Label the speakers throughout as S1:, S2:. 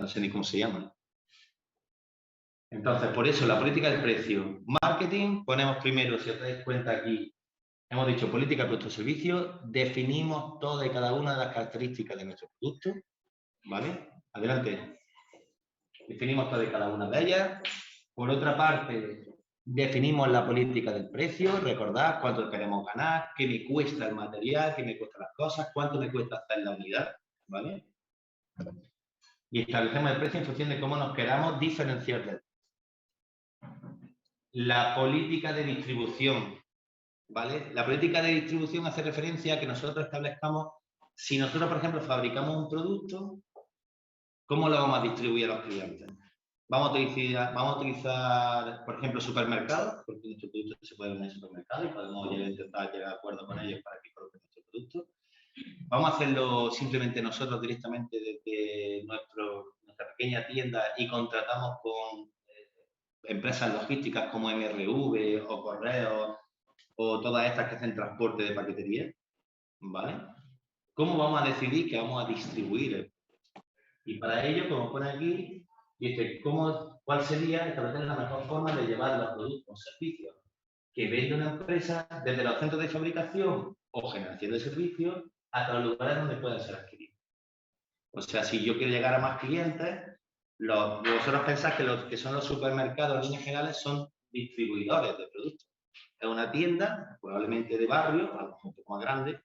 S1: no sé ni cómo se llama. Entonces, por eso la política del precio. Marketing, ponemos primero, si os dais cuenta aquí, hemos dicho política de producto o servicio, definimos todas y cada una de las características de nuestro producto, ¿vale? Adelante. Definimos todas y cada una de ellas. Por otra parte, definimos la política del precio, recordad cuánto queremos ganar, qué me cuesta el material, qué me cuestan las cosas, cuánto me cuesta hacer la unidad, ¿vale? Y establecemos el precio en función de cómo nos queramos diferenciar de él. La política de distribución, ¿vale? La política de distribución hace referencia a que nosotros establezcamos, si nosotros, por ejemplo, fabricamos un producto, ¿cómo lo vamos a distribuir a los clientes? Vamos a utilizar, por ejemplo, supermercados, porque nuestro producto se puede vender en supermercados y podemos intentar llegar a acuerdos con ellos para que coloquen nuestro producto. Vamos a hacerlo simplemente nosotros directamente desde nuestra pequeña tienda y contratamos con empresas logísticas como MRV o Correos o todas estas que hacen transporte de paquetería, ¿vale? ¿Cómo vamos a decidir que vamos a distribuir? Y para ello, como pone aquí, dice, ¿cuál sería establecer la mejor forma de llevar los productos o servicios que vende una empresa desde los centros de fabricación o generación de servicios hasta los lugares donde pueden ser adquiridos? O sea, si yo quiero llegar a más clientes, vosotros pensáis que los que son los supermercados en líneas generales son distribuidores de productos. Es una tienda, probablemente de barrio, a lo mejor un poco más grande,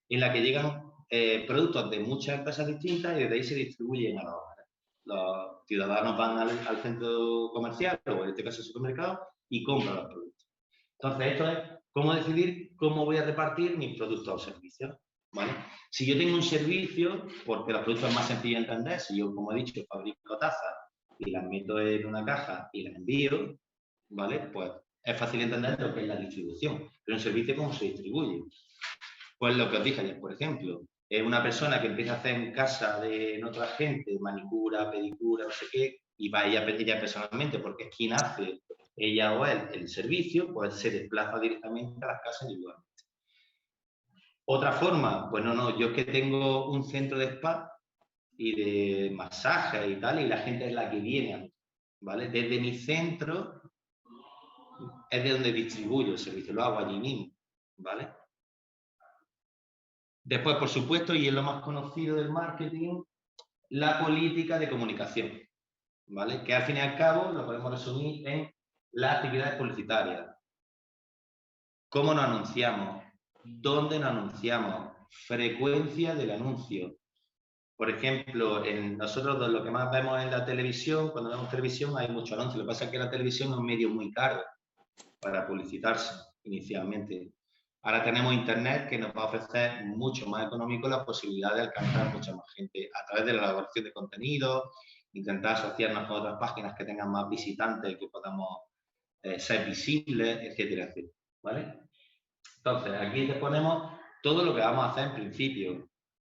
S1: en la que llegan productos de muchas empresas distintas y desde ahí se distribuyen a los hogares. Los ciudadanos van al centro comercial, o en este caso al supermercado, y compran los productos. Entonces, esto es cómo decidir cómo voy a repartir mis productos o servicios, ¿vale? Si yo tengo un servicio, porque los productos es más sencillo de entender, si yo, como he dicho, fabrico tazas y las meto en una caja y las envío, ¿vale? Pues es fácil entender lo que es la distribución, pero un servicio, ¿cómo se distribuye? Pues lo que os dije ayer, por ejemplo, es una persona que empieza a hacer en casa de otra gente, manicura, pedicura, no sé qué, y va ella personalmente, porque es quien hace ella o él el servicio, pues se desplaza directamente a las casas individualmente. Otra forma, pues no, yo es que tengo un centro de spa y de masaje y tal, y la gente es la que viene, ¿vale? Desde mi centro es de donde distribuyo el servicio, lo hago allí mismo, ¿vale? Después, por supuesto, y es lo más conocido del marketing, la política de comunicación, ¿vale? Que al fin y al cabo lo podemos resumir en las actividades publicitarias. ¿Cómo nos anunciamos? ¿Dónde nos anunciamos? Frecuencia del anuncio. Por ejemplo, nosotros lo que más vemos en la televisión, cuando vemos televisión hay mucho anuncio. Lo que pasa es que la televisión es un medio muy caro para publicitarse inicialmente. Ahora tenemos Internet que nos va a ofrecer mucho más económico la posibilidad de alcanzar a mucha más gente a través de la elaboración de contenido, intentar asociarnos con otras páginas que tengan más visitantes, que podamos ser visibles, etcétera, etcétera, ¿vale? Entonces, aquí te ponemos todo lo que vamos a hacer en principio.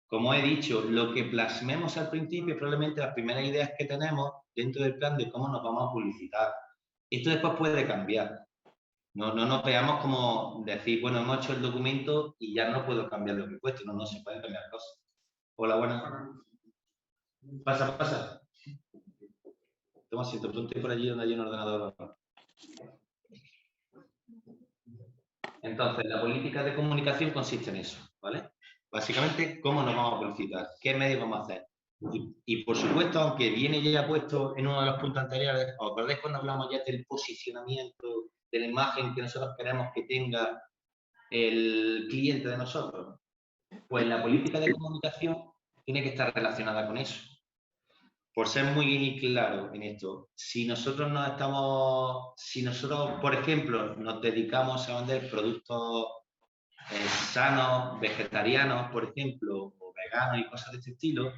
S1: Como he dicho, lo que plasmemos al principio es probablemente las primeras ideas que tenemos dentro del plan de cómo nos vamos a publicitar. Esto después puede cambiar. No nos veamos como decir, bueno, hemos hecho el documento y ya no puedo cambiar lo que he puesto. No, se pueden cambiar cosas. Hola, buenas. Pasa. Toma asiento, ponte por allí donde hay un ordenador. Entonces, la política de comunicación consiste en eso, ¿vale? Básicamente, cómo nos vamos a publicitar, qué medios vamos a hacer. Y por supuesto, aunque viene ya puesto en uno de los puntos anteriores, ¿os acordáis cuando hablamos ya del posicionamiento, de la imagen que nosotros queremos que tenga el cliente de nosotros? Pues la política de comunicación tiene que estar relacionada con eso. Por ser muy claro en esto, si nosotros, por ejemplo, nos dedicamos a vender productos sanos, vegetarianos, por ejemplo, o veganos y cosas de este estilo,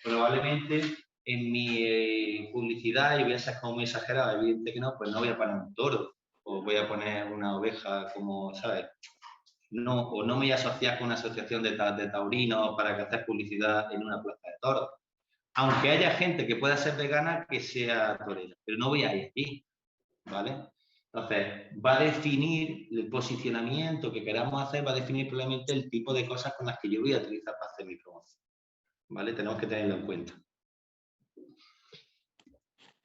S1: probablemente en mi publicidad, y voy a ser como muy exagerado, evidente que no, pues no voy a poner un toro, o voy a poner una oveja como, ¿sabes? No, o no me voy a asociar con una asociación de taurinos para que hacer publicidad en una plaza de toros. Aunque haya gente que pueda ser vegana que sea torera, pero no voy a ir aquí, ¿vale? Entonces, va a definir el posicionamiento que queramos hacer, va a definir probablemente el tipo de cosas con las que yo voy a utilizar para hacer mi promoción, ¿vale? Tenemos que tenerlo en cuenta.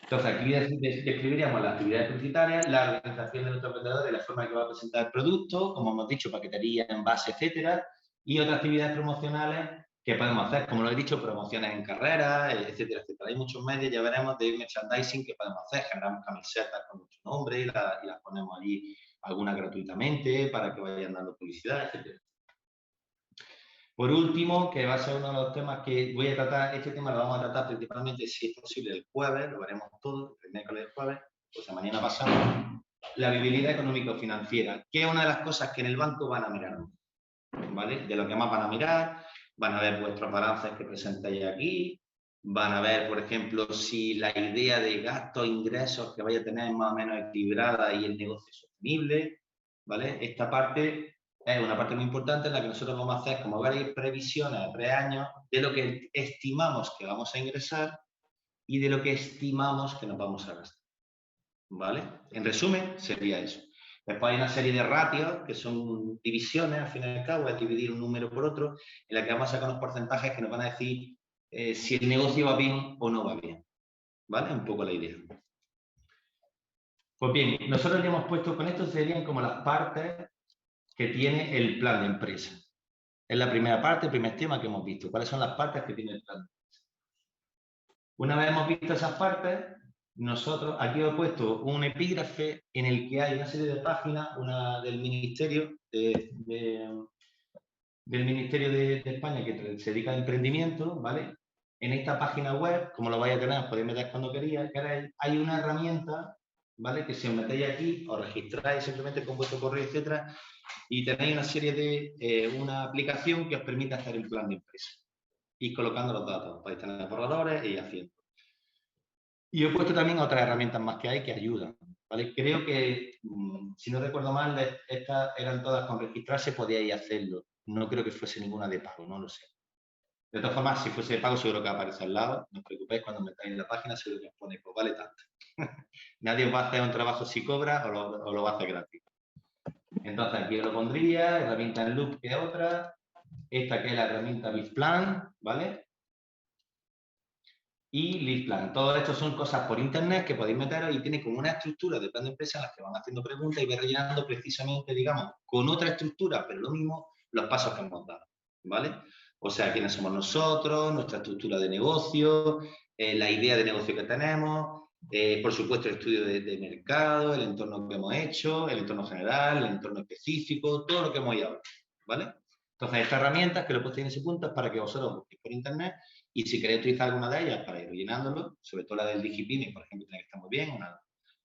S1: Entonces, aquí describiríamos las actividades publicitarias, la organización de nuestro vendedor y la forma en que va a presentar el producto, como hemos dicho, paquetería, envase, etcétera, y otras actividades promocionales que podemos hacer, como lo he dicho, promociones en carreras, etcétera, etcétera. Hay muchos medios, ya veremos, de merchandising que podemos hacer. Generamos camisetas con nuestro nombre y las ponemos allí, algunas gratuitamente, para que vayan dando publicidad, etcétera. Por último, que va a ser uno de los temas que voy a tratar, este tema lo vamos a tratar principalmente, si es posible, el jueves, lo veremos todo, el miércoles y el jueves, o sea, mañana pasado, la viabilidad económico-financiera, que es una de las cosas que en el banco van a mirar, ¿vale? De lo que más van a mirar, van a ver vuestros balances que presentáis aquí, van a ver, por ejemplo, si la idea de gastos e ingresos que vaya a tener es más o menos equilibrada y el negocio es sostenible, ¿vale? Esta parte es una parte muy importante en la que nosotros vamos a hacer, como veréis, previsiones a 3 años de lo que estimamos que vamos a ingresar y de lo que estimamos que nos vamos a gastar, ¿vale? En resumen, sería eso. Después hay una serie de ratios, que son divisiones, al fin y al cabo, es dividir un número por otro, en la que vamos a sacar unos porcentajes que nos van a decir si el negocio va bien o no va bien, ¿vale? Un poco la idea. Pues bien, nosotros ya hemos puesto, con esto serían como las partes que tiene el plan de empresa. Es la primera parte, el primer tema que hemos visto. ¿Cuáles son las partes que tiene el plan de empresa? Una vez hemos visto esas partes, nosotros, aquí os he puesto un epígrafe en el que hay una serie de páginas, una del Ministerio del Ministerio de España que se dedica a emprendimiento, ¿vale? En esta página web, como lo vais a tener, os podéis meter cuando queráis, hay una herramienta, ¿vale? Que si os metéis aquí, os registráis simplemente con vuestro correo, etcétera, y tenéis una serie de, una aplicación que os permite hacer el plan de empresa. Y colocando los datos, podéis tener borradores y haciendo. Y he puesto también otras herramientas más que hay que ayudan, ¿vale? Creo que, si no recuerdo mal, estas eran todas con registrarse, podíais hacerlo. No creo que fuese ninguna de pago, no lo sé. De todas formas, si fuese de pago, seguro que aparece al lado. No os preocupéis, cuando metáis en la página, seguro que os pone, pues vale tanto. Nadie os va a hacer un trabajo si cobra o lo va a hacer gratis. Entonces, aquí os lo pondría, herramienta en loop, que es otra. Esta que es la herramienta BizPlan, ¿vale? Y LeadPlan. Todo esto son cosas por internet que podéis meteros y tiene como una estructura de plan de empresa en las que van haciendo preguntas y vais rellenando precisamente, digamos, con otra estructura, pero lo mismo, los pasos que hemos dado, ¿vale? O sea, quiénes somos nosotros, nuestra estructura de negocio, la idea de negocio que tenemos, por supuesto el estudio de mercado, el entorno que hemos hecho, el entorno general, el entorno específico, todo lo que hemos ido, ¿vale? Entonces, estas herramientas que lo he puesto en ese punto es para que vosotros busquéis por internet y si queréis utilizar alguna de ellas para ir llenándolo, sobre todo la del Digipini, por ejemplo, tiene que estar muy bien, una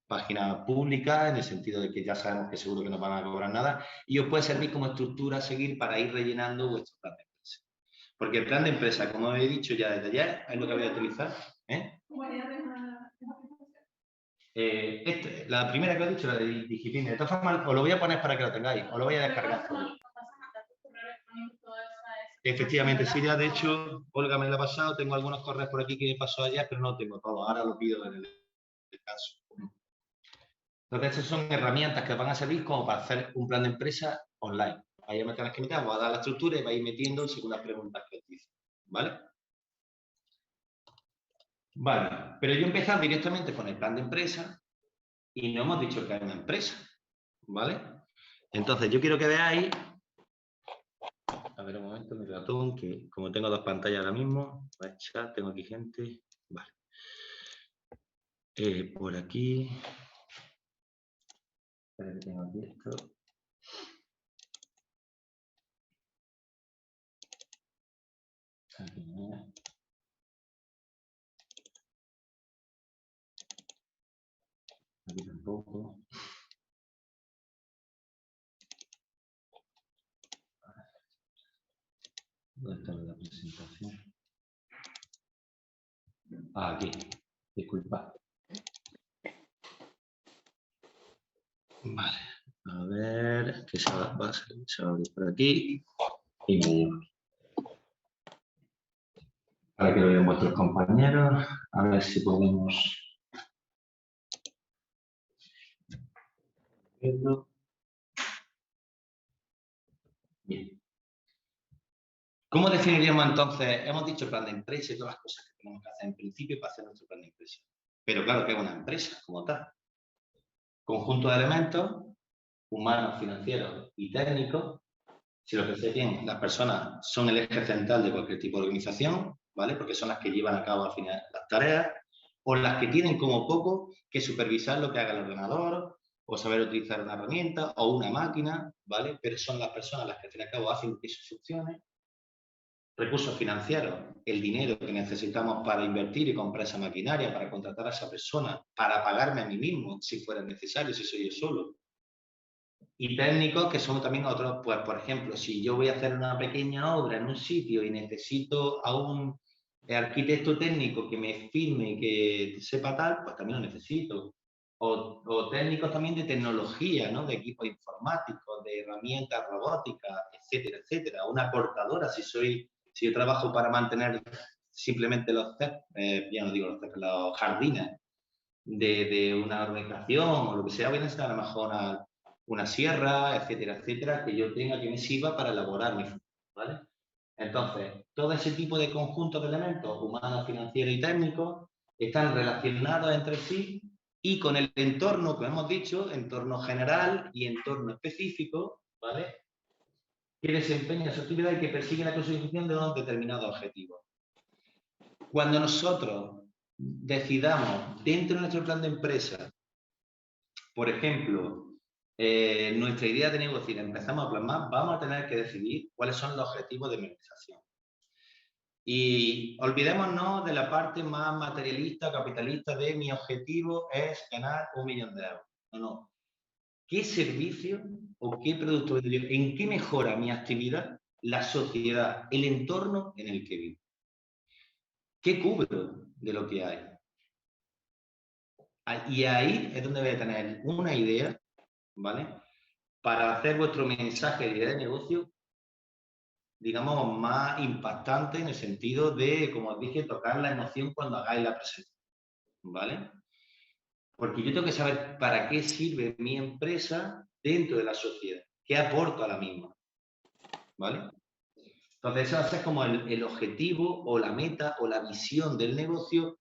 S1: página pública en el sentido de que ya sabemos que seguro que no van a cobrar nada y os puede servir como estructura a seguir para ir rellenando vuestro plan de empresa. Porque el plan de empresa, como he dicho ya desde ayer, es lo que voy a utilizar. La primera que he dicho, la de Digipini. De todas formas, os lo voy a poner para que lo tengáis, os lo voy a descargar todo. Efectivamente, sí, ya de hecho, Olga me lo ha pasado, tengo algunos correos por aquí que me pasó ayer, pero no tengo todo, ahora lo pido en el descanso. Entonces, estas son herramientas que van a servir como para hacer un plan de empresa online. Ahí me tenéis que meter, voy a dar la estructura y vais metiendo según las preguntas que os dicen, ¿vale? Vale, pero yo he empezado directamente con el plan de empresa y no hemos dicho que es una empresa, ¿vale? Entonces, yo quiero que veáis. A ver, un momento, mi ratón, que como tengo dos pantallas ahora mismo, chat, tengo aquí gente. Vale. Por aquí. Espera que tengo aquí esto. Aquí, aquí tampoco. ¿Dónde está la presentación? Ah, aquí. Disculpa. Vale. A ver, que se va a abrir por aquí. Y me llevo. Para que lo vean vuestros compañeros. A ver si podemos verlo. Bien. ¿Cómo definiríamos entonces? Hemos dicho plan de empresa y todas las cosas que tenemos que hacer en principio para hacer nuestro plan de empresa. Pero claro que es una empresa como tal. Conjunto de elementos humanos, financieros y técnicos. Si lo pensáis bien, las personas son el eje central de cualquier tipo de organización, ¿vale? Porque son las que llevan a cabo al final las tareas, o las que tienen como poco que supervisar lo que haga el ordenador, o saber utilizar una herramienta o una máquina, ¿vale? Pero son las personas las que al fin y al cabo hacen que eso funcione. Recursos financieros, el dinero que necesitamos para invertir y comprar esa maquinaria, para contratar a esa persona, para pagarme a mí mismo, si fuera necesario, si soy yo solo. Y técnicos que son también otros, pues por ejemplo, si yo voy a hacer una pequeña obra en un sitio y necesito a un arquitecto técnico que me firme, que sepa tal, pues también lo necesito. O técnicos también de tecnología, ¿no? De equipos informáticos, de herramientas robóticas, etcétera, etcétera. Una cortadora, si yo trabajo para mantener simplemente los ya no digo los jardines de una organización o lo que sea, voy a necesitar a lo mejor una sierra, etcétera, etcétera, que yo tenga que me sirva para elaborar mi función, ¿vale? Entonces, todo ese tipo de conjuntos de elementos, humanos, financieros y técnicos, están relacionados entre sí y con el entorno, que hemos dicho, entorno general y entorno específico, ¿vale? Que desempeña su actividad y que persigue la consecución de unos determinados objetivos. Cuando nosotros decidamos dentro de nuestro plan de empresa, por ejemplo, nuestra idea de negocio, empezamos a plasmar, vamos a tener que decidir cuáles son los objetivos de mi organización. Y olvidémonos de la parte más materialista, capitalista de mi objetivo es ganar 1 millón de euros. No, no. ¿Qué servicio o qué producto vendo yo? ¿En qué mejora mi actividad la sociedad, el entorno en el que vivo? ¿Qué cubro de lo que hay? Y ahí es donde voy a tener una idea, ¿vale? Para hacer vuestro mensaje de idea de negocio, digamos, más impactante en el sentido de, como os dije, tocar la emoción cuando hagáis la presentación, ¿vale? Porque yo tengo que saber para qué sirve mi empresa dentro de la sociedad, qué aporto a la misma, ¿vale? Entonces, eso va a ser como el objetivo o la meta o la visión del negocio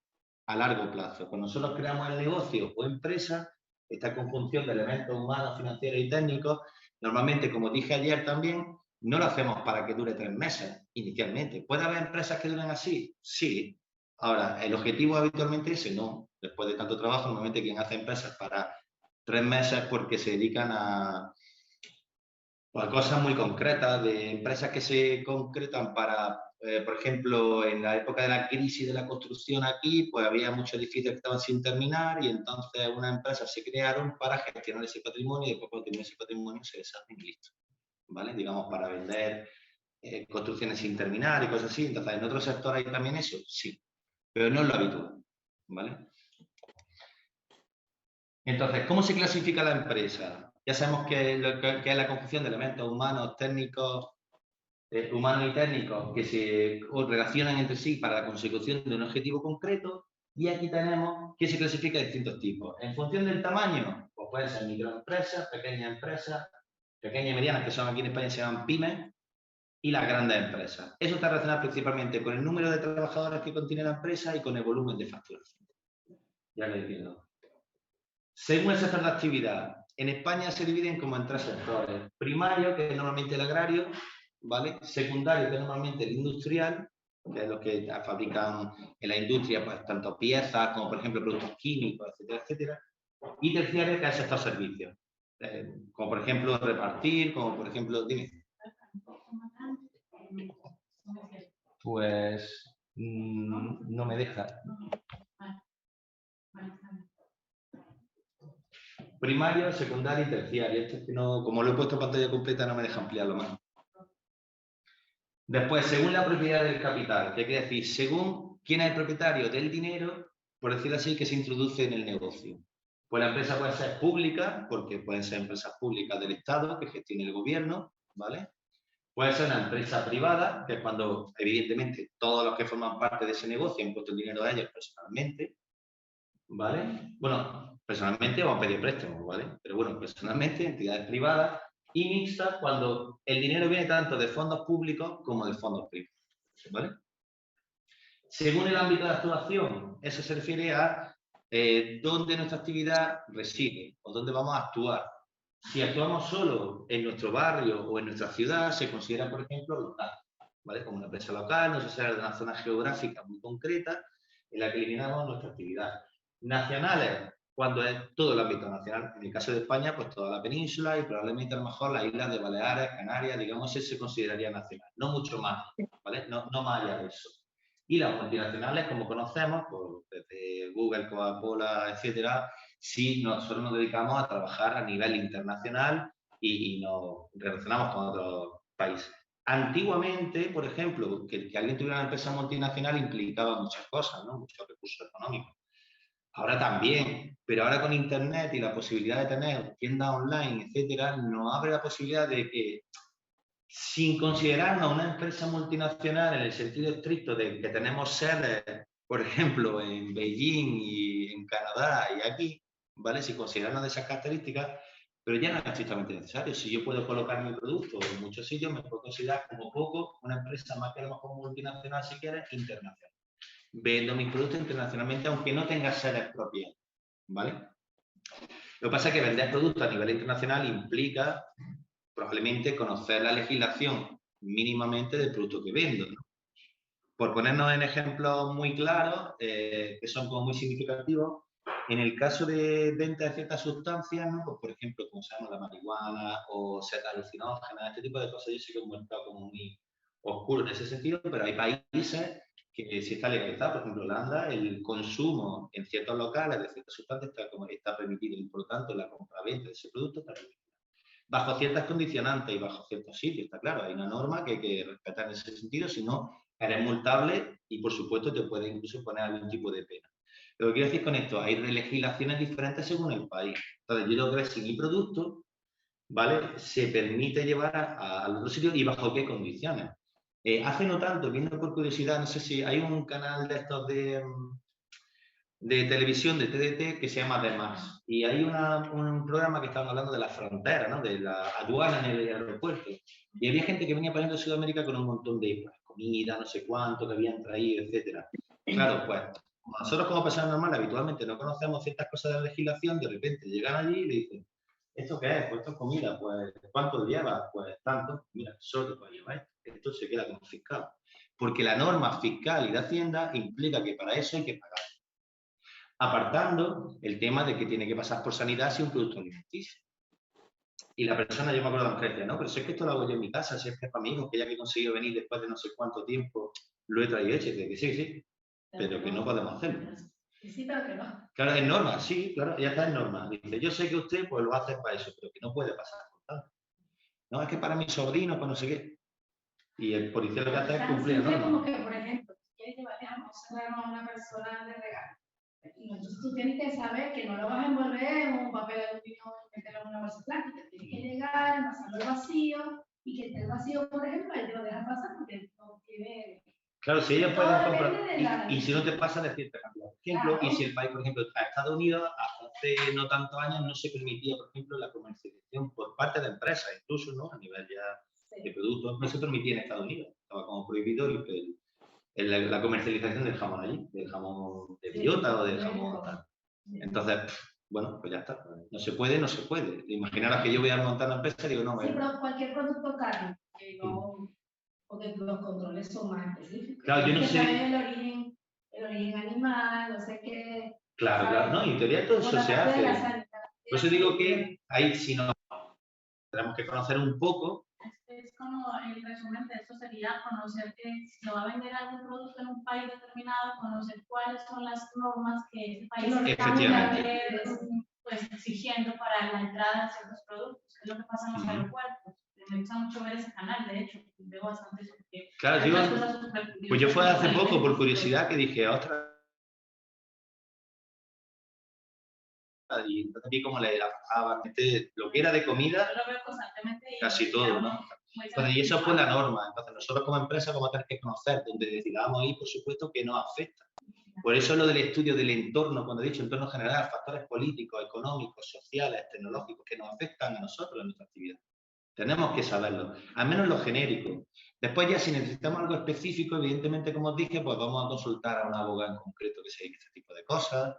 S1: a largo plazo. Cuando nosotros creamos el negocio o empresa, esta conjunción de elementos humanos, financieros y técnicos, normalmente, como dije ayer también, no lo hacemos para que dure 3 meses inicialmente. ¿Puede haber empresas que duren así? Sí. Ahora, el objetivo habitualmente es ese, no. Después de tanto trabajo, normalmente quien hace empresas para 3 meses porque se dedican a cosas muy concretas, de empresas que se concretan para, por ejemplo, en la época de la crisis de la construcción aquí, pues había muchos edificios que estaban sin terminar y entonces unas empresas se crearon para gestionar ese patrimonio y después cuando termina ese patrimonio se deshacen y listo, ¿vale? Digamos, para vender construcciones sin terminar y cosas así. Entonces, ¿en otros sectores hay también eso? Sí, pero no es lo habitual, ¿vale? Entonces, ¿cómo se clasifica la empresa? Ya sabemos que es la conjunción de elementos humanos, técnicos, humanos y técnicos que se relacionan entre sí para la consecución de un objetivo concreto. Y aquí tenemos que se clasifica de distintos tipos. En función del tamaño, pues pueden ser microempresas, pequeñas y medianas, que son aquí en España se llaman pymes, y las grandes empresas. Eso está relacionado principalmente con el número de trabajadores que contiene la empresa y con el volumen de facturación. Ya lo entiendo. Según el sector de actividad, en España se dividen como en 3 sectores. Primario, que es normalmente el agrario, ¿vale? Secundario, que es normalmente el industrial, que es lo que fabrican en la industria, pues tanto piezas como, por ejemplo, productos químicos, etcétera, etcétera. Y terciario, que es el sector servicios. Como, por ejemplo, repartir, como, por ejemplo, dime. Pues no me deja. Primario, secundario y terciario. Esto es que no, como lo he puesto en pantalla completa, no me deja ampliarlo más. Después, según la propiedad del capital, ¿qué quiere decir? Según quién es el propietario del dinero, por decirlo así, que se introduce en el negocio. Pues la empresa puede ser pública, porque pueden ser empresas públicas del Estado, que gestione el gobierno, ¿vale? Puede ser una empresa privada, que es cuando, evidentemente, todos los que forman parte de ese negocio han puesto el dinero a ellos personalmente, ¿vale? Bueno, personalmente o a pedir préstamos, ¿vale? Pero bueno, personalmente, entidades privadas y mixtas cuando el dinero viene tanto de fondos públicos como de fondos privados, ¿vale? Según el ámbito de actuación, eso se refiere a dónde nuestra actividad reside o dónde vamos a actuar. Si actuamos solo en nuestro barrio o en nuestra ciudad, se considera, por ejemplo, local, ¿vale? Como una empresa local, no se sale de una zona geográfica muy concreta en la que eliminamos nuestra actividad. Nacionales, cuando es todo el ámbito nacional. En el caso de España, pues toda la península y probablemente a lo mejor las islas de Baleares, Canarias, digamos, ese se consideraría nacional. No mucho más, ¿vale? No más allá de eso. Y las multinacionales, como conocemos, pues, desde Google, Coca-Cola, etcétera, sí nosotros nos dedicamos a trabajar a nivel internacional y nos relacionamos con otros países. Antiguamente, por ejemplo, que alguien tuviera una empresa multinacional implicaba muchas cosas, ¿no? Muchos recursos económicos. Ahora también, pero ahora con Internet y la posibilidad de tener tiendas online, etcétera, nos abre la posibilidad de que, sin considerarnos una empresa multinacional en el sentido estricto de que tenemos sedes, por ejemplo, en Beijing y en Canadá y aquí, ¿vale? Si considerarnos de esas características, pero ya no es estrictamente necesario. Si yo puedo colocar mi producto en muchos sitios, me puedo considerar como poco una empresa más que a lo mejor multinacional, si quieres, internacional. Vendo mis productos internacionalmente, aunque no tenga sedes propias, ¿vale? Lo que pasa es que vender productos a nivel internacional implica probablemente conocer la legislación mínimamente del producto que vendo, ¿no? Por ponernos en ejemplos muy claros, que son como muy significativos, en el caso de venta de ciertas sustancias, ¿no? Pues, por ejemplo, como sabemos, la marihuana o setas alucinógenas, este tipo de cosas, yo sé que es un mercado como muy oscuro en ese sentido, pero hay países que si está legalizado, por ejemplo, Holanda, el consumo en ciertos locales de ciertas sustancias está permitido y, por lo tanto, la compra-venta de ese producto está permitida. Bajo ciertas condicionantes y bajo ciertos sitios, está claro, hay una norma que hay que respetar en ese sentido, si no, eres multable y, por supuesto, te puede incluso poner algún tipo de pena. Lo que quiero decir con esto, hay legislaciones diferentes según el país. Entonces, yo lo que si mi producto, ¿vale? Se permite llevar al otro sitio y bajo qué condiciones. Hace no tanto, viendo por curiosidad, no sé si hay un canal de estos de televisión, de TDT, que se llama The Max. Y hay un programa que estaban hablando de la frontera, ¿no? De la aduana en el aeropuerto. Y había gente que venía poniendo Sudamérica con un montón de comida, no sé cuánto, que habían traído, etcétera. Claro, pues nosotros como personas normales habitualmente no conocemos ciertas cosas de la legislación, de repente llegan allí y le dicen, ¿esto qué es? Pues esto es comida, pues ¿cuánto lleva? Pues tanto, mira, solo te puede llevar esto se queda confiscado. Porque la norma fiscal y de Hacienda implica que para eso hay que pagar. Apartando el tema de que tiene que pasar por sanidad si es un producto alimenticio. Y la persona, yo me acuerdo de Grecia, ¿no? Pero si es que esto lo hago yo en mi casa, si es que es para mí, que ya que he conseguido venir después de no sé cuánto tiempo, lo he traído hecho. Y dice que sí, pero que no podemos hacerlo.
S2: Sí, pero que no.
S1: Claro, es norma, sí, claro, ya está en norma. Dice, yo sé que usted pues lo hace para eso, pero que no puede pasar por tanto. No, es que para mi sobrino, para no sé qué. Y el policía lo que hace es cumplir la norma.
S2: Como que, por ejemplo, si quieres llevarle a una persona de regalo, entonces tú tienes que saber que no lo vas a envolver en un papel de aluminio y meterlo en una bolsa plástica. Tienes que llegar, envasarlo al vacío y que esté vacío, por ejemplo, ahí te lo dejas pasar porque no tiene.
S1: Claro, si ellos pueden comprar, y si no te pasa de cierta cantidad, por ejemplo,
S2: claro.
S1: Y si el país, por ejemplo, a Estados Unidos, hasta hace no tantos años no se permitía, por ejemplo, la comercialización por parte de empresas, incluso, ¿no? A nivel ya de productos, no se permitía en Estados Unidos, estaba como prohibido la comercialización del jamón allí, del jamón de bellota o del jamón tal. Entonces, bueno, pues ya está, no se puede, no se puede. Imaginaros que yo voy a montar una empresa y digo, no,
S2: sí, pero cualquier producto carne, que no, porque los controles son más específicos.
S1: Claro, yo no sé.
S2: El origen animal, no sé qué.
S1: Claro, claro, no, y en teoría todo eso se hace. Por eso digo que ahí, si no, tenemos que conocer un poco.
S3: Es como el resumen de esto sería conocer que si lo va a vender algún producto en un país determinado, conocer cuáles son las normas que ese país está pues, exigiendo para la entrada de ciertos productos. Es lo que pasa en los aeropuertos. Me gusta mucho ver ese canal, de hecho, veo bastante eso.
S1: Claro, pues yo fue hace poco, por curiosidad, que dije, ostras, y entonces vi cómo le bajaban lo que era de comida, casi todo, ¿no? Entonces, y eso fue la norma. Entonces, nosotros como empresa vamos a tener que conocer donde decidamos ir, por supuesto, que nos afecta. Por eso lo del estudio del entorno, cuando he dicho entorno general, factores políticos, económicos, sociales, tecnológicos, que nos afectan a nosotros en nuestra actividad. Tenemos que saberlo, al menos lo genérico. Después ya si necesitamos algo específico, evidentemente, como os dije, pues vamos a consultar a un abogado en concreto que se dedique a este tipo de cosas,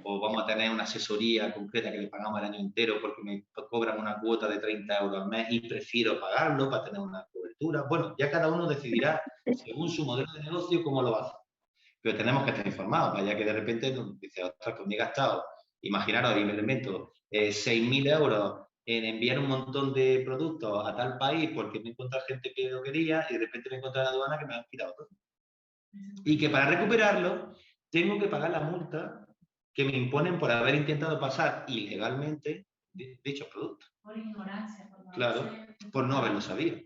S1: o vamos a tener una asesoría concreta que le pagamos el año entero porque me cobran una cuota de 30 euros al mes y prefiero pagarlo para tener una cobertura. Bueno, ya cada uno decidirá, según su modelo de negocio, cómo lo hace. Pero tenemos que estar informados, para ya que de repente nos dice, ostras, pues me he gastado, imaginaros, y me lo invento, 6.000 euros en enviar un montón de productos a tal país porque me he encontrado gente que lo quería y de repente me he encontrado en la aduana que me han quitado todo. Y que para recuperarlo tengo que pagar la multa que me imponen por haber intentado pasar ilegalmente dichos productos.
S3: Por ignorancia.
S1: Claro, por no haberlo sabido.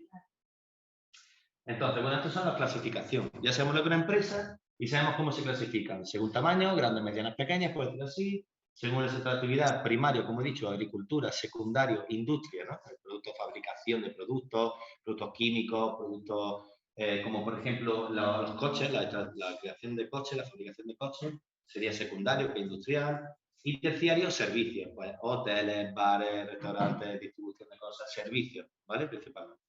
S1: Entonces, bueno, estas son las clasificaciones. Ya sabemos lo que es una empresa y sabemos cómo se clasifican. Según tamaño, grandes, medianas, pequeñas, por decirlo así. Según el sector de actividad, primario, como he dicho, agricultura, secundario, industria, ¿no? El producto, fabricación de productos, productos químicos, productos como por ejemplo los coches, la creación de coches, la fabricación de coches, sería secundario, que industrial. Y terciario, servicios, pues, hoteles, bares, restaurantes, distribución de cosas, servicios, ¿vale? Principalmente.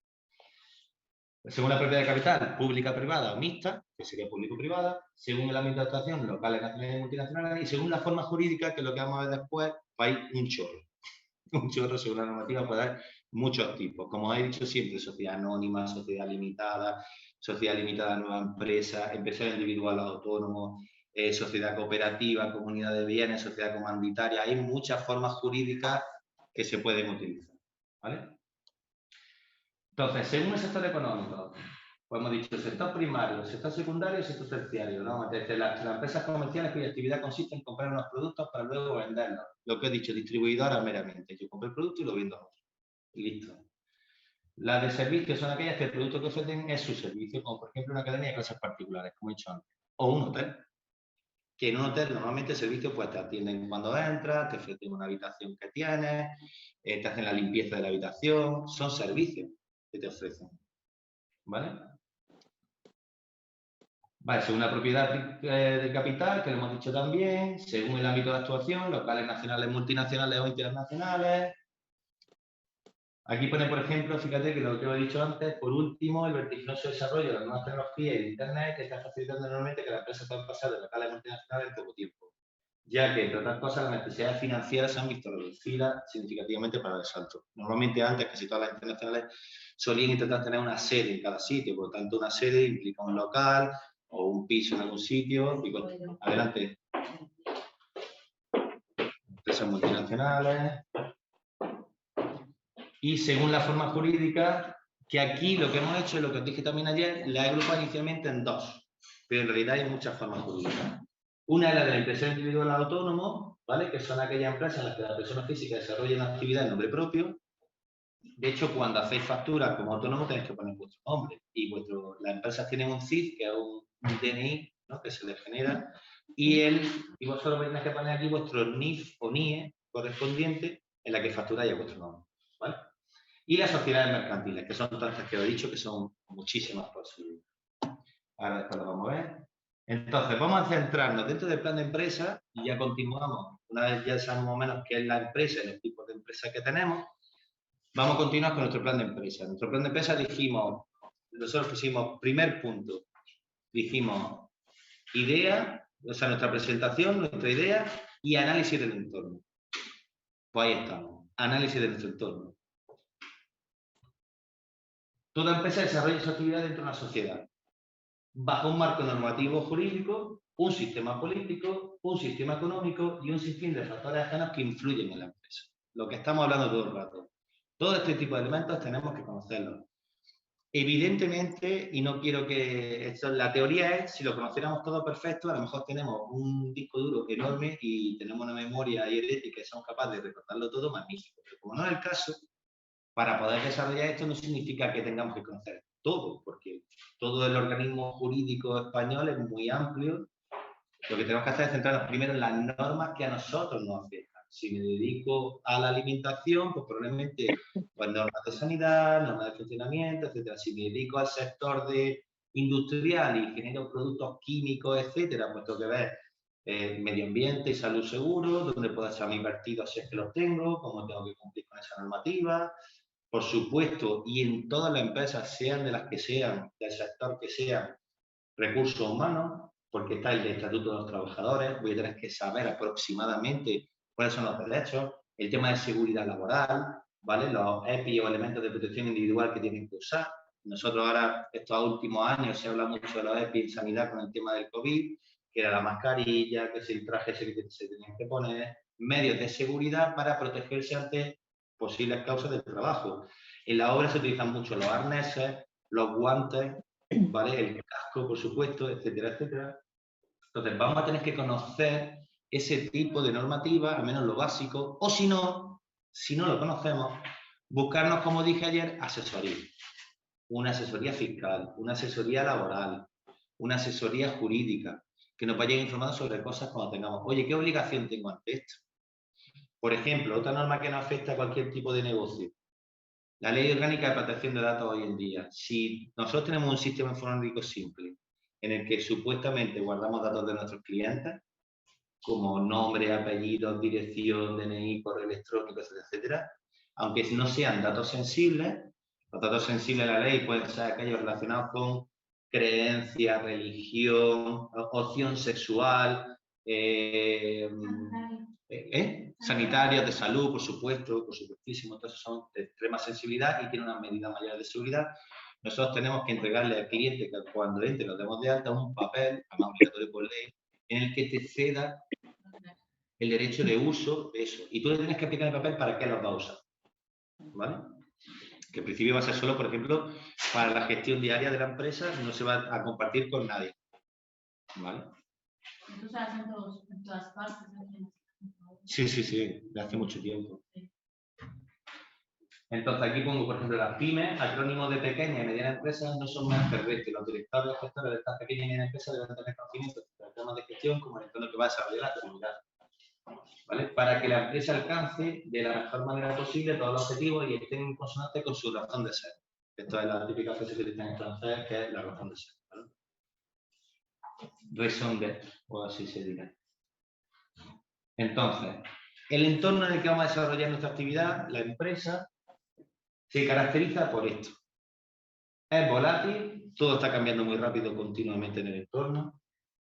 S1: Según la propiedad de capital, pública, privada o mixta, que sería público-privada, según el ámbito de actuación, locales, nacionales y multinacionales, y según la forma jurídica, que es lo que vamos a ver después, pues hay un chorro. Un chorro, según la normativa, puede haber muchos tipos. Como he dicho siempre, sociedad anónima, sociedad limitada nueva empresa, empresario individual autónomo, sociedad cooperativa, comunidad de bienes, sociedad comanditaria. Hay muchas formas jurídicas que se pueden utilizar, ¿vale? Entonces, según el sector económico, pues hemos dicho sector primario, sector secundario y sector terciario, ¿no? Desde las empresas comerciales cuya actividad consiste en comprar unos productos para luego venderlos. Lo que he dicho, distribuidora meramente. Yo compro el producto y lo vendo a otro. Y listo. Las de servicios son aquellas que el producto que ofrecen es su servicio, como por ejemplo una academia de clases particulares, como he dicho antes. O un hotel. Que en un hotel normalmente el servicio pues te atienden cuando entras, te ofrecen una habitación que tienes, te hacen la limpieza de la habitación, son servicios que te ofrecen, ¿vale? Vale, según la propiedad de capital, que lo hemos dicho también, según el ámbito de actuación, locales, nacionales, multinacionales o internacionales. Aquí pone, por ejemplo, fíjate que lo que os he dicho antes, por último, el vertiginoso desarrollo de las nuevas tecnologías y de Internet que está facilitando enormemente que las empresas puedan pasar de locales a multinacionales en poco tiempo, ya que, entre otras cosas, las necesidades financieras se han visto reducidas significativamente para el salto. Normalmente antes, casi todas las internacionales solían intentar tener una sede en cada sitio, por lo tanto una sede implica un local o un piso en algún sitio. Adelante. Empresas multinacionales. Y según la forma jurídica, que aquí lo que hemos hecho, lo que os dije también ayer, la he agrupado inicialmente en dos, pero en realidad hay muchas formas jurídicas. Una es la del empresario individual autónomo, ¿vale? Que son aquellas empresas en las que la persona física desarrolla una actividad en nombre propio. De hecho, cuando hacéis facturas como autónomo tenéis que poner vuestro nombre. Y las empresas tienen un CIF, que es un DNI, ¿no? Que se les genera, y vosotros tenéis que poner aquí vuestro NIF o NIE correspondiente en la que facturáis a vuestro nombre, ¿vale? Y las sociedades mercantiles, que son tantas que os he dicho que son muchísimas posibilidades. Ahora después lo vamos a ver. Entonces, vamos a centrarnos dentro del plan de empresa y ya continuamos. Una vez ya sabemos más o menos qué es la empresa y los tipos de empresa que tenemos, vamos a continuar con nuestro plan de empresa. Nuestro plan de empresa nosotros pusimos primer punto, dijimos idea, o sea, nuestra presentación, nuestra idea y análisis del entorno. Pues ahí estamos, análisis de nuestro entorno. Toda empresa desarrolla su actividad dentro de una sociedad, bajo un marco normativo jurídico, un sistema político, un sistema económico y un sinfín de factores ajenos que influyen en la empresa. Lo que estamos hablando todo el rato. Todo este tipo de elementos tenemos que conocerlos. Evidentemente, y no quiero que la teoría es, si lo conociéramos todo perfecto, a lo mejor tenemos un disco duro enorme y tenemos una memoria hereditaria que somos capaces de recordarlo todo magnífico. Pero como no es el caso, para poder desarrollar esto no significa que tengamos que conocer todo, porque todo el organismo jurídico español es muy amplio. Lo que tenemos que hacer es centrarnos primero en las normas que a nosotros nos afectan. Si me dedico a la alimentación, pues probablemente pues, normas de sanidad, normas de funcionamiento, etcétera. Si me dedico al sector industrial y genero productos químicos, etcétera, pues tengo que ver medio ambiente y salud seguro, dónde puedo echar mis vertidos si es que los tengo, cómo tengo que cumplir con esa normativa. Por supuesto, y en todas las empresas, sean de las que sean, del sector que sean, recursos humanos, porque está el Estatuto de los Trabajadores, voy a tener que saber aproximadamente cuáles son los derechos, el tema de seguridad laboral, ¿vale? Los EPI o elementos de protección individual que tienen que usar. Nosotros ahora, estos últimos años, se habla mucho de los EPI en sanidad con el tema del COVID, que era la mascarilla, que es el traje que se tenían que poner, medios de seguridad para protegerse ante posibles causas del trabajo. En la obra se utilizan mucho los arneses, los guantes, ¿vale? El casco, por supuesto, etcétera, etcétera. Entonces, vamos a tener que conocer ese tipo de normativa, al menos lo básico, o si no lo conocemos, buscarnos, como dije ayer, asesoría. Una asesoría fiscal, una asesoría laboral, una asesoría jurídica, que nos vayan informando sobre cosas cuando tengamos, oye, ¿qué obligación tengo ante esto? Por ejemplo, otra norma que nos afecta a cualquier tipo de negocio, la Ley Orgánica de Protección de Datos hoy en día. Si nosotros tenemos un sistema informático simple, en el que supuestamente guardamos datos de nuestros clientes, como nombre, apellido, dirección, DNI, correo electrónico, etcétera, etcétera, aunque no sean datos sensibles, los datos sensibles de la ley pueden ser aquellos relacionados con creencia, religión, opción sexual, sanitarios, de salud, por supuestísimo, entonces son de extrema sensibilidad y tienen unas medidas mayores de seguridad. Nosotros tenemos que entregarle al cliente, que cuando entre lo demos de alta, un papel, además obligatorio por ley, en el que te ceda el derecho de uso de eso. Y tú le tienes que aplicar el papel para qué los va a usar. ¿Vale? Que en principio va a ser solo, por ejemplo, para la gestión diaria de la empresa, no se va a compartir con nadie. ¿Vale?
S3: Esto se hace en todas partes.
S1: Sí, de hace mucho tiempo. Entonces aquí pongo, por ejemplo, las pymes, acrónimos de pequeñas y medianas empresas, no son más que los directores o gestores de estas pequeñas y medianas empresas deben tener conocimiento de los temas de gestión como el entorno que va a desarrollar la comunidad. ¿Vale? Para que la empresa alcance de la mejor manera posible todos los objetivos y estén en consonancia con su razón de ser. Esto es la típica frase que dicen en francés, que es la razón de ser. ¿Vale? Raison d'être, o así se dirá. Entonces, el entorno en el que vamos a desarrollar nuestra actividad, la empresa, se caracteriza por esto. Es volátil, todo está cambiando muy rápido continuamente en el entorno.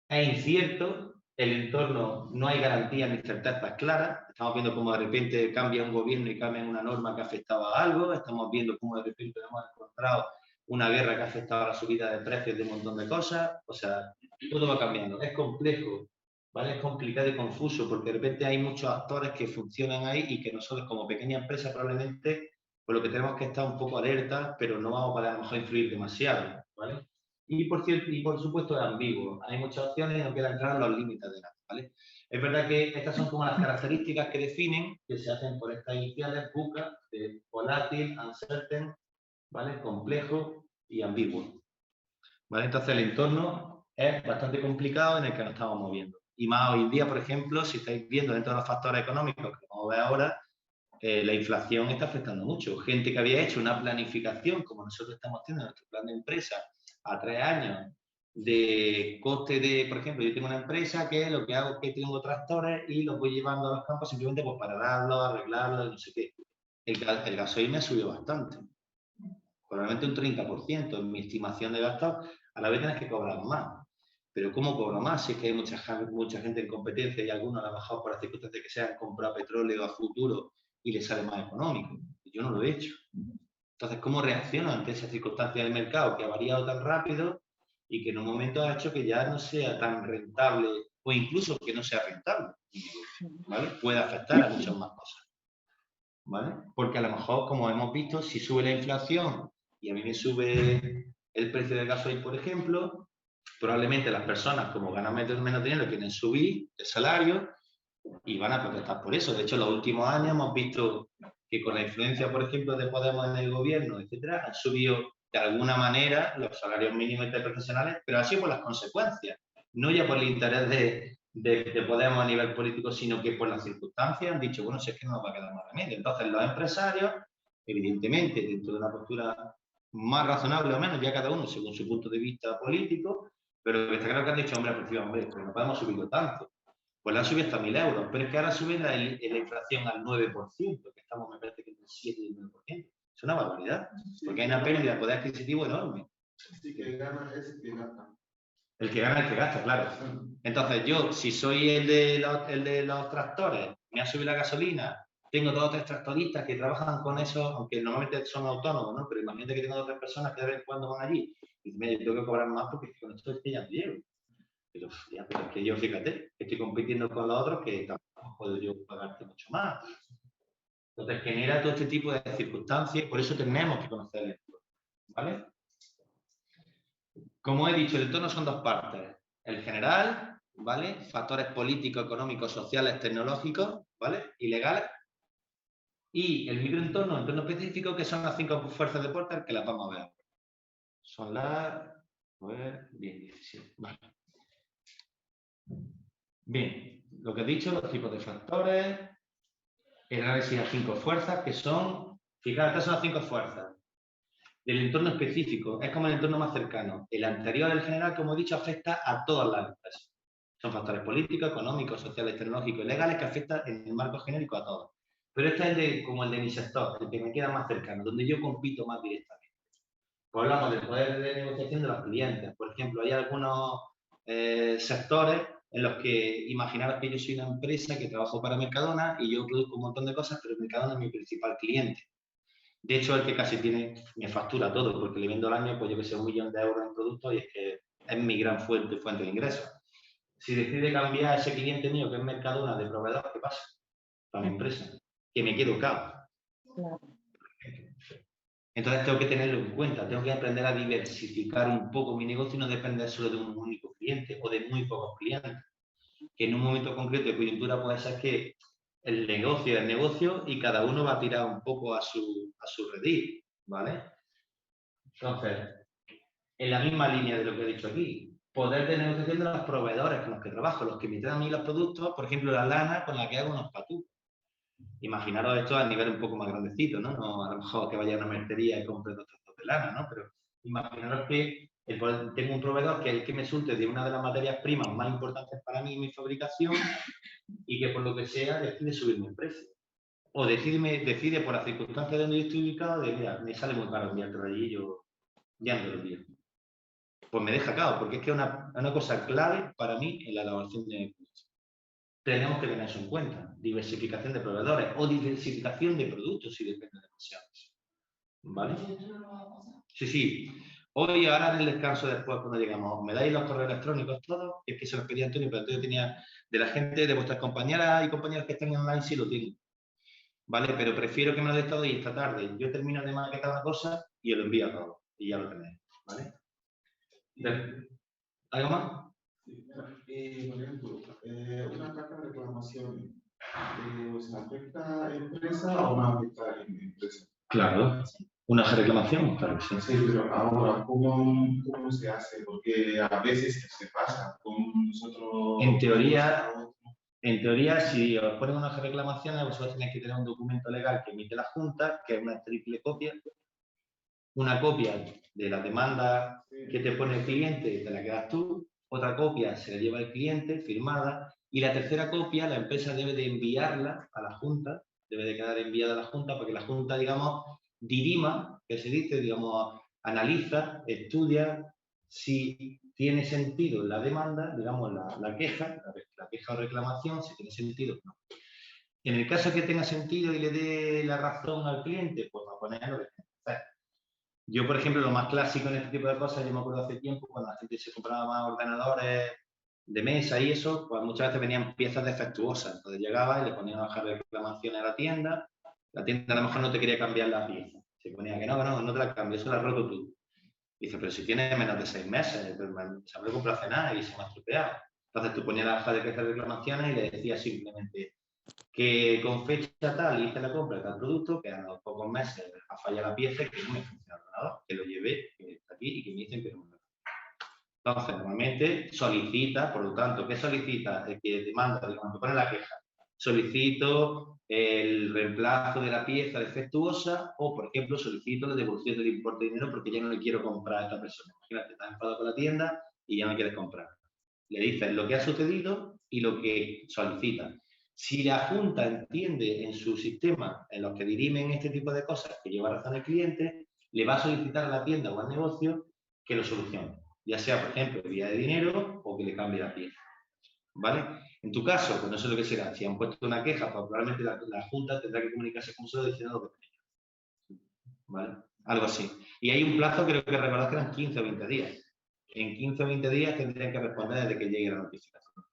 S1: Es incierto, el entorno no hay garantías ni certezas claras. Estamos viendo cómo de repente cambia un gobierno y cambia una norma que afectaba a algo. Estamos viendo cómo de repente hemos encontrado una guerra que ha afectado a la subida de precios de un montón de cosas. O sea, todo va cambiando. Es complejo, ¿vale? Es complicado y confuso porque de repente hay muchos actores que funcionan ahí y que nosotros como pequeña empresa probablemente por lo que tenemos que estar un poco alerta, pero no vamos a poder a lo mejor influir demasiado, ¿vale? Y por supuesto es ambiguo. Hay muchas opciones y no queda entrar en los límites de nada, ¿vale? Es verdad que estas son como las características que definen, que se hacen por estas iniciales, VUCA, de volátil, uncertain, ¿vale? Complejo y ambiguo. ¿Vale? Entonces el entorno es bastante complicado en el que nos estamos moviendo. Y más hoy en día, por ejemplo, si estáis viendo dentro de los factores económicos que vamos a ver ahora, la inflación está afectando mucho. Gente que había hecho una planificación, como nosotros estamos haciendo en nuestro plan de empresa, a 3 años, de coste de, por ejemplo, yo tengo una empresa que lo que hago es que tengo tractores y los voy llevando a los campos simplemente pues, para darlos, arreglarlos, no sé qué. El gasoil me ha subido bastante. Probablemente un 30% en mi estimación de gastos, a la vez tienes que cobrar más. Pero ¿cómo cobro más? Si es que hay mucha gente en competencia y algunos a lo mejor por las circunstancias que sean comprar petróleo a futuro y le sale más económico. Yo no lo he hecho. Entonces, ¿cómo reacciono ante esa circunstancia del mercado que ha variado tan rápido y que en un momento ha hecho que ya no sea tan rentable o incluso que no sea rentable? ¿Vale? Puede afectar a muchas más cosas. ¿Vale? Porque a lo mejor, como hemos visto, si sube la inflación y a mí me sube el precio del gasoil, por ejemplo, probablemente las personas, como ganan menos dinero, quieren subir el salario y van a protestar por eso. De hecho, en los últimos años hemos visto que con la influencia, por ejemplo, de Podemos en el gobierno, etcétera, han subido de alguna manera los salarios mínimos interprofesionales, pero ha sido por las consecuencias, no ya por el interés de Podemos a nivel político, sino que por las circunstancias han dicho, bueno, si es que no nos va a quedar más remedio. Entonces, los empresarios, evidentemente, dentro de una postura más razonable o menos, ya cada uno según su punto de vista político, pero está claro que han dicho, hombre, pues no podemos subirlo tanto. Pues la han subido hasta 1.000 euros, pero es que ahora sube la inflación al 9%, que estamos, me parece que entre el 7 y el 9%. Es una barbaridad, porque hay una pérdida de poder adquisitivo enorme.
S4: Sí, que gana es que gana.
S1: El que gana, el que gasta, claro. Entonces yo, si soy el de los tractores, me ha subido la gasolina, tengo 2 o 3 tractoristas que trabajan con eso, aunque normalmente son autónomos, ¿no? Pero imagínate que tengo 2 o 3 personas que de vez en cuando van allí y me tengo que cobrar más porque con esto es que ya no llego. Pero es que yo, fíjate, estoy compitiendo con los otros que tampoco puedo yo pagarte mucho más. Entonces genera todo este tipo de circunstancias y por eso tenemos que conocer el entorno, ¿vale? Como he dicho, el entorno son 2 partes. El general, ¿vale? Factores políticos, económicos, sociales, tecnológicos, ¿vale? Y legales. Y el microentorno, entorno específico, que son las 5 fuerzas de Porter, que las vamos a ver. Son las... Bien, 17. Vale. Bien, lo que he dicho, los tipos de factores, el análisis de las 5 fuerzas, que son... Fijaros, estas son las 5 fuerzas. Del entorno específico, es como el entorno más cercano. El anterior, el general, como he dicho, afecta a todas las empresas. Son factores políticos, económicos, sociales, tecnológicos y legales que afectan en el marco genérico a todos. Pero este es como el de mi sector, el que me queda más cercano, donde yo compito más directamente. Pues hablamos del poder de negociación de los clientes. Por ejemplo, hay algunos sectores en los que imaginaros que yo soy una empresa que trabajo para Mercadona y yo produzco un montón de cosas, pero Mercadona es mi principal cliente. De hecho, el que casi me factura todo, porque le vendo al año, pues yo que sé, 1 millón de euros en productos y es que es mi gran fuente de ingresos. Si decide cambiar ese cliente mío, que es Mercadona, de proveedor, ¿qué pasa? Para mi empresa. Que me quedo cao. Entonces tengo que tenerlo en cuenta, tengo que aprender a diversificar un poco mi negocio y no depender solo de un único cliente o de muy pocos clientes. Que en un momento concreto de coyuntura puede ser que el negocio es el negocio y cada uno va a tirar un poco a su redil, ¿vale? Entonces, en la misma línea de lo que he dicho aquí, poder de negociación de los proveedores con los que trabajo, los que me traen a mí los productos, por ejemplo, la lana con la que hago unos patús. Imaginaros esto a nivel un poco más grandecito, ¿no? No a lo mejor que vaya a una mercería y compre 2 trozos de lana, ¿no? Pero imaginaros que tengo un proveedor que es el que me surte de una de las materias primas más importantes para mí en mi fabricación y que por lo que sea decide subirme el precio. O decide por las circunstancias de donde yo estoy ubicado, de mira, me sale muy caro enviártelo allí y yo ya no te lo envío. Pues me deja cao, porque es que es una cosa clave para mí en la elaboración de productos. Tenemos que tener eso en cuenta. Diversificación de proveedores o diversificación de productos si depende demasiado. ¿Vale? Sí, sí. Hoy, ahora en el descanso después, cuando llegamos, me dais los correos electrónicos todos, y es que se los pedía Antonio, pero Antonio tenía de la gente, de vuestras compañeras y compañeros que están online, sí lo tienen. ¿Vale? Pero prefiero que me lo deis todo y esta tarde yo termino de maquetar una cosa y os lo envío a todos. Y ya lo tenéis. ¿Vale? ¿Algo más?
S4: Por ejemplo, una carta de reclamación, ¿afecta a empresa o no afecta a empresa?
S1: Claro, una reclamación, claro que sí.
S4: Sí, pero ahora, ¿cómo se hace? Porque a veces se pasa con nosotros.
S1: En teoría, si os ponen unas reclamaciones, vosotros tenéis que tener un documento legal que emite la Junta, que es una triple copia. Una copia de la demanda que te pone el cliente, te la quedas tú. Otra copia se la lleva el cliente, firmada. Y la tercera copia, la empresa debe de enviarla a la Junta, debe de quedar enviada a la Junta para que la Junta, digamos, dirima, que se dice, digamos, analiza, estudia si tiene sentido la demanda, digamos, la queja o reclamación, si tiene sentido o no. En el caso que tenga sentido y le dé la razón al cliente, pues va a poner lo que tiene que hacer. Yo, por ejemplo, lo más clásico en este tipo de cosas, yo me acuerdo hace tiempo, cuando la gente se compraba más ordenadores de mesa y eso, pues muchas veces venían piezas defectuosas. Entonces llegaba y le ponían bajar reclamaciones a la tienda a lo mejor no te quería cambiar la pieza. Se ponía que no te la cambio, eso la has roto tú. Dice, pero si tiene menos de 6 meses, pues se me compró hace nada y se me ha estropeado. Entonces tú ponías la hoja de reclamaciones y le decías simplemente que con fecha tal hice la compra de tal producto, que a los pocos meses ha fallado la pieza y que no me funciona el ordenador, que lo llevé, que está aquí y que me dicen que no me lo. Entonces, normalmente solicita, por lo tanto, ¿qué solicita? El que demanda, cuando pone la queja, solicito el reemplazo de la pieza defectuosa o, por ejemplo, solicito la devolución del importe de dinero porque ya no le quiero comprar a esta persona. Imagínate, estás enfadado con la tienda y ya no quieres comprar. Le dices lo que ha sucedido y lo que solicita. Si la Junta entiende en su sistema, en los que dirimen este tipo de cosas, que lleva razón el cliente, le va a solicitar a la tienda o al negocio que lo solucione. ya sea, por ejemplo, vía de dinero o que le cambie la pieza, ¿vale? En tu caso, pues no sé lo que será, si han puesto una queja, pues probablemente la Junta tendrá que comunicarse con vosotros diciendo lo que tenéis, ¿vale? Algo así. Y hay un plazo, creo que recordad que eran 15 o 20 días. En 15 o 20 días tendrían que responder desde que llegue la notificación.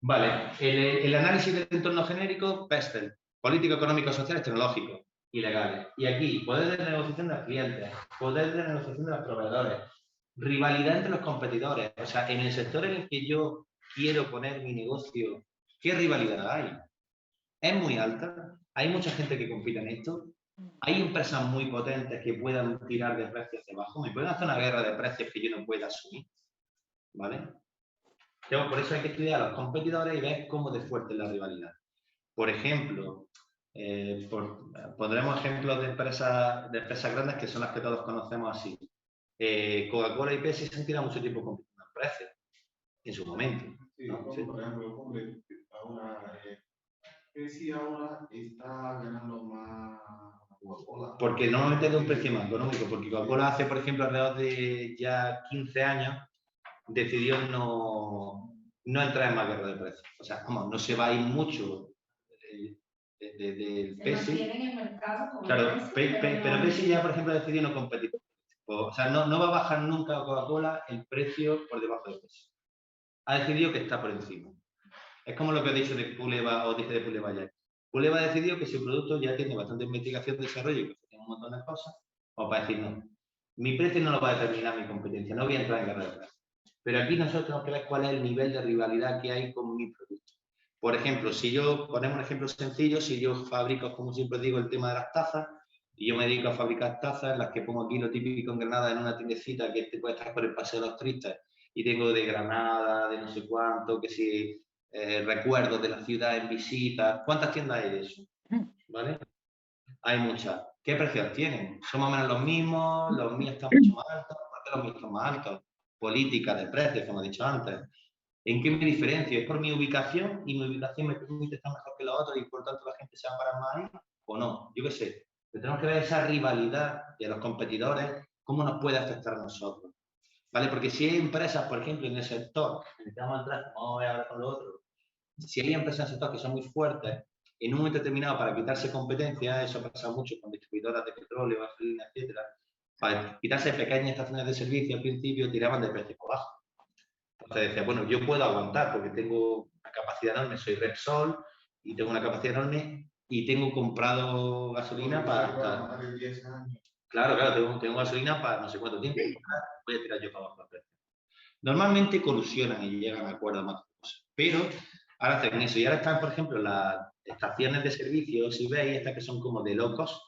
S1: Vale, el análisis del entorno genérico, PESTEL, político, económico, sociales, tecnológicos y legales. Y aquí, poder de negociación de los clientes, poder de negociación de los proveedores, rivalidad entre los competidores. O sea, en el sector en el que yo quiero poner mi negocio, ¿qué rivalidad hay? Es muy alta, hay mucha gente que compite en esto, hay empresas muy potentes que puedan tirar de precios hacia abajo, me pueden hacer una guerra de precios que yo no pueda asumir, ¿vale? Por eso hay que estudiar a los competidores y ver cómo de fuerte es la rivalidad. Por ejemplo, pondremos ejemplos de empresas grandes que son las que todos conocemos así. Coca-Cola y Pepsi se han tirado mucho tiempo compitiendo en precios, en su momento.
S4: Sí,
S1: ¿no?
S4: como,
S1: Sí.
S4: por ejemplo, ahora, Pepsi ahora está ganando más Coca-Cola.
S1: Porque normalmente es de un precio más económico, porque Coca-Cola hace, por ejemplo, alrededor de ya 15 años, decidió no entrar en más guerra de precios. O sea, vamos, no se va a ir mucho del Pepsi.
S2: Se mantiene en el mercado como
S1: claro,
S2: Pepsi,
S1: pero Pepsi ya, por ejemplo, decidió no competir. O sea, no va a bajar nunca Coca-Cola el precio por debajo de Pepsi. Ha decidido que está por encima. Es como lo que he dicho de Puleva, o dije de Puleva ya. Puleva ha decidido que su producto ya tiene bastante investigación, desarrollo y que tiene un montón de cosas, o para decir no. Mi precio no lo va a determinar mi competencia, no voy a entrar en guerra de precios. Pero aquí nosotros tenemos que ver cuál es el nivel de rivalidad que hay con mi producto. Por ejemplo, si yo, ponemos un ejemplo sencillo, si yo fabrico, como siempre digo, el tema de las tazas, y yo me dedico a fabricar tazas, las que pongo aquí lo típico en Granada, en una tiendecita que te puede estar por el Paseo de los Tristes, y tengo de Granada, de no sé cuánto, que si recuerdos de la ciudad en visitas. ¿Cuántas tiendas hay de eso? ¿Vale? Hay muchas. ¿Qué precios tienen? ¿Son más o menos los mismos? ¿Los míos están mucho más altos? ¿Por qué los míos están más altos? Política de precios, como he dicho antes. ¿En qué me diferencio? ¿Es por mi ubicación y mi ubicación me permite estar mejor que los otros y por tanto la gente se va a parar más ahí? ¿O no? Yo qué sé. Pero tenemos que ver esa rivalidad de los competidores, cómo nos puede afectar a nosotros. ¿Vale? Porque si hay empresas, por ejemplo, en el sector, necesitamos entrar, vamos a ver ahora con lo otro, si hay empresas en el sector que son muy fuertes, en un momento determinado para quitarse competencia, eso pasa mucho con distribuidoras de petróleo, gasolina, etcétera, para quitarse pequeñas estaciones de servicio al principio tiraban de precio por abajo. Entonces decía, bueno, yo puedo aguantar porque tengo una capacidad enorme, soy Repsol y tengo una capacidad enorme y tengo comprado gasolina para... Claro, tengo gasolina para no sé cuánto tiempo. Voy a tirar yo para abajo el precio. Normalmente colusionan y llegan a acuerdos más cosas, pero ahora hacen eso. Y ahora están, por ejemplo, las estaciones de servicio, si veis, estas que son como de low cost,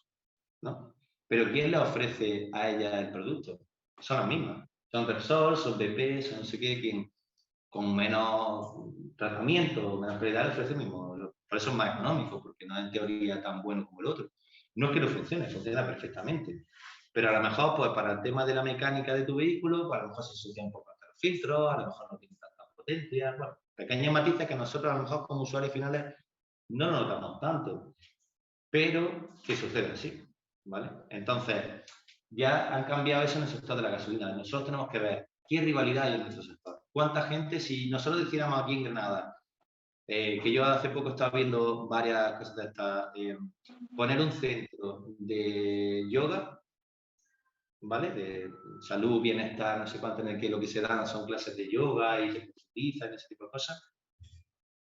S1: ¿no? Pero ¿quién le ofrece a ellas el producto? Son las mismas. Son Repsol, son BP, son no sé qué, quien con menos tratamiento, menos calidad, le ofrece el mismo. Por eso es más económico, porque no es en teoría tan bueno como el otro. No es que no funcione, funciona perfectamente. Pero a lo mejor, pues para el tema de la mecánica de tu vehículo, pues a lo mejor se ensucia un poco los filtros, a lo mejor no tiene tanta potencia, bueno, pequeños matices que nosotros a lo mejor como usuarios finales no lo notamos tanto, pero que sucede así, ¿vale? Entonces, ya han cambiado eso en el sector de la gasolina. Nosotros tenemos que ver qué rivalidad hay en nuestro sector. ¿Cuánta gente, si nosotros decidiéramos aquí en Granada, que yo hace poco estaba viendo varias cosas de estas, poner un centro de yoga, ¿vale? De salud, bienestar, no sé cuánto, en el que lo que se dan son clases de yoga y se profundizan, ese tipo de cosas.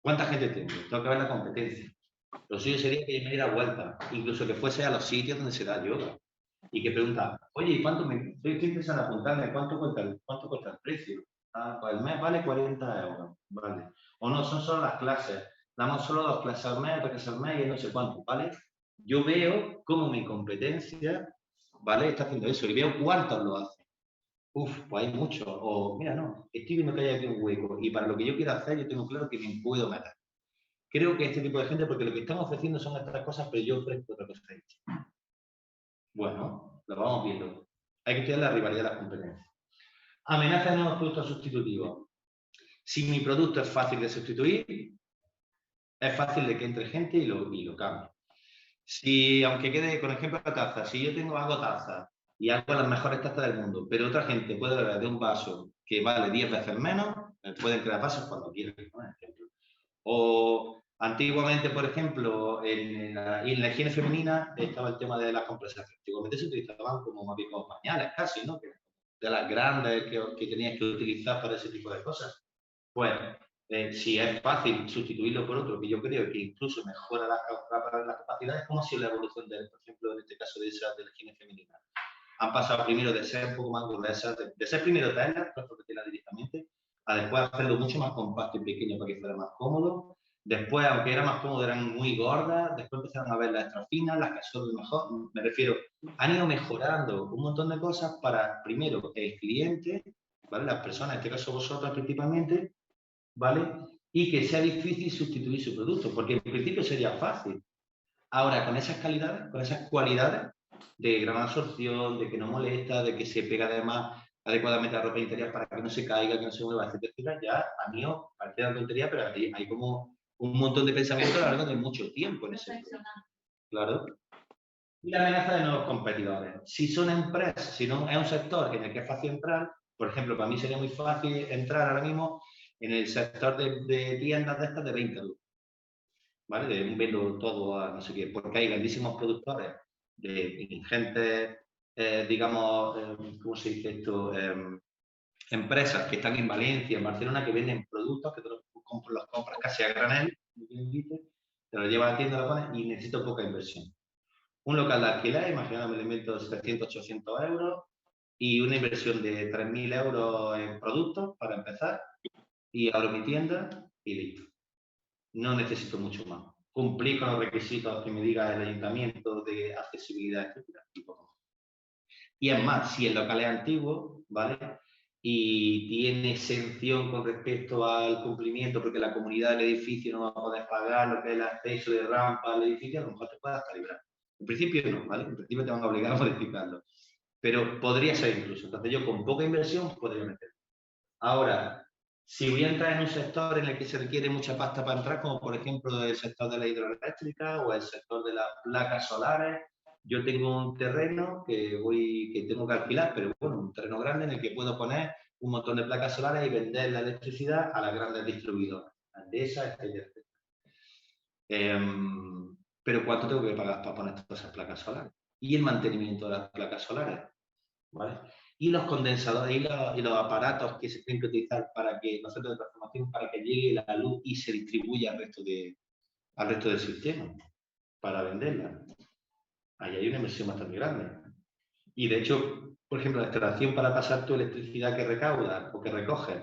S1: ¿Cuánta gente tengo? Tengo que ver la competencia. Lo suyo sería que yo me diera vuelta, incluso que fuese a los sitios donde se da yoga. Y que pregunta, oye, ¿y cuánto me...? Estoy pensando en apuntarme, ¿cuánto cuesta el precio? Ah, pues el mes vale 40 euros, vale. O no, son solo las clases. Damos solo 2 clases al mes, 3 clases al mes y no sé cuánto, ¿vale? Yo veo cómo mi competencia, ¿vale? Está haciendo eso y veo cuántos lo hacen. Uf, pues hay muchos. O, mira, no, estoy viendo que hay aquí un hueco y para lo que yo quiero hacer yo tengo claro que me puedo meter. Creo que este tipo de gente, porque lo que están ofreciendo son estas cosas, pero yo ofrezco otra cosa. Bueno, lo vamos viendo. Hay que estudiar la rivalidad de las competencias. Amenaza de nuevos productos sustitutivos. Si mi producto es fácil de sustituir, es fácil de que entre gente y lo cambie. Si, aunque quede, con ejemplo, la taza, si yo hago taza y hago las mejores tartas del mundo, pero otra gente puede beber de un vaso que vale 10 veces menos, pueden crear vasos cuando quieran, por ejemplo. O antiguamente, por ejemplo, en la higiene femenina estaba el tema de las compresas. Antiguamente se utilizaban como más bien como pañales casi, ¿no? De las grandes que tenías que utilizar para ese tipo de cosas. Pues, si es fácil sustituirlo por otro, que yo creo que incluso mejora las capacidades, como si la evolución, por ejemplo, en este caso de la higiene femenina. Han pasado primero de ser un poco más gruesas, de ser primero tela, de tela directamente, a después hacerlo mucho más compacto y pequeño para que fuera más cómodo. Después, aunque era más cómodo, eran muy gordas. Después empezaron a ver las extra finas, las que son mejor. Me refiero, han ido mejorando un montón de cosas para, primero, el cliente, ¿vale? Las personas, en este caso vosotras principalmente, ¿vale? Y que sea difícil sustituir su producto, porque en principio sería fácil. Ahora, con esas calidades, con esas cualidades de gran absorción, de que no molesta, de que se pega además adecuadamente a la ropa interior para que no se caiga, que no se mueva, etcétera, etcétera, ya a mí parece una tontería, pero hay como un montón de pensamiento a lo largo de mucho tiempo en ese producto. Claro. Y la amenaza de nuevos competidores. Si son empresas, si no es un sector en el que es fácil entrar, por ejemplo, para mí sería muy fácil entrar ahora mismo en el sector de tiendas de estas de 20 euros. ¿Vale? De un vendo todo a no sé qué, porque hay grandísimos productores de ingentes, digamos, ¿cómo se dice esto? Empresas que están en Valencia, en Barcelona, que venden productos que tú los compras casi a granel, te los llevas a la tienda, lo pones y necesito poca inversión. Un local de alquiler, imaginad un elemento de 700, 800 euros y una inversión de 3.000 euros en productos para empezar y abro mi tienda y listo. No necesito mucho más. Cumplir con los requisitos que me diga el ayuntamiento de accesibilidad, etcétera, y poco más. Y es más, si el local es antiguo, ¿vale? Y tiene exención con respecto al cumplimiento, porque la comunidad del edificio no va a poder pagar lo que es el acceso de rampa al edificio, a lo mejor te puedes hasta librar. En principio no, ¿vale? En principio te van a obligar a modificarlo. Pero podría ser incluso. Entonces yo con poca inversión podría meterlo. Ahora, si voy a entrar en un sector en el que se requiere mucha pasta para entrar, como por ejemplo el sector de la hidroeléctrica o el sector de las placas solares, yo tengo un terreno que tengo que alquilar, pero bueno, un terreno grande en el que puedo poner un montón de placas solares y vender la electricidad a las grandes distribuidoras, Endesa, etcétera. Pero ¿cuánto tengo que pagar para poner todas esas placas solares? Y el mantenimiento de las placas solares, ¿vale? Y los condensadores y los aparatos que se tienen que utilizar para que, los centros de transformación, para que llegue la luz y se distribuya al resto del sistema, para venderla. Ahí hay una inversión bastante grande. Y de hecho, por ejemplo, la instalación para pasar tu electricidad que recaudas o que recoges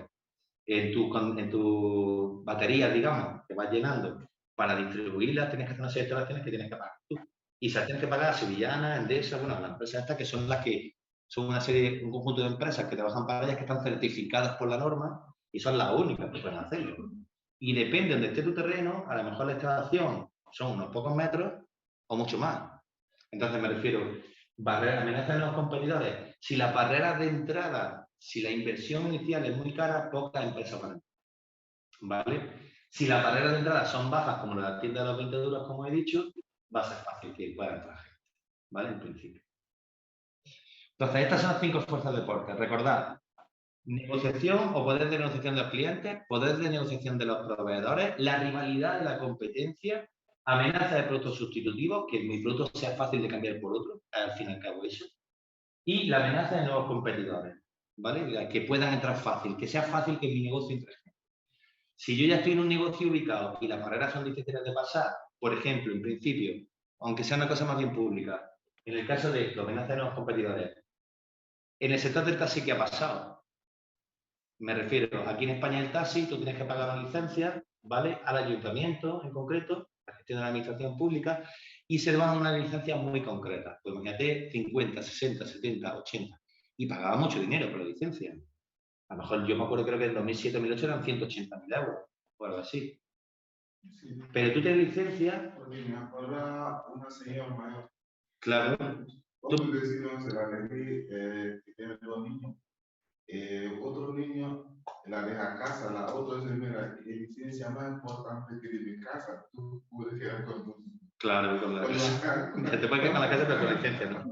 S1: en tu batería, digamos, que vas llenando, para distribuirlas tienes que hacer una serie de instalaciones que tienes que pagar tú. Y se tienes que pagar a Sevillana, Endesa, bueno, las empresas estas que son las que son un conjunto de empresas que trabajan para ellas que están certificadas por la norma y son las únicas que pueden hacerlo. Y depende de donde esté tu terreno, a lo mejor la instalación son unos pocos metros o mucho más. Entonces me refiero, amenazas de los competidores. Si las barreras de entrada, si la inversión inicial es muy cara, pocas empresas van a entrar, ¿vale? Si las barreras de entrada son bajas, como la tienda de los 20 euros, como he dicho, va a ser fácil que pueda entrar gente, ¿vale? En principio. Entonces, estas son las 5 fuerzas de Porter. Recordad, negociación o poder de negociación de los clientes, poder de negociación de los proveedores, la rivalidad de la competencia, amenaza de productos sustitutivos, que mi producto sea fácil de cambiar por otro, al fin y al cabo eso, y la amenaza de nuevos competidores, ¿vale? Que puedan entrar fácil, que sea fácil que mi negocio entre. Si yo ya estoy en un negocio ubicado y las barreras son difíciles de pasar, por ejemplo, en principio, aunque sea una cosa más bien pública, en el caso de esto, amenaza de nuevos competidores, en el sector del taxi, ¿qué ha pasado? Me refiero, aquí en España el taxi, tú tienes que pagar una licencia, ¿vale? Al ayuntamiento, en concreto, la gestión de la administración pública, y se dan unas licencias muy concretas. Pues imagínate, 50, 60, 70, 80. Y pagaba mucho dinero por la licencia. A lo mejor yo me acuerdo, creo que en 2007-2008 eran 180.000 euros, o algo así. Sí. Pero tú tienes licencia.
S4: Porque me acuerdo una señora mayor.
S1: Claro.
S4: Vamos a decir, no, se la elegí, que tiene 2 niños. Otro niño la deja a casa, la otra dice, mira, la licencia más importante que de mi casa, tú puedes quedar con tu.
S1: Claro, con la casa. Te puedes quedar con la casa, pero con la licencia, ¿no?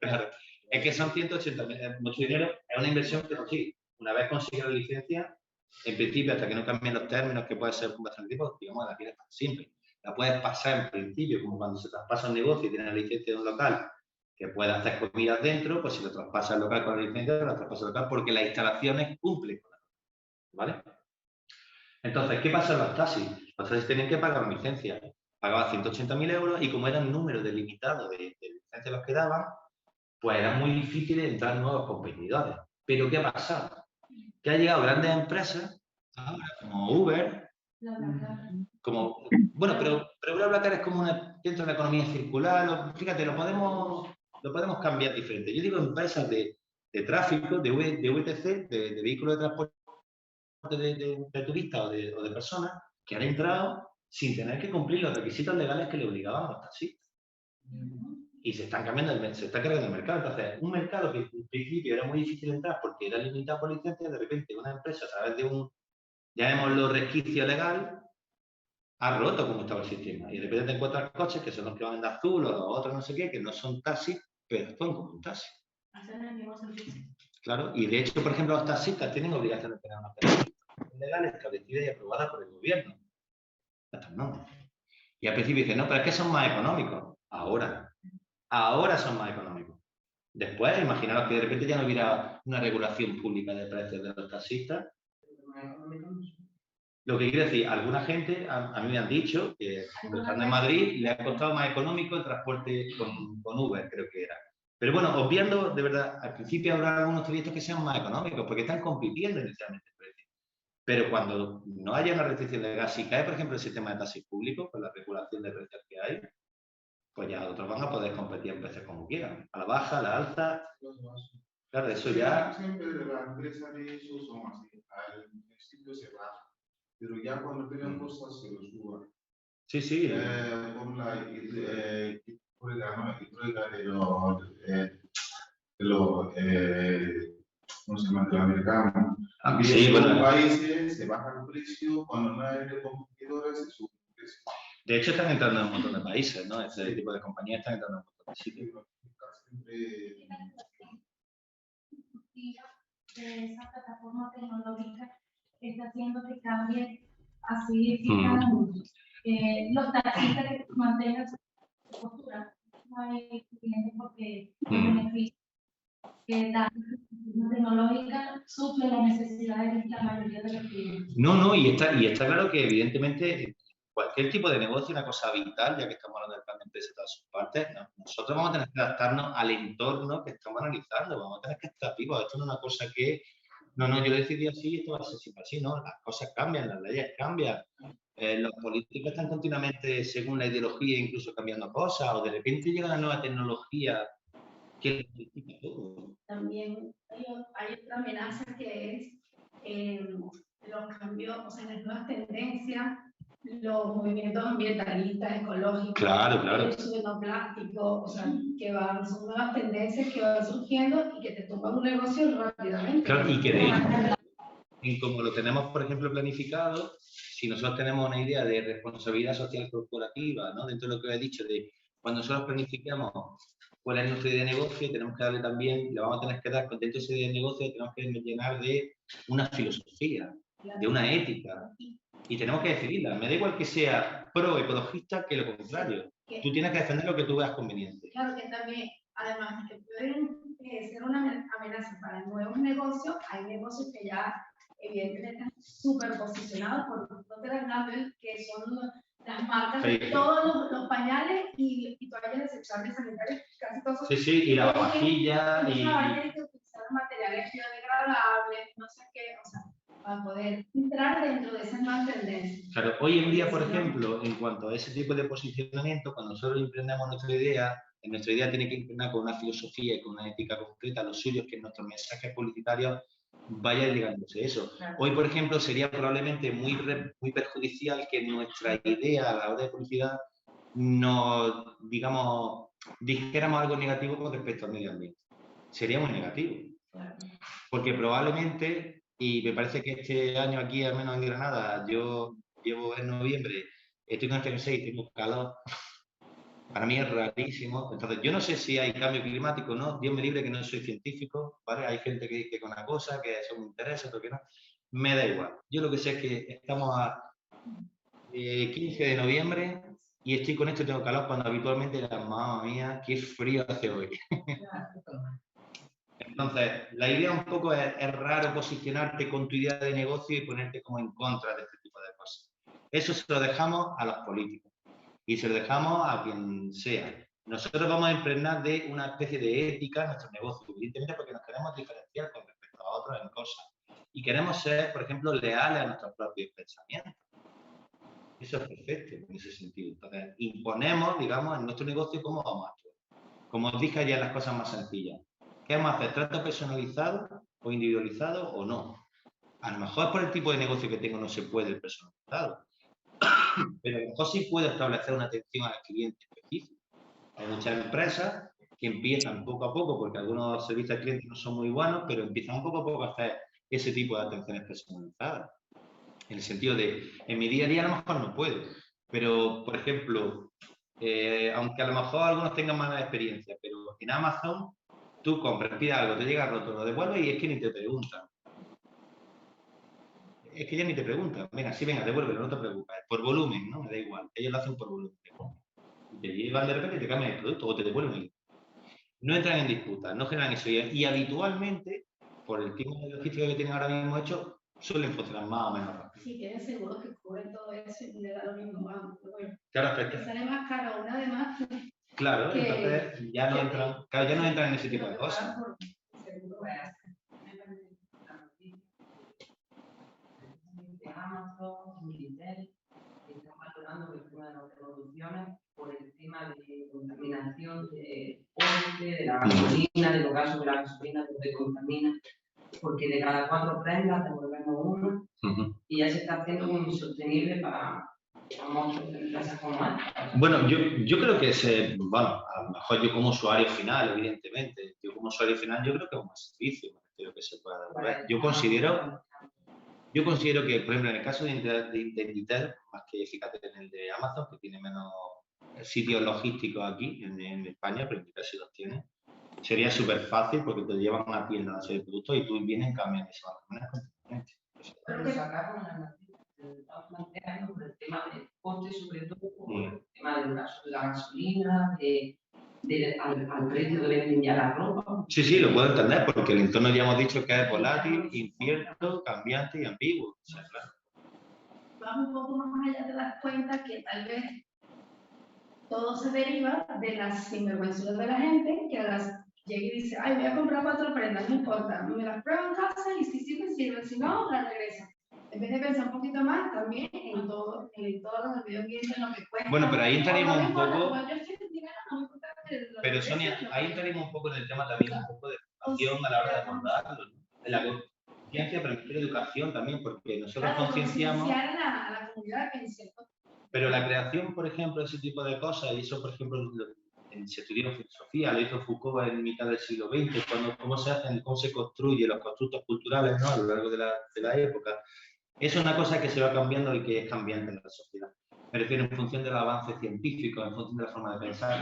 S1: Claro. Es que son 180.000, es mucho dinero, es una inversión que sí, una vez consigues la licencia, en principio, hasta que no cambien los términos, que puede ser bastante tiempo, digamos, la tienes para siempre. La puedes pasar en principio, como cuando se traspasa un negocio y tienes la licencia de un local, que puede hacer comidas dentro, pues si lo traspasa el local con la licencia, lo traspasa el local, porque las instalaciones cumplen con la norma, ¿vale? Entonces, ¿qué pasa en los taxis? Los taxis tienen que pagar una licencia. Pagaba 180.000 euros y como era un número delimitado de licencias los que daban, pues era muy difícil entrar nuevos competidores. Pero ¿qué ha pasado? Que han llegado grandes empresas, ahora como Uber, como, bueno, pero BlaBlaCar es como dentro de la economía circular, fíjate, lo podemos cambiar diferente. Yo digo empresas de tráfico, de VTC, de vehículos de transporte de turistas o de personas que han entrado sin tener que cumplir los requisitos legales que le obligaban a los taxistas. Y se está cargando el mercado. Entonces, un mercado que en principio era muy difícil entrar porque era limitado por licencia, de repente una empresa a través de llamémoslo resquicio legal, ha roto como estaba el sistema. Y de repente te encuentras coches que son los que van de azul o los otros no sé qué, que no son taxis, pero actúan como un taxi. Claro, y de hecho, por ejemplo, los taxistas tienen obligación de tener una percepción legal establecida y aprobada por el gobierno. No. Y al principio dicen, no, pero es que son más económicos. Ahora son más económicos. Después, imaginaros que de repente ya no hubiera una regulación pública de precios de los taxistas. Lo que quiere decir, alguna gente, a mí me han dicho que estando en Madrid le ha costado más económico el transporte con Uber, creo que era. Pero bueno, obviando, de verdad, al principio habrá algunos trayectos que sean más económicos, porque están compitiendo inicialmente el precio. Pero cuando no haya una restricción de gas, si cae, por ejemplo, el sistema de taxis públicos, con la regulación de precios que hay, pues ya otros van a poder competir en precios como quieran. A la baja, a la alta. Claro, eso ya...
S4: Siempre la empresa de eso son así. Al principio se baja, pero ya cuando tengan cosas se lo suban.
S1: Sí.
S4: Por la hidrógeno de los ¿cómo se llama? De los americanos.
S1: Sí,
S4: en
S1: bueno.
S4: los países se baja el precio, cuando no hay competidores se sube el precio.
S1: De hecho, están entrando en un montón de países, ¿no? Ese tipo de compañías están entrando en un montón de sitios.
S3: De esa plataforma tecnológica está haciendo que cambie así los taxistas que mantengan su postura. No hay clientes porque los beneficios que da la tecnológica suple las necesidades de la mayoría de los clientes.
S1: No, y está claro que evidentemente cualquier tipo de negocio, una cosa vital, ya que estamos hablando del plan de empresa y todas sus partes, ¿no? Nosotros vamos a tener que adaptarnos al entorno que estamos analizando, vamos a tener que estar vivos. Esto no es una cosa que, no, yo decidí así, esto va a ser siempre así, ¿no? Las cosas cambian, las leyes cambian, los políticos están continuamente, según la ideología, incluso cambiando cosas, o de repente llega una nueva tecnología que lo modifica todo.
S2: También hay otra amenaza que es los cambios, o sea, las nuevas tendencias, los movimientos ambientalistas, ecológicos,
S1: Claro.
S2: el uso de no plástico, o sea, son nuevas tendencias que van surgiendo y que te tumban un negocio rápidamente.
S1: Claro, y que de hecho, como lo tenemos, por ejemplo, planificado, si nosotros tenemos una idea de responsabilidad social corporativa, ¿no? Dentro de lo que he dicho, de cuando nosotros planificamos cuál es nuestra idea de negocio, tenemos que darle también, le vamos a tener que dar, dentro de esa idea de negocio, tenemos que llenar de una filosofía, de una ética, y tenemos que decidirla. Me da igual que sea pro-ecologista que lo contrario. Tú tienes que defender lo que tú veas conveniente.
S2: Claro que también, además de que pueden ser una amenaza para nuevos negocios, hay negocios que ya evidentemente están súper posicionados por Procter & Gamble, que son las marcas de todos los pañales y toallas desechables sanitarias, casi todos.
S1: Sí, y la vajilla y...
S2: Hay que utilizar materiales biodegradables, no sé qué, o sea, para poder entrar dentro de esas nuevas tendencias.
S1: Claro, hoy en día, por ejemplo, en cuanto a ese tipo de posicionamiento, cuando nosotros emprendemos nuestra idea tiene que impregnar con una filosofía y con una ética concreta, lo suyo es que nuestros mensajes publicitarios vayan ligándose a eso. Claro. Hoy, por ejemplo, sería probablemente muy perjudicial que nuestra idea a la hora de publicidad nos, digamos, dijéramos algo negativo con respecto al medio ambiente. Sería muy negativo. Claro. Porque probablemente, y me parece que este año aquí, al menos en Granada, yo llevo en noviembre, estoy con este 6, tengo calor. Para mí es rarísimo. Entonces, yo no sé si hay cambio climático o no. Dios me libre que no soy científico, ¿vale? Hay gente que dice que una cosa, que eso me interesa, otro que no. Me da igual. Yo lo que sé es que estamos a 15 de noviembre y estoy con esto y tengo calor cuando habitualmente era, mamma mía, qué frío hace hoy. Entonces, la idea un poco es raro posicionarte con tu idea de negocio y ponerte como en contra de este tipo de cosas. Eso se lo dejamos a los políticos y se lo dejamos a quien sea. Nosotros vamos a impregnar de una especie de ética en nuestro negocio, evidentemente porque nos queremos diferenciar con respecto a otros en cosas. Y queremos ser, por ejemplo, leales a nuestros propios pensamientos. Eso es perfecto en ese sentido. Entonces, imponemos, digamos, en nuestro negocio cómo vamos a actuar. Como os dije ayer, las cosas más sencillas. ¿Qué vamos a hacer? ¿Trato personalizado o individualizado o no? A lo mejor por el tipo de negocio que tengo no se puede el personalizado. Pero a lo mejor sí puedo establecer una atención al cliente específico. Hay muchas empresas que empiezan poco a poco, porque algunos servicios al cliente no son muy buenos, pero empiezan poco a poco a hacer ese tipo de atenciones personalizadas. En el sentido de, en mi día a día a lo mejor no puedo, pero, por ejemplo, aunque a lo mejor algunos tengan mala experiencia, pero en Amazon tú compras, pides algo, te llega roto, lo devuelves y es que ni te preguntan. Es que ya ni te preguntan. Venga, sí, venga, devuélvelo, no te preocupes. Por volumen, ¿no? Me da igual. Ellos lo hacen por volumen. Y te llevan de repente y te cambian el producto o te devuelven el. No entran en disputas, no generan eso. Y habitualmente, por el tipo de logística que tienen ahora mismo hecho, suelen funcionar más o menos rápido.
S2: Sí, tienen seguros que cubren todo eso y le da lo mismo, vamos. Bueno,
S1: claro, perfecto.
S2: sale más caro una además.
S1: Claro, entonces ya no entran, claro, ya no entran en ese tipo de cosas.
S5: Amazon, Intel, están valorando el tema de las revoluciones por el tema de contaminación de ponte, de la gasolina, de los gases de la gasolina que te contamina, porque de cada 4 prendas devolvemos una y ya se está haciendo muy insostenible para muchas empresas como esta.
S1: Bueno, yo creo que bueno, a lo mejor yo como usuario final, evidentemente, yo como usuario final yo creo que es un buen servicio, creo que se pueda devolver. Yo considero que, por ejemplo, en el caso de Intel, más que fíjate en el de Amazon, que tiene menos sitios logísticos aquí en España, pero en Intel sí los tiene, sería súper fácil porque te llevan a una tienda una serie de productos y tú vienes en cambio y se van a comer continuamente.
S5: Pero sacaron las noticias, estamos planteando por el tema del coste, sobre todo por el tema del gasto de la gasolina, al precio de vender ya la ropa.
S1: Sí, sí, lo puedo entender, porque el entorno ya hemos dicho que es volátil, incierto, cambiante y ambiguo. O sea, claro.
S2: Vamos un poco más allá, te das cuenta que tal vez todo se deriva de las sinvergüenzas de la gente que a las llega y dice, ay, voy a comprar 4 prendas, no importa, me las pruebo en casa y si sirven, sirven, si no, las regreso. En vez de pensar un poquito más también en todo, en el entorno, en el medio ambiente, en lo que cuesta.
S1: Bueno, pero ahí entraríamos un poco.
S2: Pero
S1: Sonia, ahí entraríamos un poco en el tema también, un poco de educación a la hora de abordarlo, ¿no? En la conciencia, pero en la educación también, porque nosotros concienciamos.
S2: A la comunidad que dice.
S1: Pero la creación, por ejemplo, de ese tipo de cosas, y eso, por ejemplo, se estudió en filosofía, lo hizo Foucault en mitad del siglo XX, cómo se construyen los constructos culturales, ¿no? A lo largo de la época. Es una cosa que se va cambiando y que es cambiante en la sociedad. Me refiero en función del avance científico, en función de la forma de pensar.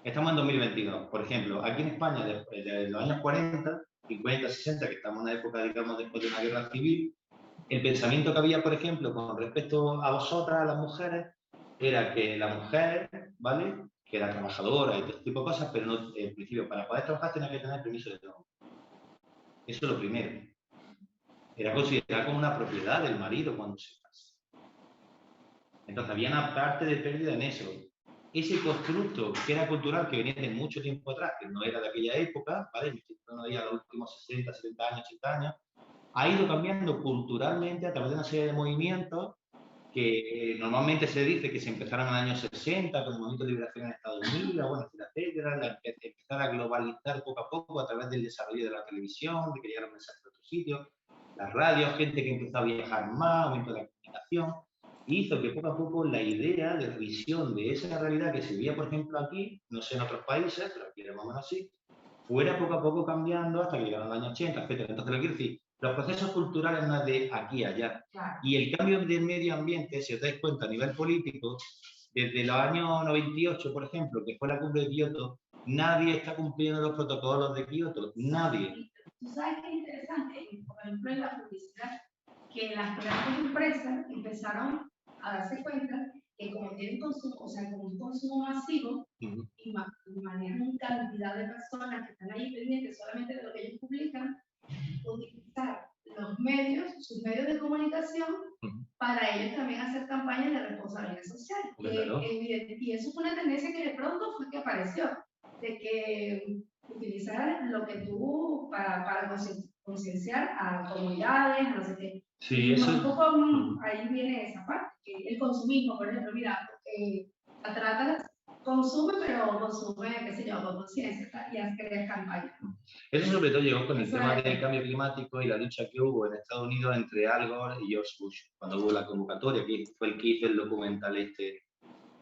S1: Estamos en 2022, por ejemplo, aquí en España, desde los años 40, 50, 60, que estamos en una época, digamos, después de una guerra civil, el pensamiento que había, por ejemplo, con respecto a vosotras, a las mujeres, era que la mujer, ¿vale?, que era trabajadora y todo este tipo de cosas, pero no, en principio, para poder trabajar tenía que tener permiso de trabajo. Eso es lo primero. Era considerada como una propiedad del marido cuando se casa. Entonces había una parte de pérdida en eso. Ese constructo que era cultural, que venía de mucho tiempo atrás, que no era de aquella época, ¿vale?, no había los últimos 60, 70 años, 80 años, ha ido cambiando culturalmente a través de una serie de movimientos que normalmente se dice que se empezaron en los años 60 con el movimiento de liberación en Estados Unidos, bueno, etcétera, empezar a globalizar poco a poco a través del desarrollo de la televisión, de que llegaron mensajes a otros sitios, las radios, gente que empezó a viajar más, aumento de la comunicación, y hizo que poco a poco la idea de visión de esa realidad que se veía, por ejemplo, aquí, no sé en otros países, pero aquí era más o menos así, fuera poco a poco cambiando hasta que llegaron los años 80, etcétera. Entonces, lo quiero decir, los procesos culturales no es de aquí a allá. Claro. Y el cambio del medio ambiente, si os dais cuenta a nivel político, desde los años 98, por ejemplo, que fue la cumbre de Kioto, nadie está cumpliendo los protocolos de Kioto, nadie.
S2: Tú sabes que es interesante, por ejemplo, en la publicidad, que las grandes empresas empezaron a darse cuenta que como tienen consumo, o sea, como un consumo masivo, y manejan cantidad de personas que están ahí pendientes solamente de lo que ellos publican, utilizar los medios, sus medios de comunicación, para ellos también hacer campañas de responsabilidad social. Y eso fue una tendencia que de pronto fue que apareció, de que utilizar lo que tú para concienciar a comunidades, no sé qué.
S1: Sí, eso...
S2: Un poco ahí viene esa parte, que el consumismo, por ejemplo, mira, la trata consume, pero consume, qué sé yo, con conciencia y hace campañas.
S1: Eso sobre todo llegó con el tema del cambio climático y la lucha que hubo en Estados Unidos entre Al Gore y George Bush, cuando hubo la convocatoria, que fue el que hizo el documental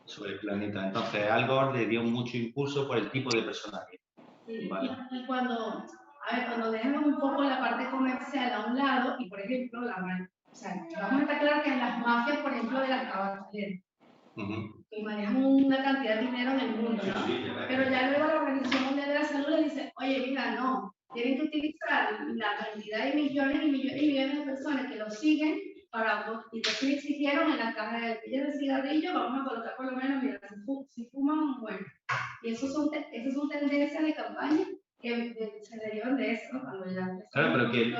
S1: sobre el planeta. Entonces, Al Gore le dio mucho impulso por el tipo de personaje.
S2: Sí, ¿vale? Y cuando dejamos un poco la parte comercial a un lado, y por ejemplo, o sea, vamos a estar claros que en las mafias, por ejemplo, de las tabacaleras, que manejan una cantidad de dinero en el mundo, ¿no? Pero ya luego la Organización Mundial de la Salud le dice, oye, mira, no, tienen que utilizar la cantidad de millones y millones y millones de personas que lo siguen y entonces exigieron en la caja de pillas de cigarrillo, vamos a colocar por lo menos, mira, si fuman, bueno. Y esas son tendencias de campaña que se derivan de eso, ¿no? Cuando ya
S1: claro, pero que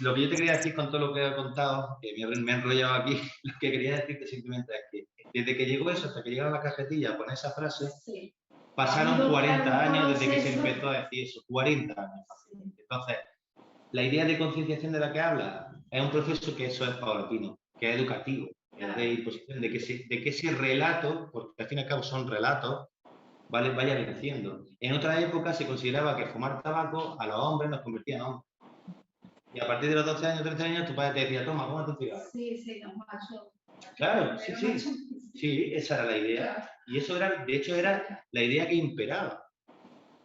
S1: lo que yo te quería decir con todo lo que he contado, que me he enrollado aquí, lo que quería decirte simplemente es que desde que llegó eso hasta que llegaron a la cajetilla con esa frase, sí, pasaron 40 años desde que se empezó a decir eso, 40 años. Sí. Entonces, la idea de concienciación de la que habla es un proceso que eso es paulatino, que es educativo, es de imposición, de que ese relato, porque al fin y al cabo son relatos, ¿vale? Vaya venciendo. En otra época se consideraba que fumar tabaco a los hombres nos convertía en hombres. Y a partir de los 12 años, 13 años, tu padre te decía, toma, fúmate un cigarro.
S2: Sí, sí, los machos.
S1: Claro, sí. Sí, esa era la idea. Claro. Y eso era, de hecho, era la idea que imperaba.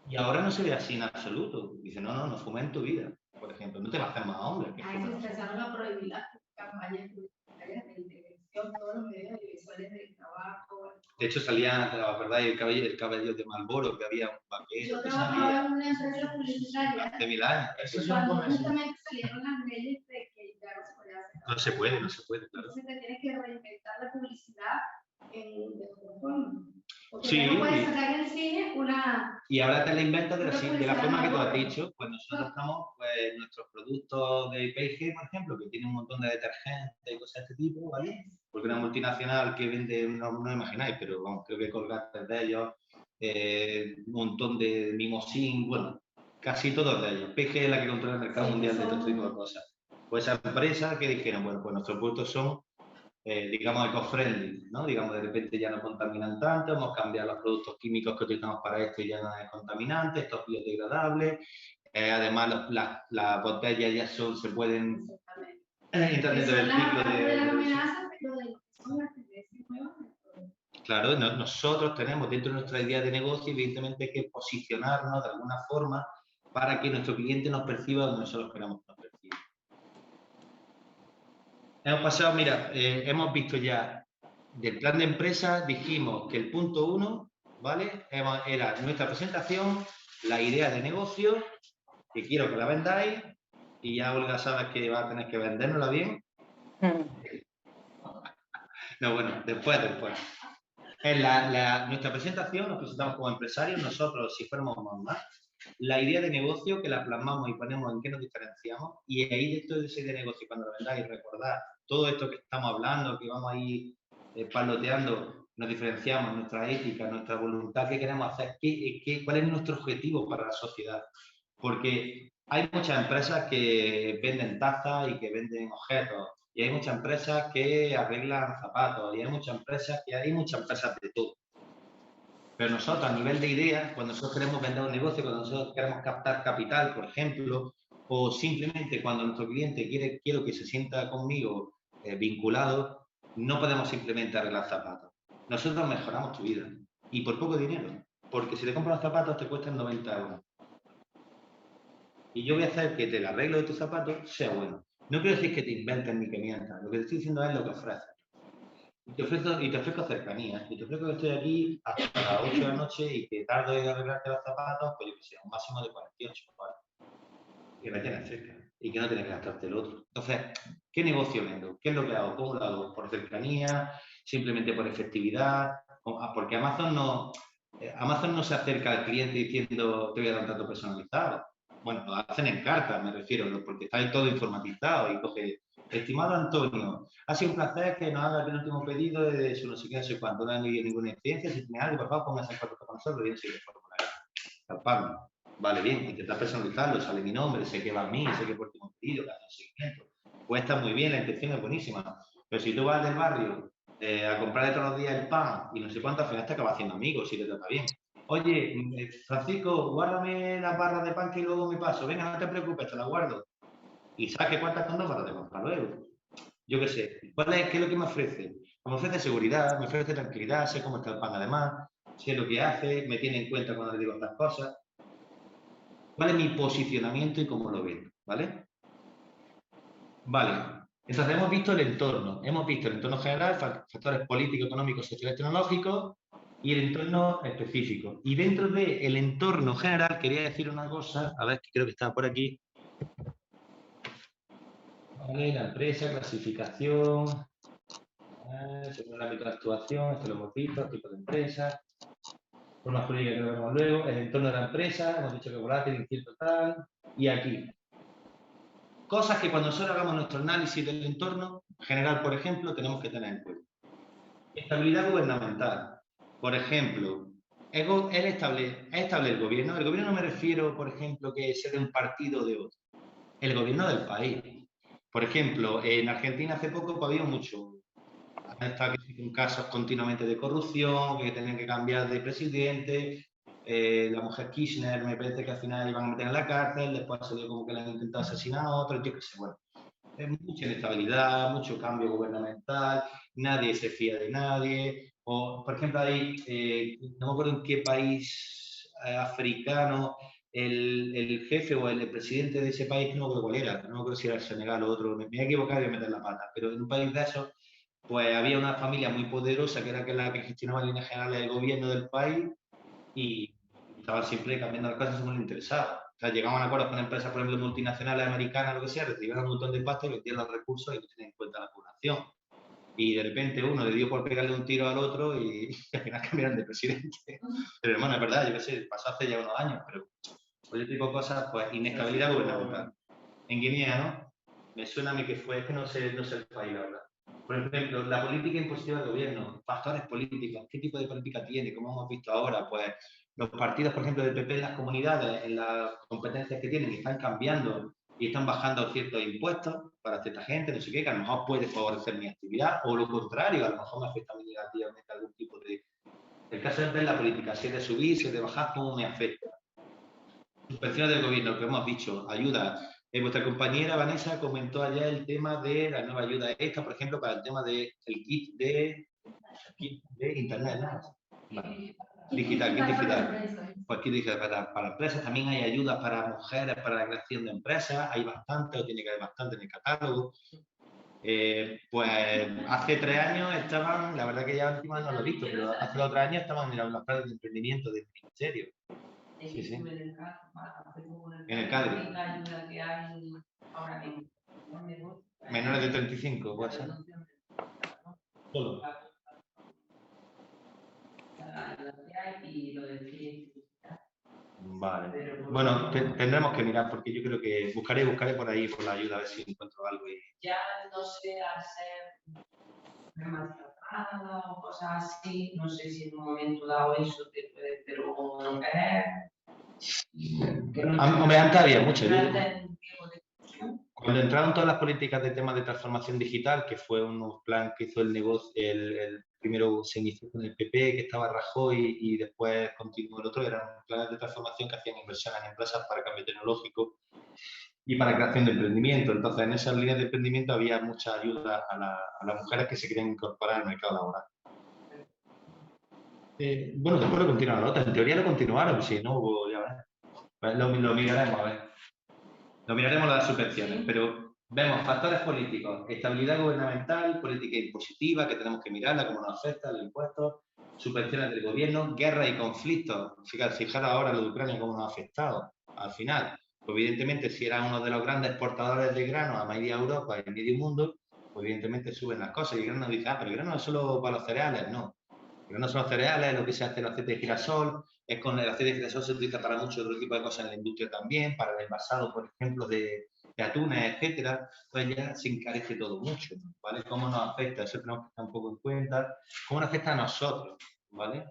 S1: Y ahora no se ve así en absoluto. Dice, no fumes en tu vida, por ejemplo. No te vas a hacer más hombre.
S2: Se empezaron a prohibir las campañas publicitarias de televisión, todos los medios audiovisuales del trabajo.
S1: De hecho, salía, ¿verdad? El cabello de Marlboro, que había un vaquero.
S2: Yo trabajaba en una empresa publicitaria.
S1: Hace 1000 años.
S2: Cuando justamente salieron las leyes de que ya no se podía hacer.
S1: No se puede, claro.
S2: Entonces te tienes que reinventar la publicidad de otra forma. Porque
S1: sí.
S2: No puedes sacar en el cine una...
S1: Y ahora te la inventas de la forma que tú has dicho. Pues nosotros estamos, pues, nuestros productos de P&G, por ejemplo, que tienen un montón de detergentes y cosas de este tipo, ¿vale? Porque una multinacional que vende, no imagináis, pero vamos, creo que Colgate de ellos, un montón de Mimosín, bueno, casi todos de ellos. P&G es la que controla el mercado mundial de todo este tipo de cosas. Pues esa empresa que dijeron, bueno, pues nuestros productos son, digamos, eco-friendly, ¿no? Digamos, de repente ya no contaminan tanto, hemos cambiado los productos químicos que utilizamos para esto y ya no es contaminante, esto es biodegradable. Además, las botellas ya se pueden entrar dentro del ciclo Claro, nosotros tenemos dentro de nuestra idea de negocio, evidentemente, que posicionarnos de alguna forma para que nuestro cliente nos perciba donde nosotros queramos que nos perciba. Hemos pasado, mira, hemos visto ya del plan de empresa, dijimos que el punto 1, ¿vale? Era nuestra presentación, la idea de negocio, que quiero que la vendáis, y ya Olga sabes que va a tener que vendérnosla bien. No, bueno, después. En nuestra presentación nos presentamos como empresarios, nosotros, si fuéramos más, la idea de negocio que la plasmamos y ponemos en qué nos diferenciamos, y ahí dentro de esa idea de negocio, cuando lo vendáis, recordad todo esto que estamos hablando, que vamos a ir paloteando, nos diferenciamos, nuestra ética, nuestra voluntad, qué queremos hacer, cuál es nuestro objetivo para la sociedad. Porque hay muchas empresas que venden tazas y que venden objetos, y hay muchas empresas que arreglan zapatos, y hay muchas empresas de todo. Pero nosotros, a nivel de ideas, cuando nosotros queremos vender un negocio, cuando nosotros queremos captar capital, por ejemplo, o simplemente cuando nuestro cliente quiero que se sienta conmigo vinculado, no podemos simplemente arreglar zapatos. Nosotros mejoramos tu vida, y por poco dinero, porque si te compras los zapatos te cuestan 90 euros. Y yo voy a hacer que el arreglo de tus zapatos sea bueno. No quiero decir que te inventes ni que mientas, lo que te estoy diciendo es lo que ofreces. Y te ofrezco cercanía. Y te ofrezco que estoy aquí hasta las 8 de la noche y que tardo en arreglarte los zapatos, pues yo que sé, un máximo de 48 horas. Que la tienes cerca y que no tienes que gastarte el otro. Entonces, ¿qué negocio vendo? ¿Qué es lo que hago? ¿Cómo lo hago? ¿Por cercanía? ¿Simplemente por efectividad? Porque Amazon no se acerca al cliente diciendo te voy a dar un trato personalizado. Bueno, lo hacen en cartas, me refiero, porque está ahí todo informatizado y coge, estimado Antonio, ha sido un placer que nos haga el último pedido de su no sé qué, no sé cuánto, no hay ninguna incidencia, si tiene algo, por favor, póngase en contacto con nosotros y bien sigue el formulario. Calpando. Vale, bien, intentar personalizarlo, sale mi nombre, sé que va a mí, sé que por tu pedido, que hace un seguimiento. Pues está muy bien, la intención es buenísima. Pero si tú vas del barrio a comprarle todos los días el pan y no sé cuánto, al final te acabas haciendo amigos si te trata bien. Oye, Francisco, guárdame las barras de pan que luego me paso. Venga, no te preocupes, te las guardo. Y saque cuántas con 2 barras de pan para luego. Yo qué sé. ¿Qué es lo que me ofrece? Me ofrece seguridad, me ofrece tranquilidad, sé cómo está el pan además, sé lo que hace, me tiene en cuenta cuando le digo estas cosas. ¿Cuál es mi posicionamiento y cómo lo veo? ¿Vale? Vale. Entonces hemos visto el entorno general, factores políticos, económicos, sociales, tecnológicos y el entorno específico. Y dentro del entorno general quería decir una cosa, a ver, que creo que estaba por aquí. Vale, la empresa, clasificación, según el ámbito de actuación, esto lo hemos visto, tipo de empresa, forma jurídica que lo vemos luego, el entorno de la empresa, hemos dicho que volátil, incierto tal, y aquí. Cosas que cuando nosotros hagamos nuestro análisis del entorno general, por ejemplo, tenemos que tener en cuenta. Estabilidad gubernamental. Por ejemplo, es estable el gobierno. El gobierno no me refiero, por ejemplo, que sea de un partido o de otro. El gobierno del país. Por ejemplo, en Argentina hace poco pues, había mucho. Han estado con casos continuamente de corrupción, que tenían que cambiar de presidente. La mujer Kirchner me parece que al final iban a meter en la cárcel, después se dio como que le han intentado asesinar a otro, yo qué sé, bueno. Es mucha inestabilidad, mucho cambio gubernamental, nadie se fía de nadie. O, por ejemplo, hay, no me acuerdo en qué país africano, el jefe o el presidente de ese país, no me acuerdo cuál era, no me acuerdo si era el Senegal o otro, me he equivocado y voy a meter la pata, pero en un país de esos, pues había una familia muy poderosa que era la que gestionaba en líneas generales el gobierno del país y estaban siempre cambiando las cosas según les interesaba. O sea, llegaban a acuerdos con empresas, por ejemplo, multinacionales americanas, lo que sea, recibían un montón de pasta y vendían los recursos y no tenían en cuenta la población. Y de repente uno le dio por pegarle un tiro al otro y al final cambiaron de presidente. Pero hermano, es verdad, yo qué sé, pasó hace ya unos años, pero por ese tipo de cosas, pues inestabilidad gubernamental. En Guinea, ¿no? Me suena a mí que fue, es que no sé el país, la verdad. Por ejemplo, la política impositiva del gobierno, factores políticos, ¿qué tipo de política tiene? Como hemos visto ahora, pues los partidos, por ejemplo, del PP en las comunidades, en las competencias que tienen, están cambiando y están bajando ciertos impuestos para cierta gente, no sé qué, que a lo mejor puede favorecer mi actividad, o lo contrario, a lo mejor me afecta muy negativamente algún tipo de... El caso es ver la política, si es de subir, si es de bajar, cómo me afecta. Subvenciones del gobierno, que hemos dicho, ayuda. Vuestra compañera Vanessa comentó ayer el tema de la nueva ayuda esta, por ejemplo, para el tema del kit de internet, ¿no? Vale. Digital, kit digital. Pues kit digital para empresas. También hay ayudas para mujeres, para la creación de empresas. Hay bastante, o tiene que haber bastante en el catálogo. Pues hace 3 años estaban, la verdad que ya última no lo he visto, pero hace 2 o 3 años estaban en los planes de emprendimiento del ministerio. Sí, sí. En el CADRI. Menores de 35, puede ser. Solo. Vale. Bueno, tendremos que mirar porque yo creo que buscaré por ahí por la ayuda a ver si encuentro algo.
S5: Ya no sé, al ser maltratada o cosas así, no sé si en un momento dado eso te puede, pero como lo que es...
S1: Hombre, antes había mucho. Cuando entraron todas las políticas de temas de transformación digital, que fue un plan que hizo el negocio, el primero se inició con el PP, que estaba Rajoy, y después continuó el otro, eran planes de transformación que hacían inversión en empresas para cambio tecnológico y para creación de emprendimiento. Entonces, en esas líneas de emprendimiento había mucha ayuda a las mujeres que se querían incorporar al mercado laboral. Bueno, después lo continuaron otras. En teoría lo continuaron, si no hubo, ya ves. Lo miraremos, a ver. Lo miraremos las subvenciones, pero Vemos factores políticos, estabilidad gubernamental, política impositiva, que tenemos que mirarla, cómo nos afecta, los impuestos, subvenciones del gobierno, guerra y conflictos. Fijar ahora lo de Ucrania cómo nos ha afectado. Al final, pues evidentemente, si era uno de los grandes exportadores de grano a media Europa y medio mundo, pues evidentemente suben las cosas. Y el grano dice, pero el grano es solo para los cereales. No. El grano son los cereales, lo que se hace el aceite de girasol, es con el aceite de girasol se utiliza para mucho otro tipo de cosas en la industria también, para el envasado, por ejemplo, de atunes, etcétera, pues ya se encarece todo mucho, ¿vale? ¿Cómo nos afecta? Eso tenemos que estar un poco en cuenta. ¿Cómo nos afecta a nosotros? ¿Vale?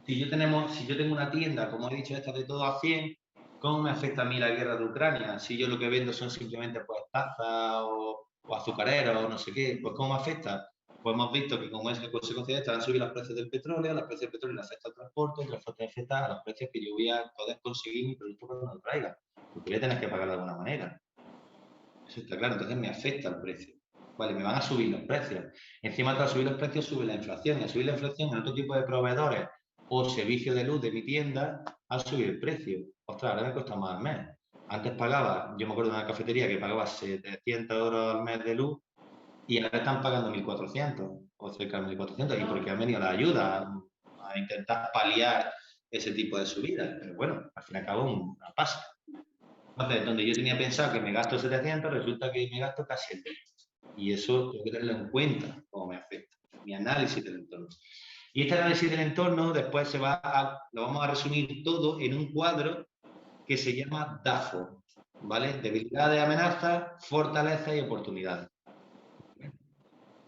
S1: Si yo tengo una tienda, como he dicho, esta de todo a 100, ¿cómo me afecta a mí la guerra de Ucrania? Si yo lo que vendo son simplemente pues tazas o azucareros o no sé qué, pues ¿cómo me afecta? Pues hemos visto que como es consecuencia de esto, han subido los precios del petróleo, los precios del petróleo le afecta al transporte, el transporte afecta a los precios que yo voy a poder conseguir mi producto cuando lo traiga, porque voy a tener que pagar de alguna manera. Eso está claro, entonces me afecta el precio. Vale, me van a subir los precios. Encima de subir los precios, sube la inflación. Y al subir la inflación, en otro tipo de proveedores o servicios de luz de mi tienda, al subir el precio. Ostras, ahora me cuesta más al mes. Antes pagaba, yo me acuerdo de una cafetería que pagaba 700 euros al mes de luz y ahora están pagando 1.400 o cerca de 1.400 y porque han venido la ayuda a intentar paliar ese tipo de subidas. Pero bueno, al fin y al cabo, una pasa. Entonces, donde yo tenía pensado que me gasto 700, resulta que me gasto casi el 20. Y eso tengo que tenerlo en cuenta, cómo me afecta, mi análisis del entorno. Y este análisis del entorno después lo vamos a resumir todo en un cuadro que se llama DAFO, ¿vale? Debilidades, amenazas, fortalezas y oportunidades.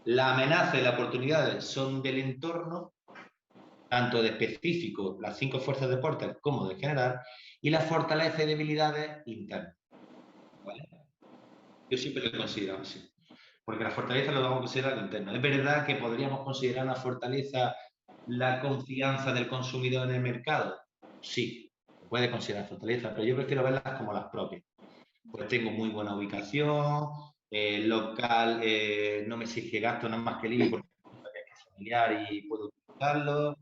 S1: La amenaza y las oportunidades son del entorno, tanto de específico, las 5 fuerzas de Porter, como de general, y las fortalezas y debilidades internas. ¿Vale? Yo siempre lo he considerado así, porque la fortaleza lo vamos a considerar interno. Es verdad que podríamos considerar una fortaleza la confianza del consumidor en el mercado. Sí, se puede considerar fortaleza, pero yo prefiero verlas como las propias. Pues tengo muy buena ubicación, local, no me exige gasto nada más que el IBI porque es familiar y puedo utilizarlo.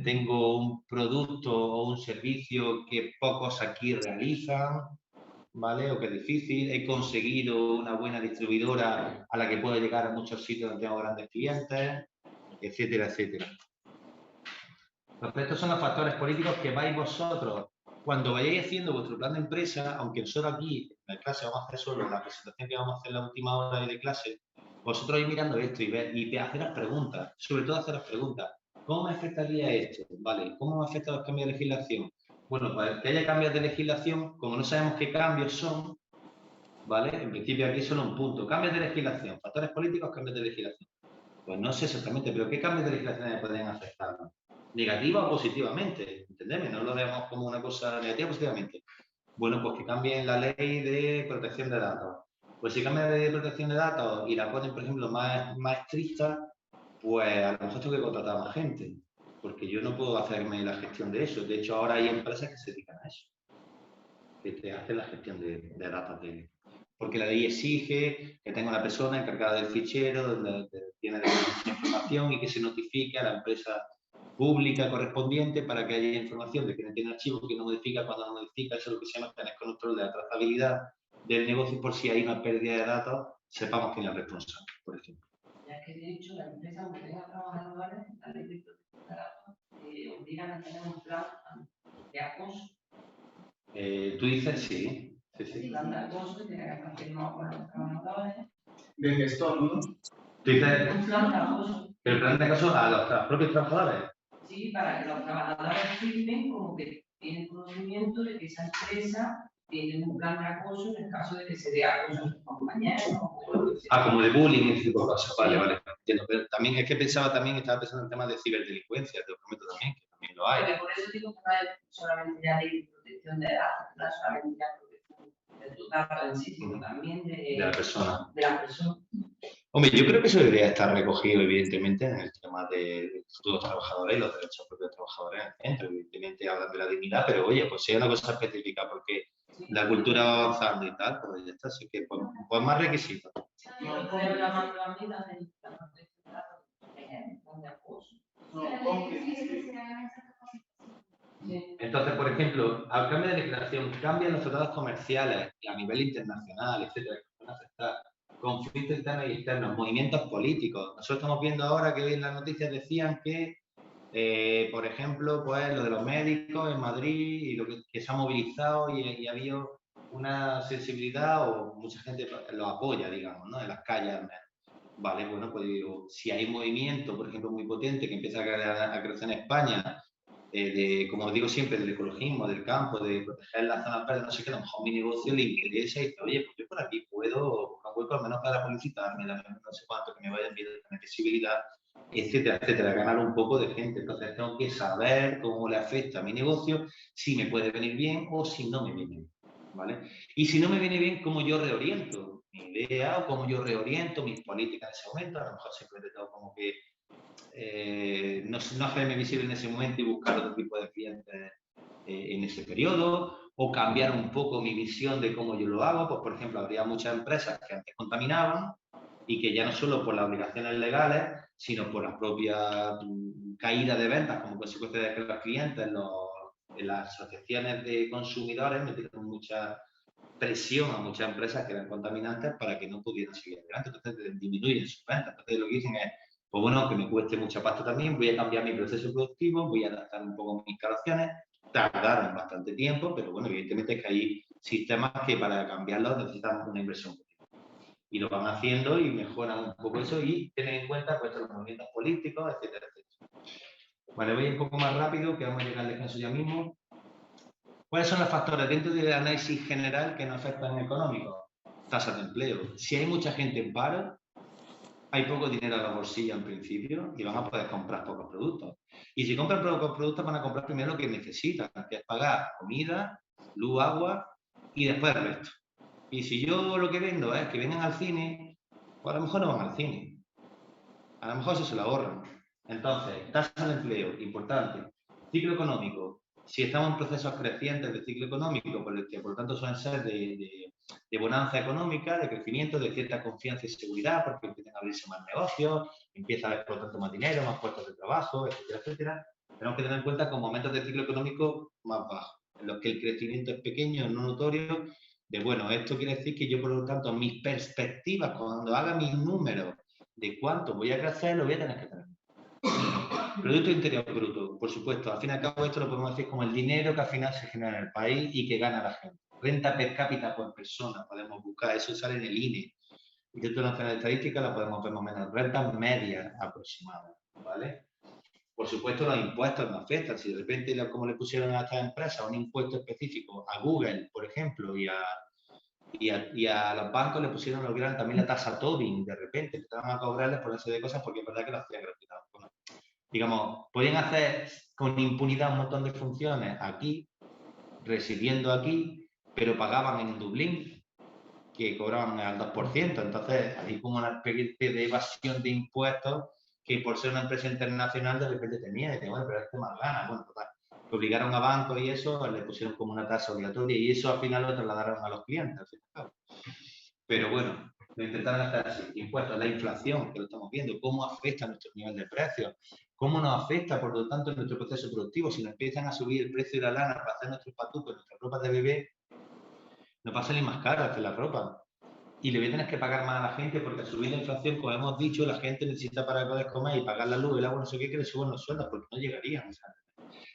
S1: Tengo un producto o un servicio que pocos aquí realizan, ¿vale? O que es difícil. He conseguido una buena distribuidora a la que puedo llegar a muchos sitios donde tengo grandes clientes, etcétera, etcétera. Entonces, estos son los factores políticos que vais vosotros, cuando vayáis haciendo vuestro plan de empresa, aunque nosotros aquí en la clase vamos a hacer solo la presentación que vamos a hacer en la última hora de clase, vosotros vais mirando esto y haceros preguntas, sobre todo haceros preguntas. ¿Cómo me afectaría esto? ¿Vale? ¿Cómo me afecta los cambios de legislación? Bueno, pues que haya cambios de legislación, como no sabemos qué cambios son, ¿vale? En principio aquí solo un punto. Cambios de legislación, factores políticos, cambios de legislación. Pues no sé exactamente, pero ¿qué cambios de legislación pueden afectarnos? ¿Negativa o positivamente? ¿Entendeme? No lo veamos como una cosa negativa o positivamente. Bueno, pues que cambien la ley de protección de datos. Pues si cambian la ley de protección de datos y la ponen, por ejemplo, más estricta, pues a lo mejor tengo que contratar más gente, porque yo no puedo hacerme la gestión de eso. De hecho, ahora hay empresas que se dedican a eso, que te hacen la gestión de datos porque la ley exige que tenga una persona encargada del fichero, donde tiene la información y que se notifique a la empresa pública correspondiente para que haya información de que no tiene archivo, que no modifica, cuando no modifica, eso es lo que se llama tener control de la trazabilidad del negocio por si hay una pérdida de datos, sepamos quién es el responsable, por ejemplo.
S5: Ya que de hecho la empresa aunque tenga trabajadores, la ley de protección de datos obligan a tener un plan de acoso.
S1: Tú dices sí. Sí, sí.
S5: El plan de acoso tiene que estar firmado por los trabajadores.
S4: De gestor, ¿no?
S1: ¿Tú dices
S5: Un plan de acoso.
S1: el plan de acoso a los propios trabajadores?
S5: Sí, para que los trabajadores firmen como que tienen conocimiento de que esa empresa tiene un plan de acoso en el caso de que se dé acoso a sus compañeros.
S1: Como de bullying y ese tipo de cosas. Vale, vale. Entiendo. Pero también es que estaba pensando en temas de ciberdelincuencia, te lo prometo también, que también lo hay.
S5: Porque por eso digo que no es solamente ya ley de protección de datos, no es solamente ya protección de tus datos en sí, sino también de
S1: la persona.
S5: De la persona.
S1: Hombre, yo creo que eso debería estar recogido, evidentemente, en el tema de futuros trabajadores y los derechos propios de los trabajadores en el centro. Evidentemente hablan de la dignidad, pero oye, pues si hay una cosa específica, porque la cultura va avanzando y tal, pues ya está, así que pues más requisitos.
S5: No, como la mando a mí, la protección de datos, de acoso.
S2: Sí.
S1: Entonces, Entonces, por ejemplo, al cambio de legislación, cambian los tratados comerciales a nivel internacional, etcétera, que van a afectar conflictos internos y externos, movimientos políticos. Nosotros estamos viendo ahora que hoy en las noticias decían que, por ejemplo, pues lo de los médicos en Madrid y lo que se ha movilizado y ha habido una sensibilidad o mucha gente lo apoya, digamos, ¿no? En las calles. Vale, bueno, pues digo, si hay un movimiento, por ejemplo, muy potente que empieza a crecer en España, como digo siempre, del ecologismo, del campo, de proteger las zonas verdes, no sé qué, a lo mejor mi negocio le interesa y dice, oye, pues yo por aquí puedo buscar un hueco al menos para publicitarme, no sé cuánto, que me vaya a enviar visibilidad, etcétera, etcétera, ganar un poco de gente. Entonces tengo que saber cómo le afecta a mi negocio, si me puede venir bien o si no me viene bien, ¿vale? Y si no me viene bien, ¿cómo yo reoriento mi idea o cómo yo reoriento mis políticas en ese momento? A lo mejor simplemente tengo como que no hacerme visible en ese momento y buscar otro tipo de clientes en ese periodo, o cambiar un poco mi visión de cómo yo lo hago. Pues, por ejemplo, habría muchas empresas que antes contaminaban y que ya no solo por las obligaciones legales, sino por la propia caída de ventas como consecuencia de que los clientes en las asociaciones de consumidores metieron mucha presión a muchas empresas que eran contaminantes para que no pudieran seguir adelante. Entonces, disminuyen sus ventas. Entonces, lo que dicen es, pues bueno, aunque me cueste mucha pasta también, voy a cambiar mi proceso productivo, voy a adaptar un poco mis instalaciones. Tardaron bastante tiempo, pero bueno, evidentemente es que hay sistemas que para cambiarlos necesitan una inversión. Y lo van haciendo y mejoran un poco eso y tienen en cuenta pues, los movimientos políticos, etcétera, etcétera. Vale, voy un poco más rápido, que vamos a llegar al descanso ya mismo. ¿Cuáles son los factores dentro del análisis general que nos afectan económicos? Tasas de empleo. Si hay mucha gente en paro, hay poco dinero en la bolsilla en principio y van a poder comprar pocos productos. Y si compran pocos productos van a comprar primero lo que necesitan, que es pagar comida, luz, agua y después el resto. Y si yo lo que vendo es que vengan al cine, pues a lo mejor no van al cine. A lo mejor eso se lo ahorran. Entonces, tasa de empleo, importante. Ciclo económico. Si estamos en procesos crecientes de ciclo económico, por lo tanto suelen ser de bonanza económica, de crecimiento, de cierta confianza y seguridad, porque empiezan a abrirse más negocios, empieza a haber, por lo tanto, más dinero, más puestos de trabajo, etcétera, etcétera. Tenemos que tener en cuenta con momentos de ciclo económico más bajos, en los que el crecimiento es pequeño, no notorio, de bueno, esto quiere decir que yo, por lo tanto, mis perspectivas, cuando haga mis números de cuánto voy a crecer, lo voy a tener que tener. Producto Interior Bruto, por supuesto. Al fin y al cabo, esto lo podemos decir como el dinero que al final se genera en el país y que gana la gente. Renta per cápita por persona, podemos buscar, eso sale en el INE. Instituto Nacional de Estadística la podemos ver más o menos. Rentas medias aproximadas, ¿vale? Por supuesto, los impuestos nos afectan. Si de repente, como le pusieron a estas empresas un impuesto específico, a Google, por ejemplo, y a los bancos le pusieron lo que eran también la tasa Tobin, de repente, empezaron a cobrarles por esa de cosas porque es verdad que lo hacían gratuitamente. Bueno, digamos, pueden hacer con impunidad un montón de funciones aquí, residiendo aquí, pero pagaban en Dublín, que cobraban al 2%. Entonces, hay como una especie de evasión de impuestos que por ser una empresa internacional de repente tenía. Y bueno, pero este más gana. Bueno, total. Obligaron a bancos y eso, le pusieron como una tasa obligatoria y eso al final lo trasladaron a los clientes. Al final. Pero bueno, lo intentaron hacer así. Impuestos, la inflación, que lo estamos viendo, cómo afecta a nuestro nivel de precios, cómo nos afecta, por lo tanto, en nuestro proceso productivo. Si nos empiezan a subir el precio de la lana para hacer nuestros patucos, nuestras ropas de bebé, nos va a salir más caro hacer la ropa. Y le voy a tener que pagar más a la gente porque al subir la inflación, como hemos dicho, la gente necesita para poder comer y pagar la luz, el agua, no sé qué, que le suban los sueldos porque no llegarían. ¿Sabes?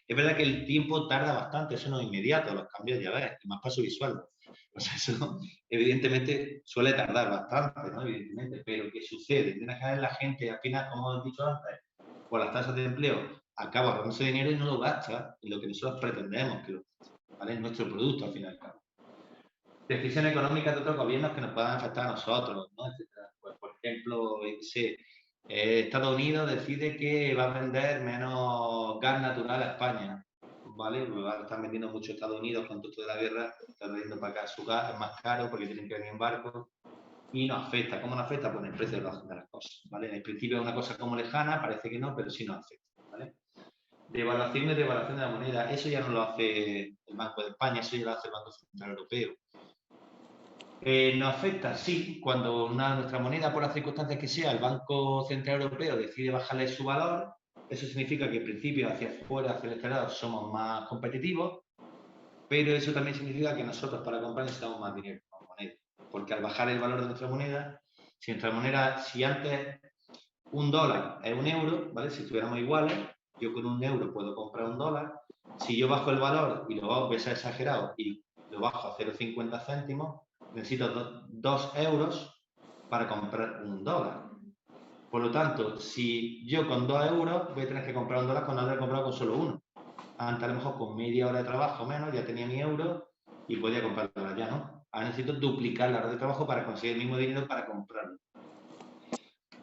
S1: Es verdad que el tiempo tarda bastante, eso no es inmediato, los cambios ya ves, y más para subir sueldos. O sea, eso evidentemente suele tardar bastante, ¿no? Evidentemente, pero ¿qué sucede? Tienes que ver la gente, al final, como hemos dicho antes, por las tasas de empleo, acaba ahorrándose dinero y no lo gasta en lo que nosotros pretendemos que lo gaste, ¿vale? En nuestro producto, al final. Decisiones económicas de otros gobiernos que nos puedan afectar a nosotros, ¿no? Pues, por ejemplo, Estados Unidos decide que va a vender menos gas natural a España, ¿vale? Pues están vendiendo mucho Estados Unidos con todo esto de la guerra, están vendiendo para acá su gas, es más caro porque tienen que venir en barco y nos afecta. ¿Cómo nos afecta? Pues en el precio de las cosas, ¿vale? En el principio es una cosa como lejana, parece que no, pero sí nos afecta, ¿vale? Devaluación y devaluación de la moneda, eso ya no lo hace el Banco de España, eso ya lo hace el Banco Central Europeo. Nos afecta, sí, cuando nuestra moneda, por las circunstancias que sea, el Banco Central Europeo decide bajarle su valor, Eso significa que en principio hacia afuera, hacia el exterior, somos más competitivos, pero eso también significa que nosotros para comprar necesitamos más dinero, más moneda. Porque al bajar el valor de nuestra moneda, si antes $1 es €1, ¿vale? Si estuviéramos iguales, yo con €1 puedo comprar $1. Si yo bajo el valor y lo ves exagerado y lo bajo a 0,50 céntimos, necesito 2 euros para comprar $1. Por lo tanto, si yo con 2 euros voy a tener que comprar $1 cuando haber comprado con solo uno. Antes a lo mejor con media hora de trabajo menos ya tenía mi euro y podía comprar $1, ya no. Ahora necesito duplicar la hora de trabajo para conseguir el mismo dinero para comprarlo.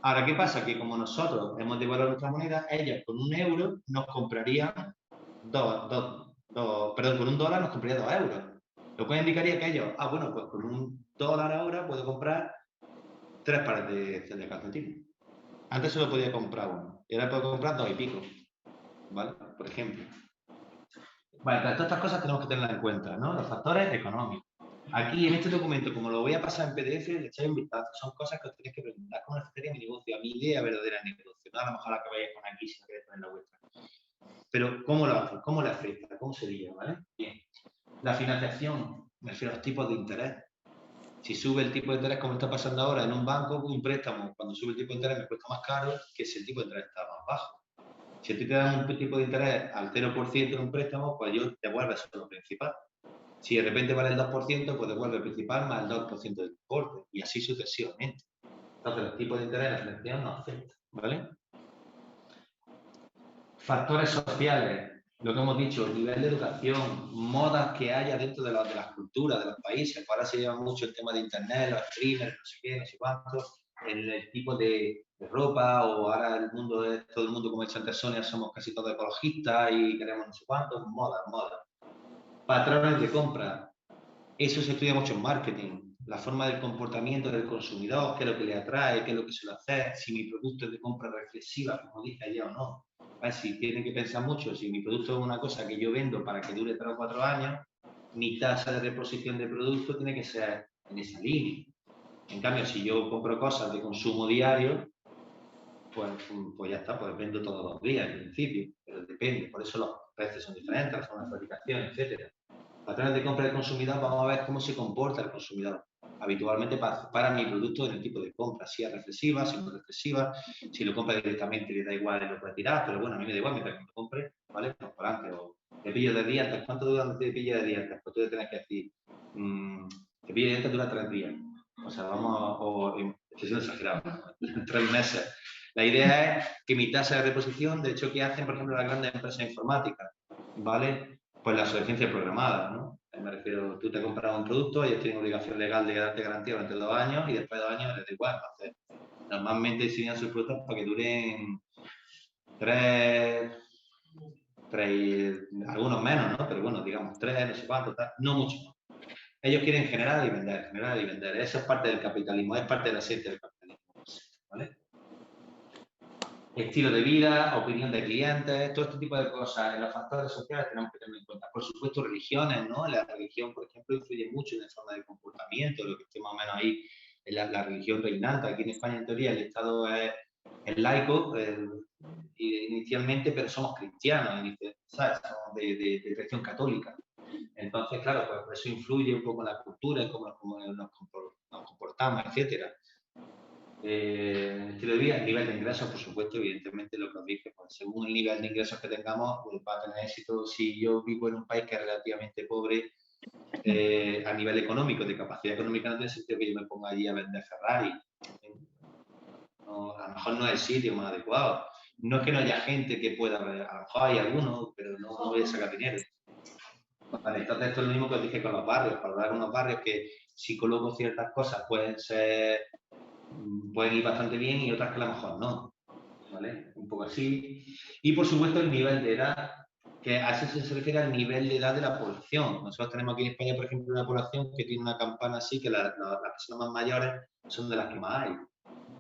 S1: Ahora, ¿qué pasa? Que como nosotros hemos devaluado nuestra moneda, ellas con €1 nos comprarían con $1 nos compraría 2 euros. Lo cual indicaría que ellos, bueno, pues con $1 ahora puedo comprar 3 pares de calcetines. Antes solo podía comprar uno, y ahora puedo comprar 2 y pico, ¿vale? Por ejemplo. Vale, todas estas cosas tenemos que tenerlas en cuenta, ¿no? Los factores económicos. Aquí en este documento, como lo voy a pasar en PDF, le echáis un vistazo. Son cosas que os tenéis que preguntar. ¿Cómo necesitaría mi negocio? A mi idea verdadera de negocio. No a lo mejor la que vayáis con aquí si no queréis poner la vuestra. Pero, ¿cómo lo hacéis? ¿Cómo le afecta? ¿Cómo sería? ¿Vale? Bien. La financiación, me refiero a los tipos de interés. Si sube el tipo de interés, como está pasando ahora en un banco, un préstamo, cuando sube el tipo de interés me cuesta más caro que si el tipo de interés está más bajo. Si a ti te dan un tipo de interés al 0% en un préstamo, pues yo te devuelvo solo lo principal. Si de repente vale el 2%, pues devuelve el principal más el 2% del importe, y así sucesivamente. Entonces, los tipos de interés de la financiación no afectan, ¿vale? Factores sociales, lo que hemos dicho, nivel de educación, modas que haya dentro de las culturas, de los países. Ahora se lleva mucho el tema de internet, los streamers, no sé qué, no sé cuántos, el tipo de ropa, o ahora todo el mundo, como ha dicho antes Sonia, somos casi todos ecologistas y queremos no sé cuántos, modas. Patrones de compra, eso se estudia mucho en marketing, la forma del comportamiento del consumidor, qué es lo que le atrae, qué es lo que suele hacer, si mi producto es de compra reflexiva, como dije ayer o no. Si tienen que pensar mucho, si mi producto es una cosa que yo vendo para que dure 3 o 4 años, mi tasa de reposición de producto tiene que ser en esa línea. En cambio, si yo compro cosas de consumo diario, pues ya está, pues vendo todos los días en principio, pero depende, por eso los precios son diferentes, las formas de fabricación, etc. Patrones de compra del consumidor, vamos a ver cómo se comporta el consumidor habitualmente para mi producto en el tipo de compra, si es reflexiva, si no es reflexiva, si lo compra directamente le da igual y lo puede tirar, pero bueno, a mí me da igual mientras que lo compre, ¿vale? Pues por antes, o cepillo de dientes, ¿cuánto dura un cepillo de dientes? Pues tú le tienes que decir, cepillo de dientes dura 3 días, o sea, estoy siendo exagerado, 3 meses. La idea es que mi tasa de reposición, de hecho, ¿qué hacen, por ejemplo, las grandes empresas informáticas? ¿Vale? Pues la obsolescencia programada, ¿no? Me refiero, tú te compras un producto, ellos tienen obligación legal de darte garantía durante 2 años y después de 2 años les da igual. Entonces, normalmente diseñan sus productos para que duren 3, algunos menos, ¿no? Pero bueno, digamos 3, no sé cuánto, no mucho más. Ellos quieren generar y vender. Eso es parte del capitalismo, es parte de la esencia del capitalismo, ¿vale? Estilo de vida, opinión de clientes, todo este tipo de cosas. En los factores sociales tenemos que tener en cuenta. Por supuesto, religiones, ¿no? La religión, por ejemplo, influye mucho en la forma de comportamiento, lo que esté más o menos ahí en la religión reinante. Aquí en España, en teoría, el Estado es laico inicialmente, pero somos cristianos, ¿sabes? Somos de religión católica. Entonces, claro, pues eso influye un poco en la cultura, en cómo nos comportamos, etcétera. Estilo de vida, el nivel de ingresos, por supuesto, evidentemente lo que os dije, pues según el nivel de ingresos que tengamos, pues va a tener éxito. Si yo vivo en un país que es relativamente pobre a nivel económico, de capacidad económica, no tiene sentido que yo me ponga allí a vender Ferrari. No, a lo mejor no es el sitio más adecuado. No es que no haya gente que pueda, a lo mejor hay algunos, pero no voy a sacar dinero. Vale, entonces esto es lo mismo que os dije con los barrios, para hablar con los barrios que si coloco ciertas cosas pueden ir bastante bien y otras que a lo mejor no, ¿vale? Un poco así. Y por supuesto el nivel de edad, que a eso se refiere al nivel de edad de la población. Nosotros tenemos aquí en España, por ejemplo, una población que tiene una campana así, que las personas más mayores son de las que más hay,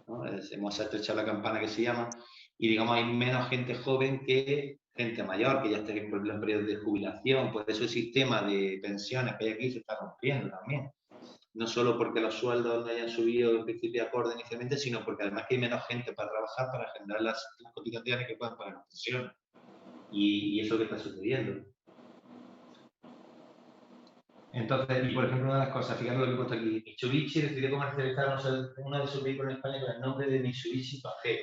S1: ¿no? Hemos estrechado la campana que se llama, y digamos hay menos gente joven que gente mayor, que ya está en periodos de jubilación. Por eso el sistema de pensiones que hay aquí se está rompiendo también. no solo porque los sueldos no hayan subido en principio acorde inicialmente, sino porque además que hay menos gente para trabajar, para generar las cotizaciones que puedan pagar las pensiones. Y eso que está sucediendo. Entonces, y por ejemplo, una de las cosas, fíjate lo que he puesto aquí, Mitsubishi decidió comercializar uno de sus vehículos en España con el nombre de Mitsubishi Pajero.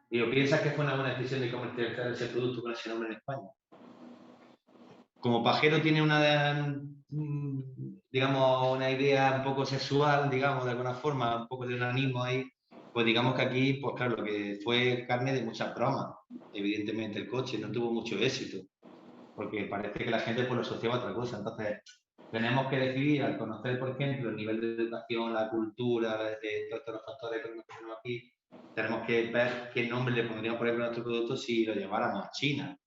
S1: Digo, ¿piensas que fue una buena decisión de comercializar ese producto con ese nombre en España? Como Pajero tiene una, digamos, una idea un poco sexual, digamos, de alguna forma, un poco de onanismo ahí, pues digamos que aquí, pues claro, lo que fue carne de muchas bromas. Evidentemente el coche no tuvo mucho éxito, porque parece que la gente pues lo asociaba a otra cosa. Entonces, tenemos que decidir, al conocer, por ejemplo, el nivel de educación, la cultura, todos los factores que tenemos aquí, tenemos que ver qué nombre le pondríamos, por ejemplo, a nuestro producto si lo lleváramos a China.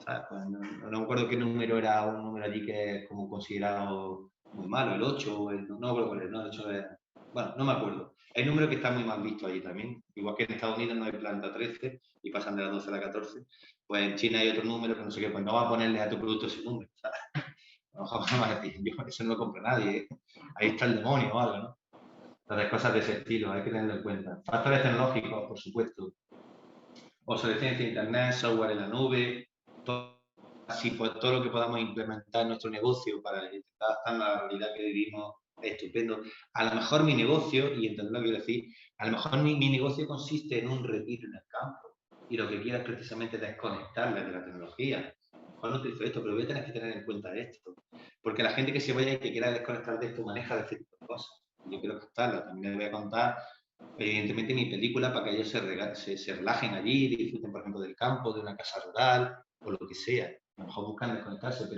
S1: Pues no me acuerdo qué número era, un número allí que es como considerado muy malo, el 8, o el, no me acuerdo cuál es, no, el 8 es, bueno, no me acuerdo. Hay un número que está muy mal visto allí también, igual que en Estados Unidos no hay planta 13 y pasan de la 12 a la 14, pues en China hay otro número que no sé qué, pues no va a ponerle a tu producto ese número, ¿sabes? No va a decir, yo eso no lo compra nadie, ¿eh? Ahí está el demonio o algo, ¿no? Entonces, cosas de ese estilo, hay que tenerlo en cuenta. Factores tecnológicos, por supuesto. Obsolescencia de Internet, software en la nube, así pues todo lo que podamos implementar en nuestro negocio para intentar adaptar a la realidad que vivimos es estupendo. A lo mejor mi negocio, y entender lo que quiero decir, a lo mejor mi negocio consiste en un retiro en el campo y lo que quiero es precisamente desconectarme de la tecnología. A lo mejor no utilizo esto, pero voy a tener que tener en cuenta esto, porque la gente que se vaya y que quiera desconectar de esto maneja de este tipo de cosas. Yo quiero captarlo. También les voy a contar evidentemente mi película para que ellos se relajen allí, disfruten, por ejemplo, del campo, de una casa rural o lo que sea. A lo mejor buscan desconectarse,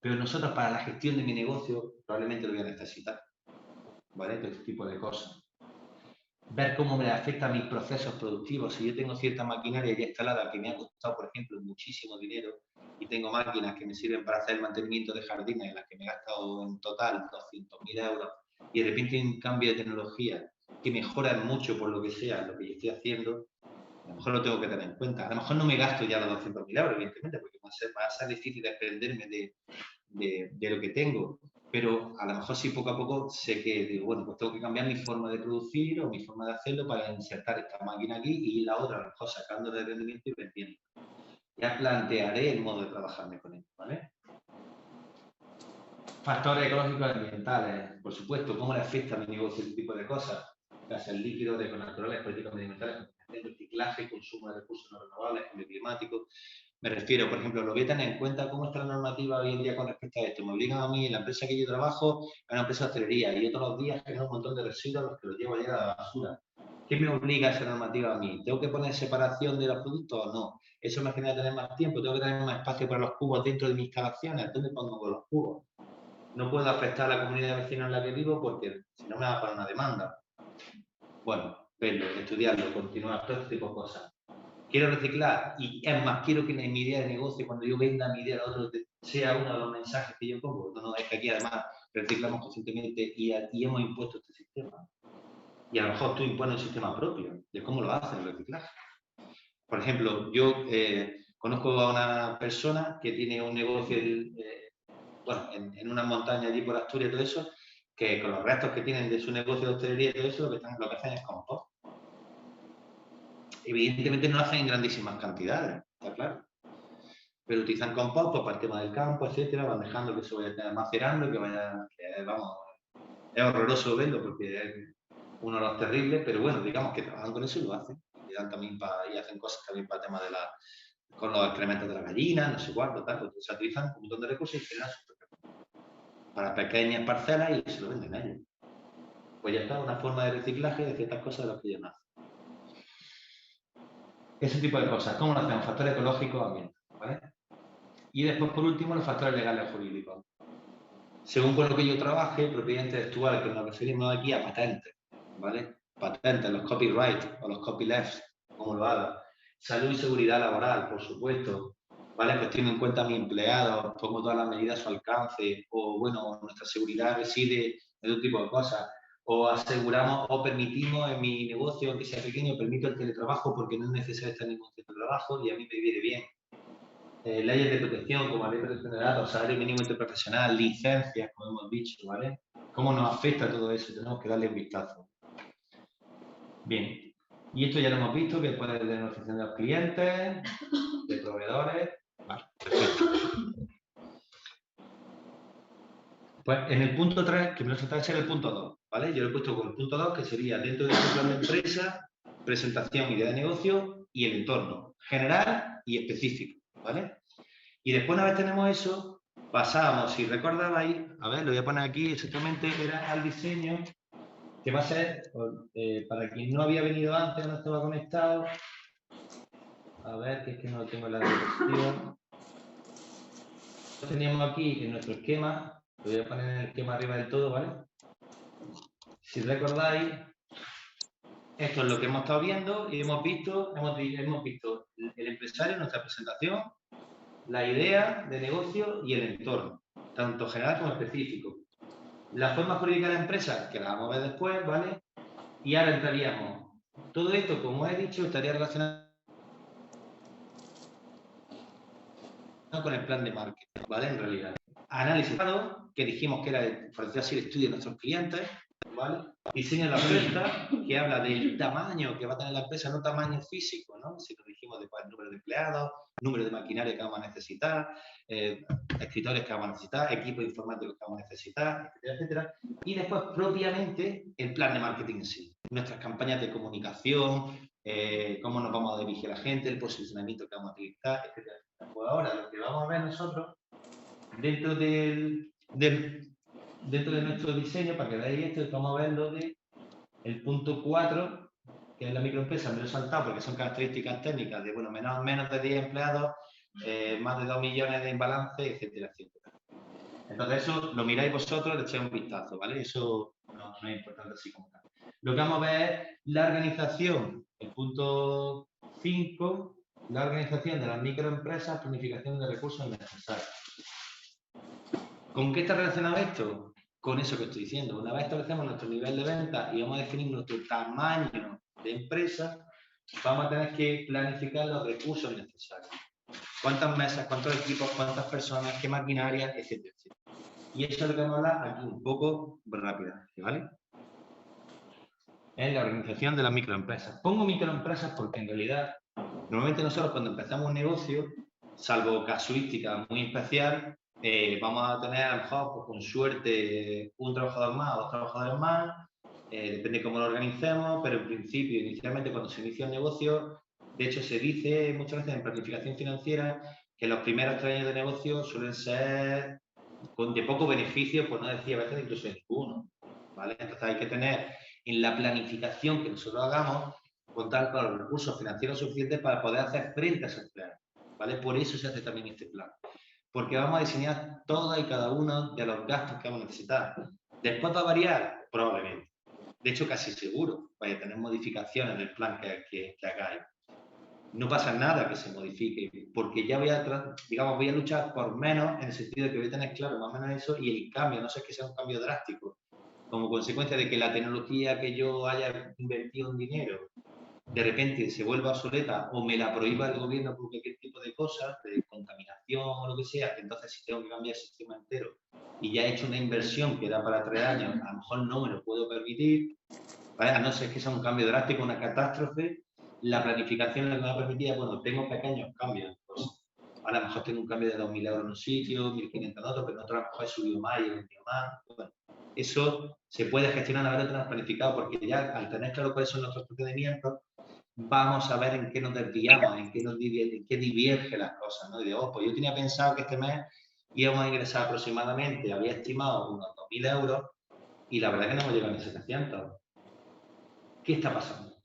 S1: pero nosotros para la gestión de mi negocio probablemente lo voy a necesitar, ¿vale? Todo este tipo de cosas. Ver cómo me afecta a mis procesos productivos. Si yo tengo cierta maquinaria ya instalada que me ha costado, por ejemplo, muchísimo dinero y tengo máquinas que me sirven para hacer el mantenimiento de jardines en las que me he gastado en total 200.000 euros y de repente un cambio de tecnología que mejoran mucho por lo que sea lo que yo estoy haciendo, a lo mejor lo tengo que tener en cuenta. A lo mejor no me gasto ya los 200.000 euros, evidentemente, porque va a ser difícil desprenderme de lo que tengo. Pero a lo mejor sí poco a poco sé que digo, bueno, pues tengo que cambiar mi forma de producir o mi forma de hacerlo para insertar esta máquina aquí y la otra a lo mejor sacando de rendimiento y vendiendo. Ya plantearé el modo de trabajarme con esto, ¿vale? Factores ecológicos y ambientales, por supuesto, ¿cómo le afecta a mi negocio este tipo de cosas? Gases líquidos, recursos naturales, políticas medioambientales, reciclaje, consumo de recursos no renovables, cambio climático. Me refiero, por ejemplo, lo voy a tener en cuenta cómo está la normativa hoy en día con respecto a esto. Me obligan a mí, en la empresa que yo trabajo, es una empresa de hostelería y yo todos los días genero un montón de residuos los que los llevo allá a la basura. ¿Qué me obliga esa normativa a mí? ¿Tengo que poner separación de los productos o no? ¿Eso me genera tener más tiempo? ¿Tengo que tener más espacio para los cubos dentro de mis instalaciones? ¿Dónde pongo los cubos? No puedo afectar a la comunidad de vecinos en la que vivo porque si no me va a poner una demanda. Bueno, verlo, estudiarlo, continuar, todo este tipo de cosas. Quiero reciclar y es más, quiero que mi idea de negocio, cuando yo venda mi idea a otro, sea uno de los mensajes que yo pongo. No es que aquí además reciclamos constantemente y hemos impuesto este sistema. Y a lo mejor tú impones un sistema propio de cómo lo haces el reciclaje. Por ejemplo, yo conozco a una persona que tiene un negocio bueno, en una montaña allí por Asturias y todo eso, que con los restos que tienen de su negocio de hostelería y todo eso, lo que hacen es compost. Evidentemente no lo hacen en grandísimas cantidades, está claro. Pero utilizan compost pues, para el tema del campo, etcétera, van dejando que se vaya macerando, vamos, es horroroso verlo porque es uno de los terribles, pero bueno, digamos que trabajan con eso y lo hacen. Y, dan también y hacen cosas también para el tema de con los excrementos de la gallina, no sé cuánto, tal, pues se utilizan un montón de recursos y generan para pequeñas parcelas y se lo venden a ellos. Pues ya está, una forma de reciclaje de ciertas cosas de las que ellos nacen. Ese tipo de cosas. ¿Cómo lo hacemos? Factores ecológicos, ambientales, ¿vale? Y después, por último, los factores legales jurídicos. Según con lo que yo trabaje, propiedad intelectual, que nos referimos aquí a patentes, ¿vale? Patentes, los copyright o los copylefts, como lo haga. Salud y seguridad laboral, por supuesto, ¿vale? Pues tengo en cuenta a mi empleado, pongo todas las medidas a su alcance, o bueno, nuestra seguridad reside en otro tipo de cosas. O aseguramos o permitimos en mi negocio, aunque sea pequeño, permito el teletrabajo porque no es necesario estar en ningún teletrabajo y a mí me viene bien. Leyes de protección, como la ley de protección de datos, salario mínimo interprofesional, licencias, como hemos dicho, ¿vale? ¿Cómo nos afecta todo eso? Tenemos que darle un vistazo. Bien, y esto ya lo hemos visto, que puede ser de negociación de los clientes, de proveedores. Vale, perfecto. Pues en el punto 3, que me lo falta ser el punto 2, ¿vale? Yo lo he puesto con el punto 2, que sería dentro de este plan de empresa, presentación, idea de negocio y el entorno, general y específico, ¿vale? Y después, una vez tenemos eso, pasamos, si recordabais, a ver, lo voy a poner aquí exactamente, era al diseño, que va a ser, para quien no había venido antes, no estaba conectado, a ver, que es que no tengo la dirección. Teníamos aquí en nuestro esquema, lo voy a poner en el esquema arriba del todo, ¿vale? Si recordáis, esto es lo que hemos estado viendo y hemos visto el empresario en nuestra presentación, la idea de negocio y el entorno, tanto general como específico. La forma jurídica de la empresa, que la vamos a ver después, ¿vale? Y ahora entraríamos. Todo esto, como he dicho, estaría relacionado con el plan de marketing, ¿vale? En realidad. Análisis, que dijimos que era, por decir así, el estudio de nuestros clientes, ¿vale? Diseño de la oferta, que habla del tamaño que va a tener la empresa, no tamaño físico, ¿no? Si nos dijimos de cuál número de empleados, número de maquinaria que vamos a necesitar, escritores que vamos a necesitar, equipos informáticos que vamos a necesitar, etcétera, etcétera. Y después, propiamente, el plan de marketing en sí. Nuestras campañas de comunicación, cómo nos vamos a dirigir a la gente, el posicionamiento que vamos a utilizar, etcétera, etcétera. Pues ahora, lo que vamos a ver nosotros, dentro de nuestro diseño, para que veáis esto, vamos a ver lo de el punto 4, que es la microempresa, me lo he saltado porque son características técnicas de, bueno, menos de 10 empleados, más de 2 millones de imbalance, etcétera, etcétera. Entonces eso lo miráis vosotros, le echáis un vistazo, ¿vale? Eso no es importante así como tal. Lo que vamos a ver es la organización, el punto 5, la organización de las microempresas, planificación de recursos necesarios. ¿Con qué está relacionado esto? Con eso que estoy diciendo. Una vez establecemos nuestro nivel de venta y vamos a definir nuestro tamaño de empresa, vamos a tener que planificar los recursos necesarios. Cuántas mesas, cuántos equipos, cuántas personas, qué maquinaria, etcétera, etcétera. Y eso es lo que vamos a hablar aquí un poco rápidamente, ¿vale? Es la organización de las microempresas. Pongo microempresas porque en realidad, normalmente nosotros cuando empezamos un negocio, salvo casuística muy especial, vamos a tener a lo mejor, pues, con suerte, un trabajador más o dos trabajadores más, depende de cómo lo organicemos, pero en principio, inicialmente cuando se inicia un negocio, de hecho se dice muchas veces en planificación financiera que los primeros 3 años de negocio suelen ser de poco beneficio, por no decir a veces incluso ninguno, ¿vale? Entonces hay que tener en la planificación que nosotros hagamos, contar con los recursos financieros suficientes para poder hacer frente a esos planes, ¿vale? Por eso se hace también este plan. Porque vamos a diseñar todas y cada uno de los gastos que vamos a necesitar. ¿Después va a variar? Probablemente. De hecho, casi seguro vaya a tener modificaciones del plan que hagáis. No pasa nada que se modifique, porque ya voy a luchar por menos, en el sentido de que voy a tener claro más o menos eso, y el cambio, no sé que sea un cambio drástico, como consecuencia de que la tecnología que yo haya invertido en dinero de repente se vuelva obsoleta o me la prohíba el gobierno por cualquier tipo de cosas, de contaminación o lo que sea, entonces si tengo que cambiar el sistema entero y ya he hecho una inversión que da para 3 años, a lo mejor no me lo puedo permitir, ¿vale? A no ser que sea un cambio drástico, una catástrofe, la planificación lo que me va a permitir, bueno, tengo pequeños cambios, pues, a lo mejor tengo un cambio de 2.000 euros en un sitio, 1.500 en otro, pero en otro a lo mejor he subido más y he vendido más. Bueno, eso se puede gestionar a ver planificado, porque ya al tener claro cuáles son nuestros procedimientos, vamos a ver en qué nos desviamos, en qué diverge las cosas, ¿no? Y digo, pues yo tenía pensado que este mes íbamos a ingresar aproximadamente, había estimado unos 2.000 euros y la verdad es que no hemos llegado a 700. ¿Qué está pasando?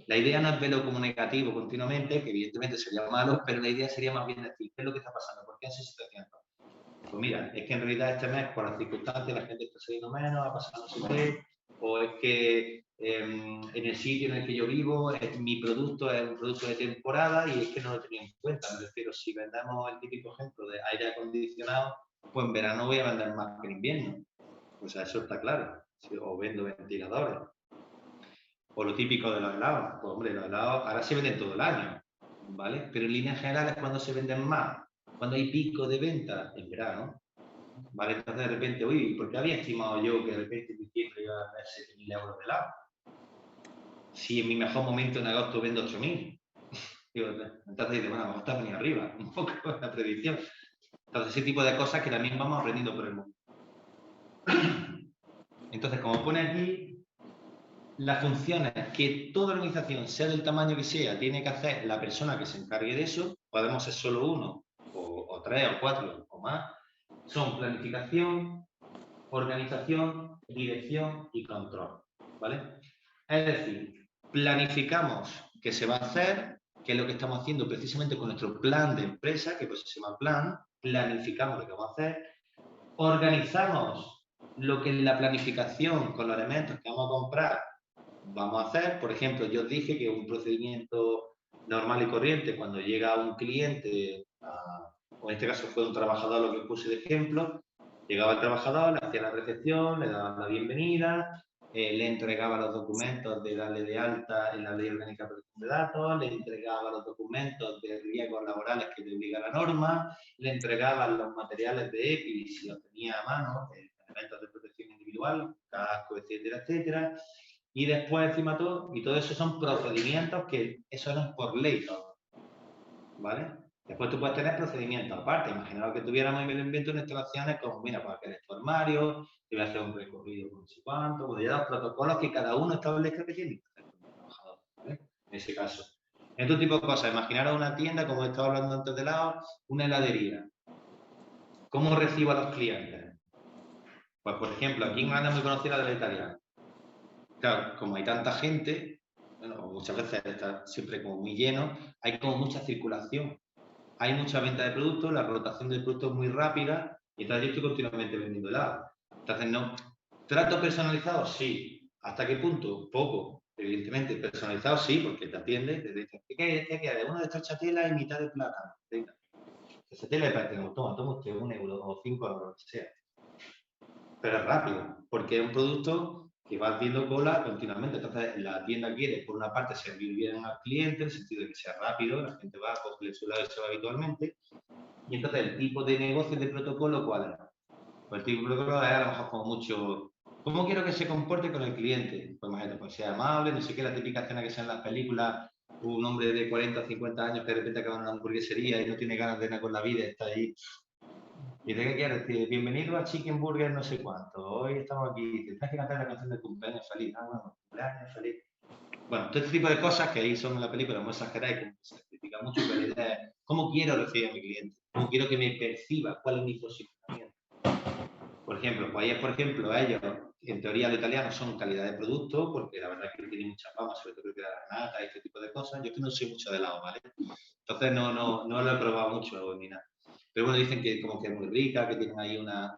S1: La idea no es verlo como negativo continuamente, que evidentemente sería malo, pero la idea sería más bien decir, ¿qué es lo que está pasando? ¿Por qué han sido 700? Pues mira, es que en realidad este mes, por las circunstancias, la gente está saliendo menos, ha pasado no sé qué, o es que en el sitio en el que yo vivo, mi producto es un producto de temporada y es que no lo tenía en cuenta. Me refiero, si vendemos el típico ejemplo de aire acondicionado, pues en verano voy a vender más que en invierno. O sea, eso está claro. O vendo ventiladores. O lo típico de los helados. Pues hombre, los helados ahora se venden todo el año, ¿vale? Pero en líneas generales, cuando se venden más, cuando hay pico de venta, en verano. ¿vale? Entonces de repente, uy, ¿por qué había estimado yo que de repente en diciembre iba a haber 7.000 euros de helado? Si en mi mejor momento en agosto vendo 8.000. Entonces dice, bueno, a lo mejor está venido arriba, un poco la predicción. Entonces ese tipo de cosas que también vamos aprendiendo por el mundo. Entonces, como pone aquí, las funciones que toda organización, sea del tamaño que sea, tiene que hacer la persona que se encargue de eso, podemos ser solo uno, o 3, o 4, o más, son planificación, organización, dirección y control, ¿vale? Es decir, planificamos qué se va a hacer, que es lo que estamos haciendo precisamente con nuestro plan de empresa, que pues se llama plan, planificamos lo que vamos a hacer, organizamos lo que en la planificación con los elementos que vamos a comprar vamos a hacer. Por ejemplo, yo os dije que un procedimiento normal y corriente cuando llega un cliente, o en este caso fue un trabajador lo que puse de ejemplo, llegaba el trabajador, le hacía la recepción, le daba la bienvenida, le entregaba los documentos de darle de alta en la Ley Orgánica de Protección de Datos, le entregaba los documentos de riesgos laborales que le obliga la norma, le entregaba los materiales de EPI si los tenía a mano, elementos de protección individual, casco, etcétera, etcétera. Y después, encima todo, y todo eso son procedimientos que eso no es por ley todo, ¿vale? Después tú puedes tener procedimientos aparte. Imaginaos que tuviéramos en el invento de instalaciones como, mira, para que eres tu armario, te voy a hacer un recorrido con no sé cuánto, pues ya los protocolos que cada uno establezca que tiene que hacer con el trabajador, ¿vale? En ese caso. En otro tipo de cosas, imaginaros una tienda, como he estado hablando antes de lado, una heladería. ¿Cómo recibo a los clientes? Pues, por ejemplo, aquí en Granada es muy conocida la italiana. Claro, como hay tanta gente, bueno, muchas veces está siempre como muy lleno, hay como mucha circulación, hay mucha venta de productos, la rotación de productos es muy rápida y entonces yo estoy continuamente vendiendo helado. Entonces, no. ¿Trato personalizado? Sí. ¿Hasta qué punto? Poco. Evidentemente, personalizado sí, porque te atiende, te dice, ¿qué quieres? Una de estas chatelas y mitad de plátano. Venga. Esa tela de plátano, toma usted 1 euro o 5 euros, lo que sea. Pero es rápido, porque es un producto que va haciendo cola continuamente. Entonces, la tienda quiere, por una parte, servir bien al cliente, en el sentido de que sea rápido, la gente va a coger su lado y se va habitualmente. Y entonces, el tipo de negocio de protocolo, ¿cuál es? Pues el tipo de protocolo es a lo mejor como mucho. ¿Cómo quiero que se comporte con el cliente? Pues imagínate, pues sea amable, no sé qué, la típica escena que sea en las películas, un hombre de 40 o 50 años que de repente acaba en una hamburguesería y no tiene ganas de nada con la vida, está ahí. ¿Y de qué quieres decir? Bienvenido a Chicken Burger no sé cuánto. Hoy estamos aquí. Tienes que cantar la canción de cumpleaños feliz. Ah, bueno, cumpleaños feliz. Bueno, todo este tipo de cosas que ahí son en la película muy exageradas y como se critica mucho, pero la idea es cómo quiero recibir a mi cliente, cómo quiero que me perciba, cuál es mi posicionamiento. Por ejemplo, pues por ejemplo, ellos, en teoría los italianos son calidad de producto, porque la verdad es que tienen mucha fama, sobre todo creo que la nata y este tipo de cosas. Yo es que no soy mucho de helado, ¿vale? Entonces no lo he probado mucho ni nada. Pero bueno, dicen que como que es muy rica, que tienen ahí una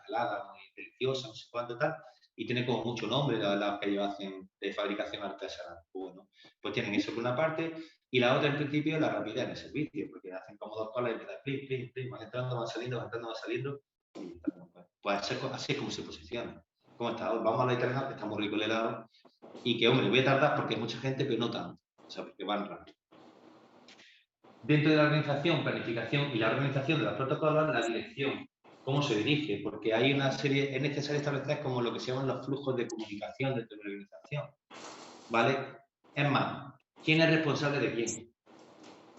S1: helada muy deliciosa, no sé cuánto tal, y tiene como mucho nombre las que ellos hacen de fabricación artesanal. Bueno, pues tienen eso por una parte, y la otra en principio es la rapidez en el servicio, porque hacen como 2 colas y empiezan plim, plim, plim, van entrando, van saliendo, van entrando, van saliendo, y pues así es como se posiciona. ¿Cómo está? Vamos a la italiana, que está muy rico el helado, y que, hombre, voy a tardar porque hay mucha gente, pero no tanto, o sea, porque van rápido. Dentro de la organización, planificación y la organización de los protocolos, la dirección, cómo se dirige, porque hay una serie, es necesario establecer como lo que se llaman los flujos de comunicación dentro de la organización, ¿vale? Es más, ¿quién es responsable de quién?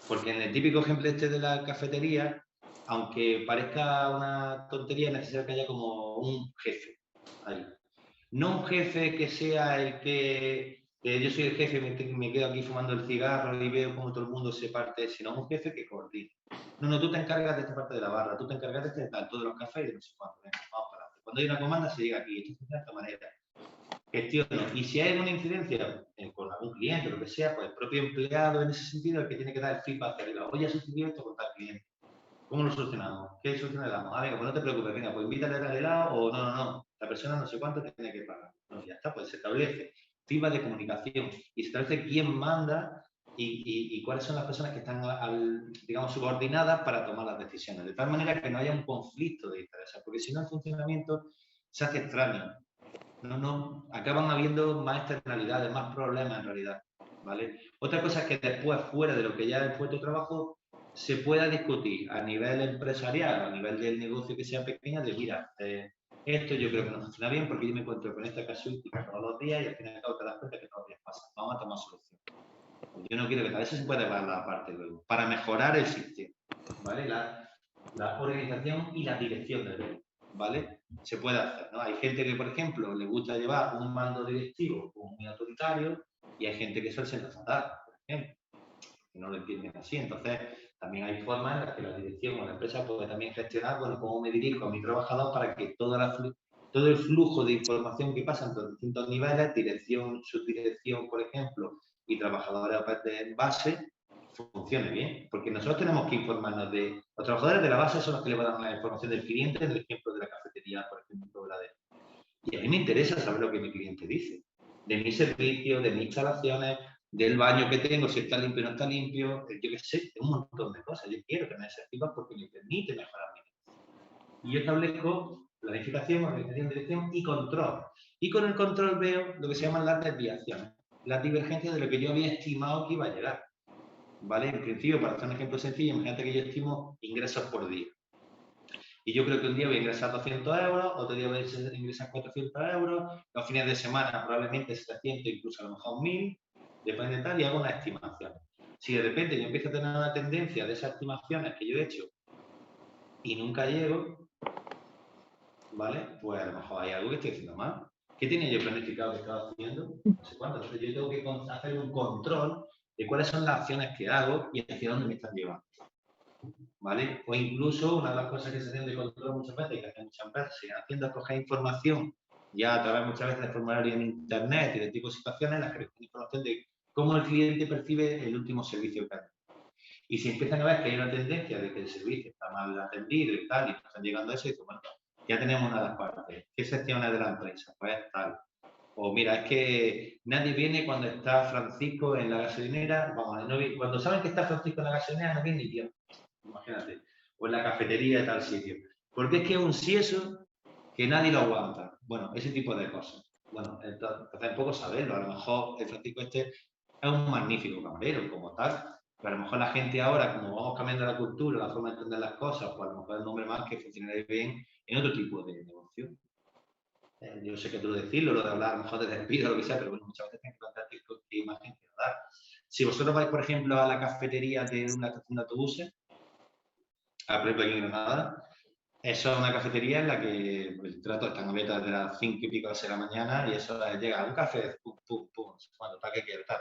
S1: Porque en el típico ejemplo este de la cafetería, aunque parezca una tontería, es necesario que haya como un jefe ahí. No un jefe que sea el que yo soy el jefe, me quedo aquí fumando el cigarro y veo cómo todo el mundo se parte, sino un jefe que coordine. No, tú te encargas de esta parte de la barra, tú te encargas de este tal, todos los cafés y de no sé cuánto. Venga, vamos para adelante. Cuando hay una comanda se llega aquí, esto funciona de esta manera. Gestiono. Y si hay una incidencia con algún cliente o lo que sea, pues el propio empleado en ese sentido es el que tiene que dar el feedback hacia arriba. Oye, ha sucedido esto con tal cliente. ¿Cómo lo solucionamos? ¿Qué solución le damos? Ah, venga, pues no te preocupes, venga, pues invítale al helado o no. La persona no sé cuánto te tiene que pagar. No, ya está, pues se establece feedback de comunicación y se establece quién manda y cuáles son las personas que están, digamos, subordinadas para tomar las decisiones. De tal manera que no haya un conflicto de intereses, porque si no el funcionamiento se hace extraño. No, acaban habiendo más externalidades, más problemas en realidad, ¿vale? Otra cosa es que después, fuera de lo que ya es el puesto de trabajo, se pueda discutir a nivel empresarial, a nivel del negocio que sea pequeño, de mira, esto yo creo que no funciona bien porque yo me encuentro con esta casuística todos los días y al final te das cuenta que todos los días pasa. Vamos a tomar solución. Yo no quiero que tal vez se pueda llevar la parte luego, para mejorar el sistema, ¿vale? La organización y la dirección del grupo, ¿vale? Se puede hacer, ¿no? Hay gente que, por ejemplo, le gusta llevar un mando directivo muy autoritario y hay gente que eso se lo fatal, por ejemplo, que no lo entienden así. Entonces, también hay formas en las que la dirección o la empresa puede también gestionar, bueno, cómo me dirijo a mi trabajador para que todo el flujo de información que pasa entre los distintos niveles, dirección, subdirección, por ejemplo, y trabajadores de base, funcione bien. Porque nosotros tenemos que informarnos de... Los trabajadores de la base son los que le van a dar la información del cliente, del ejemplo de la cafetería, por ejemplo, y a mí me interesa saber lo que mi cliente dice. De mi servicio, de mis instalaciones, del baño que tengo, si está limpio o no está limpio, yo qué sé, de un montón de cosas. Yo quiero que me sirva porque me permite mejorar mi negocio. Y yo establezco planificación, organización, dirección y control. Y con el control veo lo que se llaman las desviaciones, las divergencias de lo que yo había estimado que iba a llegar. ¿Vale? En principio, para hacer un ejemplo sencillo, imagínate que yo estimo ingresos por día. Y yo creo que un día voy a ingresar 200 euros, otro día voy a ingresar 400 euros, los fines de semana probablemente 700, incluso a lo mejor 1000, depende de tal, y hago una estimación. Si de repente yo empiezo a tener una tendencia de esas estimaciones que yo he hecho y nunca llego, ¿vale? Pues a lo mejor hay algo que estoy haciendo mal. ¿Qué tenía yo planificado que estaba haciendo? No sé cuánto. Entonces yo tengo que hacer un control de cuáles son las acciones que hago y hacia dónde me están llevando. ¿Vale? O incluso una de las cosas que se hacen de control muchas veces y que hacen muchas veces, haciendo es coger información ya a través muchas veces de formularios en internet y de tipo de situaciones, la creación de información de cómo el cliente percibe el último servicio que hace. Y si empiezan a ver que hay una tendencia de que el servicio está mal atendido y tal, y están llegando a eso, y dicen, bueno, ya tenemos una de las partes. ¿Qué secciones de la empresa? Pues tal. O mira, es que nadie viene cuando está Francisco en la gasolinera, vamos, no, cuando saben que está Francisco en la gasolinera no viene ni Dios. Imagínate, o en la cafetería de tal sitio. Porque es que es un sieso que nadie lo aguanta. Bueno, ese tipo de cosas. Bueno, entonces tampoco saberlo. A lo mejor el Francisco este es un magnífico camarero como tal, pero a lo mejor la gente ahora, como vamos cambiando la cultura, la forma de entender las cosas, pues a lo mejor el nombre más que funcionaría bien en otro tipo de negocio. Yo sé que tú decirlo, lo de hablar a lo mejor de despido o lo que sea, pero bueno, muchas veces tienes que plantearte qué imagen quiero dar. Si vosotros vais, por ejemplo, a la cafetería de una estación de autobuses, por ejemplo aquí en Granada, eso es una cafetería en la que el trato está abierto desde las 5 y pico de la mañana y eso llega a un café, pum, pum, pum, cuando para qué quieres estar.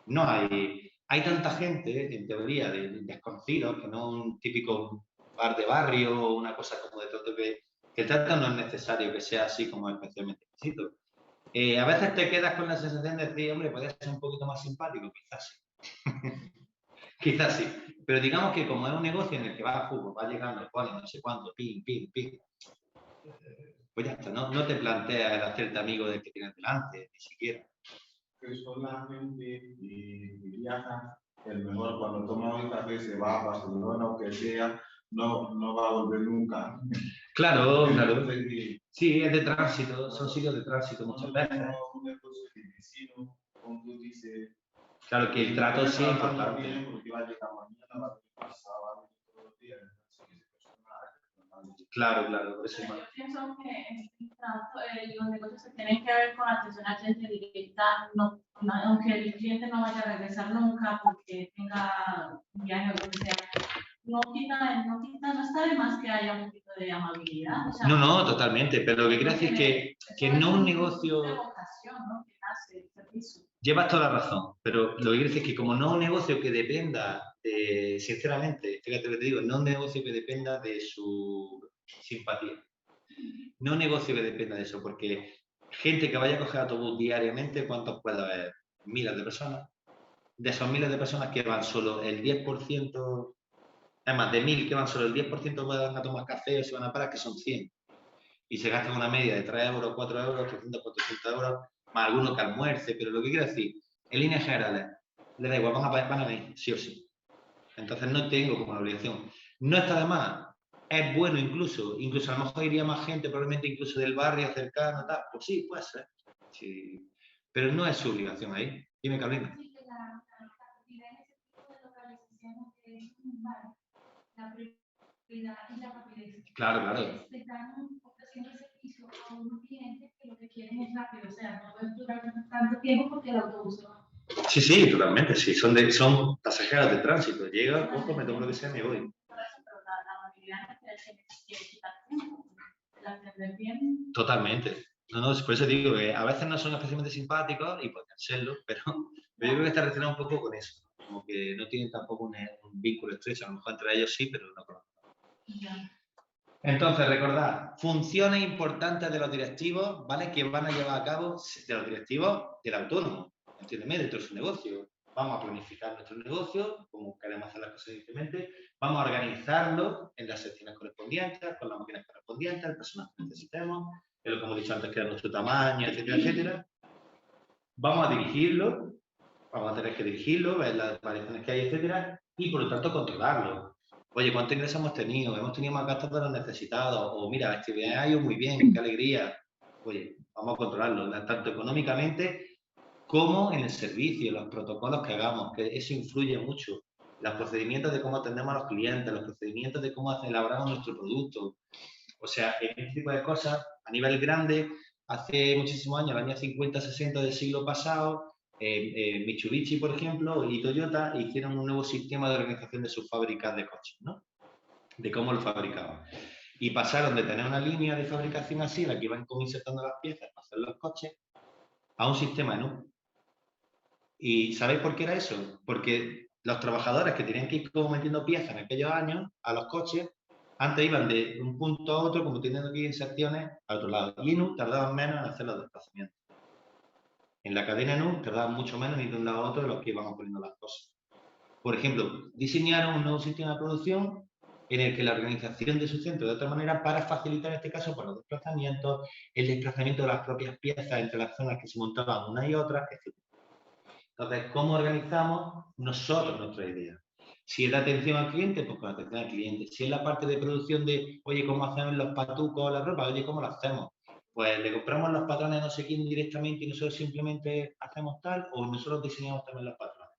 S1: No hay tanta gente, en teoría, de desconocidos, que no un típico bar de barrio o una cosa como de trato que el trato no es necesario que sea así como especialmente exquisito. A veces te quedas con la sensación de decir, hombre, podría ser un poquito más simpático, quizás sí. Quizás sí. Pero digamos que como es un negocio en el que va a fútbol, va llegando, pone no sé cuánto, pim, pim, pim, pues ya está, no te planteas el hacerte amigo del que tienes delante, ni siquiera.
S4: Que solamente viaja, el mejor cuando toma un café se va a Barcelona o que sea, no va a volver nunca.
S1: Claro, claro. Sí, es de tránsito, son sitios de tránsito muchas veces.
S4: Un negocio de vecino, como tú dices.
S1: Claro que el trato sí es importante.
S4: Porque va a llegar mañana, va a venir pasado, todos los días.
S1: Claro, claro.
S3: Por eso yo pienso que los negocios se tienen que ver con atención al cliente directa, aunque el cliente no vaya a regresar nunca porque tenga un viaje o lo que sea. No está de más que haya un poquito de amabilidad. O sea,
S1: no, totalmente. Pero lo que quiero decir es que no un negocio.
S3: De vocación, ¿no? Que nace el servicio.
S1: Llevas toda la razón, pero lo que quiero decir es que como no un negocio que dependa, sinceramente, fíjate lo que te digo, no un negocio que dependa de su simpatía. No un negocio que dependa de eso, porque gente que vaya a coger autobús diariamente, ¿cuántos puede haber? Miles de personas. De esos miles de personas que van solo el 10%, además de 1000 que van solo el 10% van a tomar café o se van a parar, que son 100. Y se gastan una media de 3 euros, 4 euros, 300, 400 euros, más alguno que almuerce, pero lo que quiero decir, en líneas generales, le da igual, van a venir, sí o sí. Entonces no tengo como una obligación. No está de más, es bueno incluso a lo mejor iría más gente, probablemente incluso del barrio cercano, tal, pues sí, puede ser. Sí. Pero no es su obligación ahí. Dime, Carolina.
S2: Sí, que la actividad en ese tipo de localizaciones
S3: la prioridad y la rapidez.
S1: Claro, claro.
S3: Están ofreciendo el servicio a unos clientes que lo que quieren es rápido, o sea, no pueden durar tanto tiempo porque el autobús se va.
S1: Sí, sí, totalmente, sí, son pasajeros de tránsito, llega, cojo, me tomo lo que sea y me voy.
S3: Por eso, pero la mayoría quiere quitar tiempo, el atender bien.
S1: Totalmente. No, no, por eso digo que a veces no son especialmente simpáticos y pueden serlo, pero yo creo que está relacionado un poco con eso. Como que no tienen tampoco un vínculo estrecho, a lo mejor entre ellos sí, pero no con otros. Entonces, recordad, funciones importantes de los directivos, ¿vale? Que van a llevar a cabo de los directivos del autónomo, entiéndeme, dentro de su negocio. Vamos a planificar nuestro negocio, como queremos hacer las cosas evidentemente, vamos a organizarlo en las secciones correspondientes, con las máquinas correspondientes, el personal que necesitemos, lo que hemos dicho antes que era nuestro tamaño, etcétera, etcétera. Vamos a dirigirlo, vamos a tener que dirigirlo, ver las variaciones que hay, etcétera, y por lo tanto controlarlo. Oye, ¿cuántos ingresos hemos tenido? ¿Hemos tenido más gastos de los necesitados? O mira, este bien ha ido muy bien, qué alegría. Oye, vamos a controlarlo, tanto económicamente como en el servicio, los protocolos que hagamos, que eso influye mucho. Los procedimientos de cómo atendemos a los clientes, los procedimientos de cómo elaboramos nuestro producto. O sea, en este tipo de cosas, a nivel grande, hace muchísimos años, el año 50, 60 del siglo pasado, Mitsubishi, por ejemplo, y Toyota hicieron un nuevo sistema de organización de sus fábricas de coches, ¿no? De cómo lo fabricaban. Y pasaron de tener una línea de fabricación así, en la que iban como insertando las piezas para hacer los coches, a un sistema en U. ¿Y sabéis por qué era eso? Porque los trabajadores que tenían que ir como metiendo piezas en aquellos años a los coches, antes iban de un punto a otro, como teniendo que ir inserciones al otro lado. Y en U tardaban menos en hacer los desplazamientos. En la cadena NU tardaban mucho menos en ir de un lado a otro de los que íbamos poniendo las cosas. Por ejemplo, diseñaron un nuevo sistema de producción en el que la organización de su centro de otra manera para facilitar en este caso por los desplazamientos, el desplazamiento de las propias piezas entre las zonas que se montaban una y otra, etc. Entonces, ¿cómo organizamos nosotros nuestra idea? Si es la atención al cliente, pues con la atención al cliente. Si es la parte de producción de, oye, ¿cómo hacemos los patucos o la ropa? Oye, ¿cómo lo hacemos? Pues le compramos los patrones a no sé quién directamente y nosotros simplemente hacemos tal, o nosotros diseñamos también los patrones.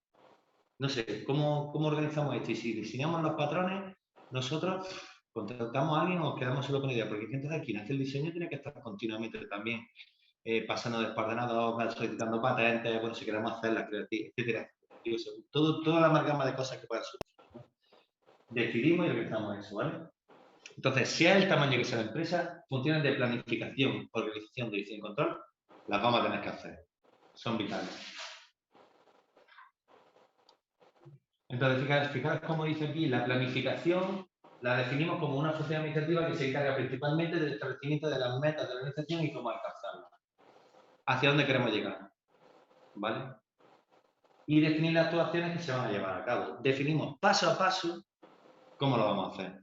S1: No sé, ¿cómo organizamos esto? Y si diseñamos los patrones, nosotros contratamos a alguien o nos quedamos solo con la idea, porque entonces quien hace el diseño tiene que estar continuamente también pasando de desordenado, solicitando patentes, bueno, si queremos hacer la creativa, etcétera. Toda la amalgama de cosas que puedan surgir, ¿no? Decidimos y organizamos eso, ¿vale? Entonces, sea el tamaño que sea la empresa, funciones de planificación, organización, dirección y control, las vamos a tener que hacer. Son vitales. Entonces, fijaros cómo dice aquí, la planificación la definimos como una función administrativa que se encarga principalmente del establecimiento de las metas de la organización y cómo alcanzarlas. Hacia dónde queremos llegar, ¿vale? Y definir las actuaciones que se van a llevar a cabo. Definimos paso a paso cómo lo vamos a hacer.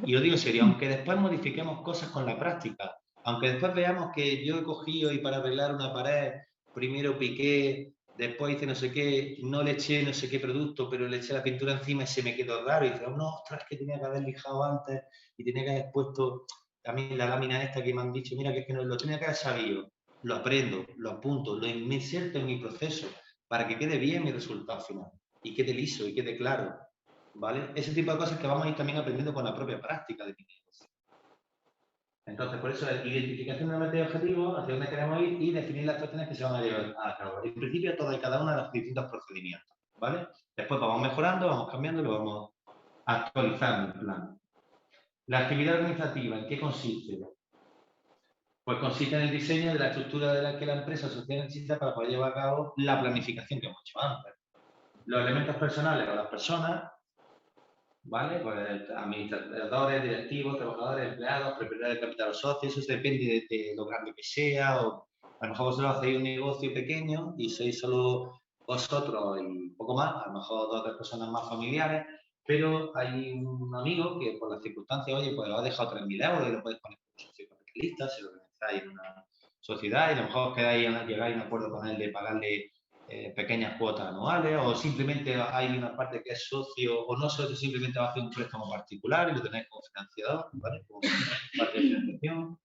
S1: Y lo digo en serio, aunque después modifiquemos cosas con la práctica, aunque después veamos que yo he cogido y para arreglar una pared, primero piqué, después hice no sé qué, no le eché no sé qué producto, pero le eché la pintura encima y se me quedó raro, y dije, oh, no, ostras, que tenía que haber lijado antes y tenía que haber puesto también la lámina esta que me han dicho, mira, que es que no lo tenía que haber sabido. Lo aprendo, lo apunto, lo inserto en mi proceso para que quede bien mi resultado final y quede liso y quede claro. ¿Vale? Ese tipo de cosas que vamos a ir también aprendiendo con la propia práctica de mi negocio. Entonces, por eso, identificación de la meta de objetivos, hacia dónde queremos ir y definir las actuaciones que se van a llevar a cabo. En principio, toda y cada una de los distintos procedimientos, ¿vale? Después vamos mejorando, vamos cambiando y lo vamos actualizando el plan. La actividad organizativa, ¿en qué consiste? Pues consiste en el diseño de la estructura de la que la empresa social necesita para poder llevar a cabo la planificación que hemos hecho antes. Los elementos personales o las personas, ¿vale? Pues administradores, directivos, trabajadores, empleados, propietarios de capital o socios, eso depende de lo grande que sea, o a lo mejor vosotros hacéis un negocio pequeño y sois solo vosotros y poco más, a lo mejor 2 o 3 personas más familiares, pero hay un amigo que por las circunstancias, oye, pues os ha dejado 3.000 euros y lo podéis poner como socio capitalista, si lo organizáis en una sociedad y a lo mejor llegáis a un acuerdo con él de pagarle pequeñas cuotas anuales, o simplemente hay una parte que es socio o no socio, simplemente va a hacer un préstamo particular y lo tenéis como financiador, ¿vale? Como parte de financiación.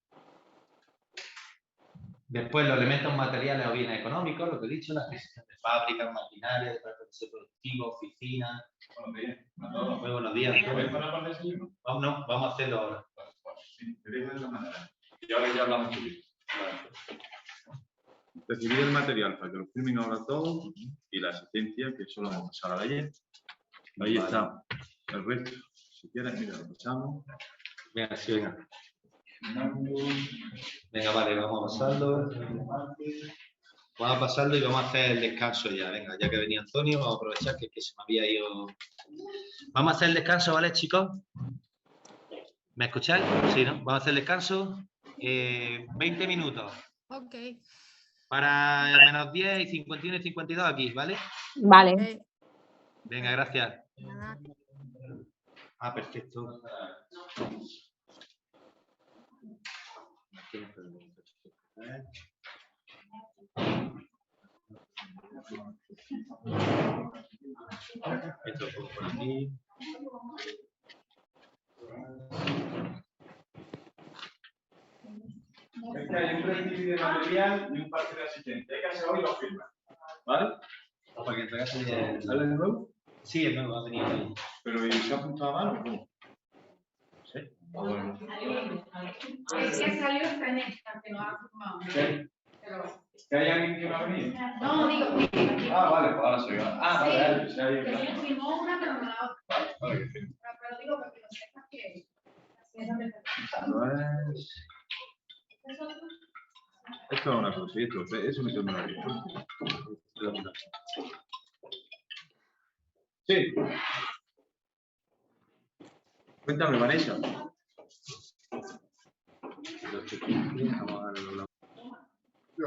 S1: Después los elementos materiales o bienes económicos, lo que he dicho, la adquisición de fábricas, maquinaria, de proceso productivo, oficinas.
S6: Buenos días. A todos.
S1: Muy buenos días.
S6: ¿Vais para la parte de desayuno?
S1: Vamos a hacerlo ahora.
S6: Sí, queréis de esa manera. Y ahora ya hablamos tú. Recibir el material para que lo firmen ahora todos y la asistencia, que eso lo hemos pasado a ayer. Ahí está el resto. Si quieres, mira, lo pasamos.
S1: Venga, sí, venga. Venga, vale, vamos a pasarlo. Vamos a pasarlo y vamos a hacer el descanso ya. Venga, ya que venía Antonio, vamos a aprovechar que se me había ido. Vamos a hacer el descanso, ¿vale, chicos? ¿Me escucháis? Sí, ¿no? Vamos a hacer el descanso. 20 minutos.
S7: Ok.
S1: Para menos 10 y 51 y 52 aquí, ¿vale?
S8: Vale.
S1: Venga, gracias.
S7: Nada.
S1: Ah, perfecto. Esto por aquí.
S6: Es que hay un principio de material y un parte de asistencia. Hay que hacer hoy y lo firma. ¿Vale?
S1: O para que entregase el...
S6: ¿Sale de nuevo?
S1: Sí, el nuevo ha venido ahí.
S6: ¿Pero y se ha apuntado a mano o cómo?
S1: Sí.
S6: Bueno.
S2: Es que salió esta en esta, que no ha firmado.
S6: ¿Qué?
S2: Pero,
S6: ¿Que hay alguien que va a venir?
S2: no, digo,
S6: Ah, vale, pues ahora soy yo. Ah, vale, vale.
S2: sí,
S6: Sí, hay
S2: que
S6: alguien.
S2: ella firmó una, pero no la otra.
S6: Vale, que firme.
S2: Pero digo, porque no sepas que así es la verdad.
S6: Esto es una cosa, y esto, eso me queda bien. Sí. Cuéntame, Vanessa.
S1: Vamos a darle